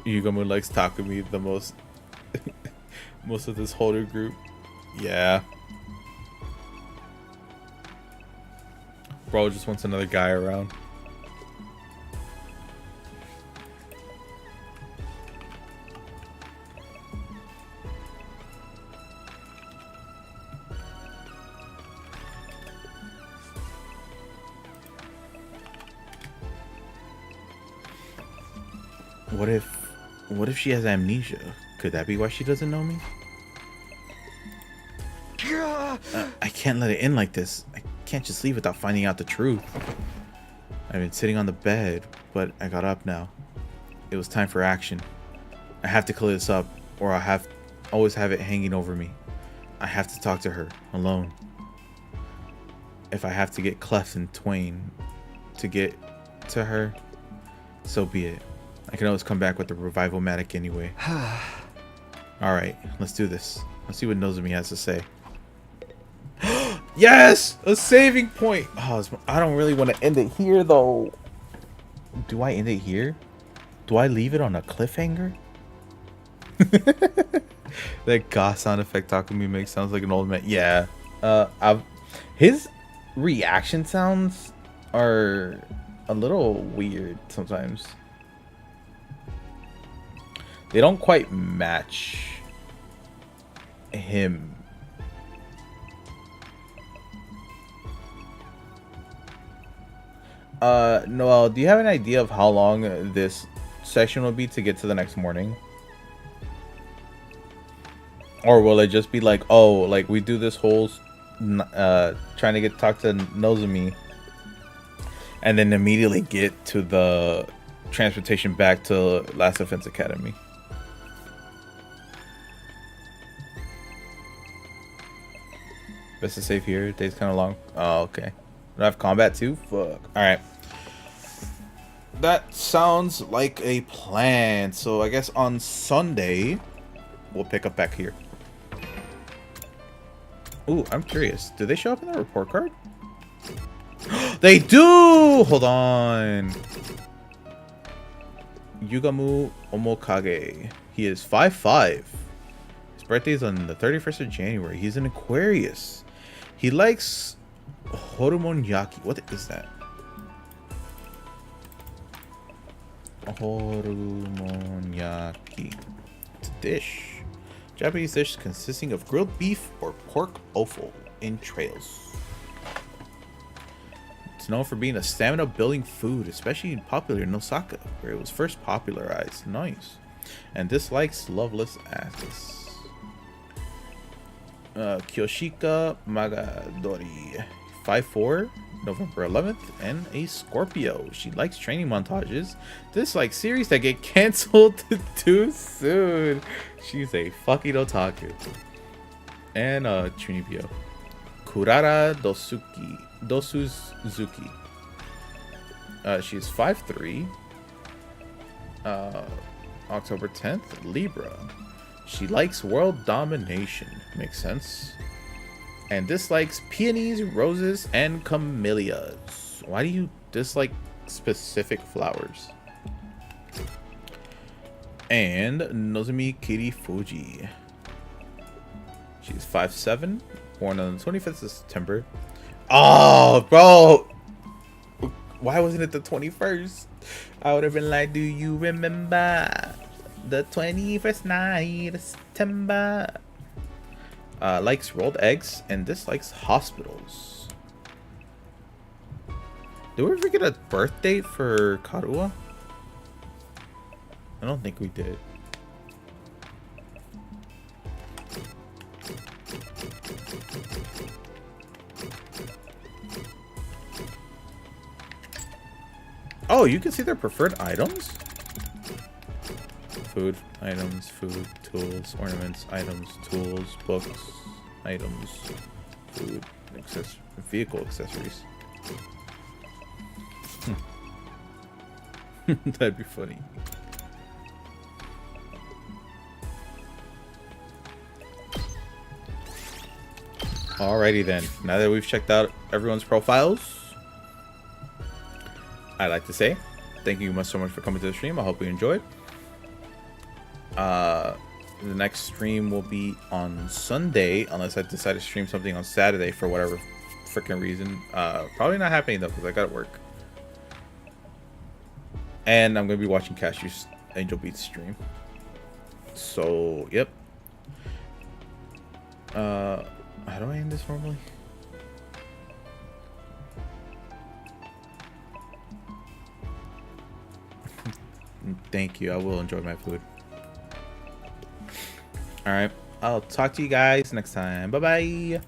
Yugamu likes Takumi the most. Most of this holder group. Yeah. Bro just wants another guy around. What if she has amnesia? Could that be why she doesn't know me? I can't let it end like this. I can't just leave without finding out the truth. I've been sitting on the bed, but I got up now. It was time for action. I have to clear this up, or I'll always have it hanging over me. I have to talk to her, alone. If I have to get cleft in twain to get to her, so be it. I can always come back with the revival-matic anyway. Alright, let's do this. Let's see what Nozomi has to say. Yes! A saving point! Oh, I don't really want to end it here, though. Do I end it here? Do I leave it on a cliffhanger? That goth sound effect Takumi makes sounds like an old man. Yeah. His reaction sounds are a little weird sometimes. They don't quite match him. Noel, do you have an idea of how long this section will be to get to the next morning? Or will it just be like, oh, like we do this whole trying to talk to Nozomi and then immediately get to the transportation back to Last Defense Academy? Best to save here. Day's kind of long. Oh, okay. Do I have combat too? Fuck. Alright. That sounds like a plan. So I guess on Sunday, we'll pick up back here. Ooh, I'm curious. Do they show up in the report card? They do! Hold on. Yugamu Omokage. He is 5'5". His birthday is on the 31st of January. He's an Aquarius. He likes horumonyaki. What is that? Horumonyaki. It's a dish. Japanese dish consisting of grilled beef or pork offal entrails. It's known for being a stamina-building food, especially popular in Osaka, where it was first popularized. Nice. And dislikes loveless asses. Kyoshika Magadori, 5'4", November 11th, and a Scorpio. She likes training montages. Dislikes series that get cancelled too soon. She's a fucking otaku. And Chunibyo. Kurara Dosuzuki. She's 5'3", October 10th, Libra. She likes world domination. Makes sense. And dislikes peonies, roses, and camellias. Why do you dislike specific flowers? And Nozomi Kirifuji. She's 5'7", born on the 25th of September. Oh, bro! Why wasn't it the 21st? I would have been like, do you remember the 21st night of September? Likes rolled eggs and dislikes hospitals. Did we ever get a birth date for Karuha? I don't think we did. Oh, you can see their preferred items? Food, items, food, tools, ornaments, items, tools, books, items, food, vehicle accessories. That'd be funny. Alrighty then. Now that we've checked out everyone's profiles, I'd like to say thank you so much for coming to the stream. I hope you enjoyed. The next stream will be on Sunday, unless I decide to stream something on Saturday for whatever freaking reason. Probably not happening though, because I gotta work. And I'm gonna be watching Cashew's Angel Beats stream. So, yep. How do I end this normally? Thank you. I will enjoy my food. Alright. I'll talk to you guys next time. Bye-bye.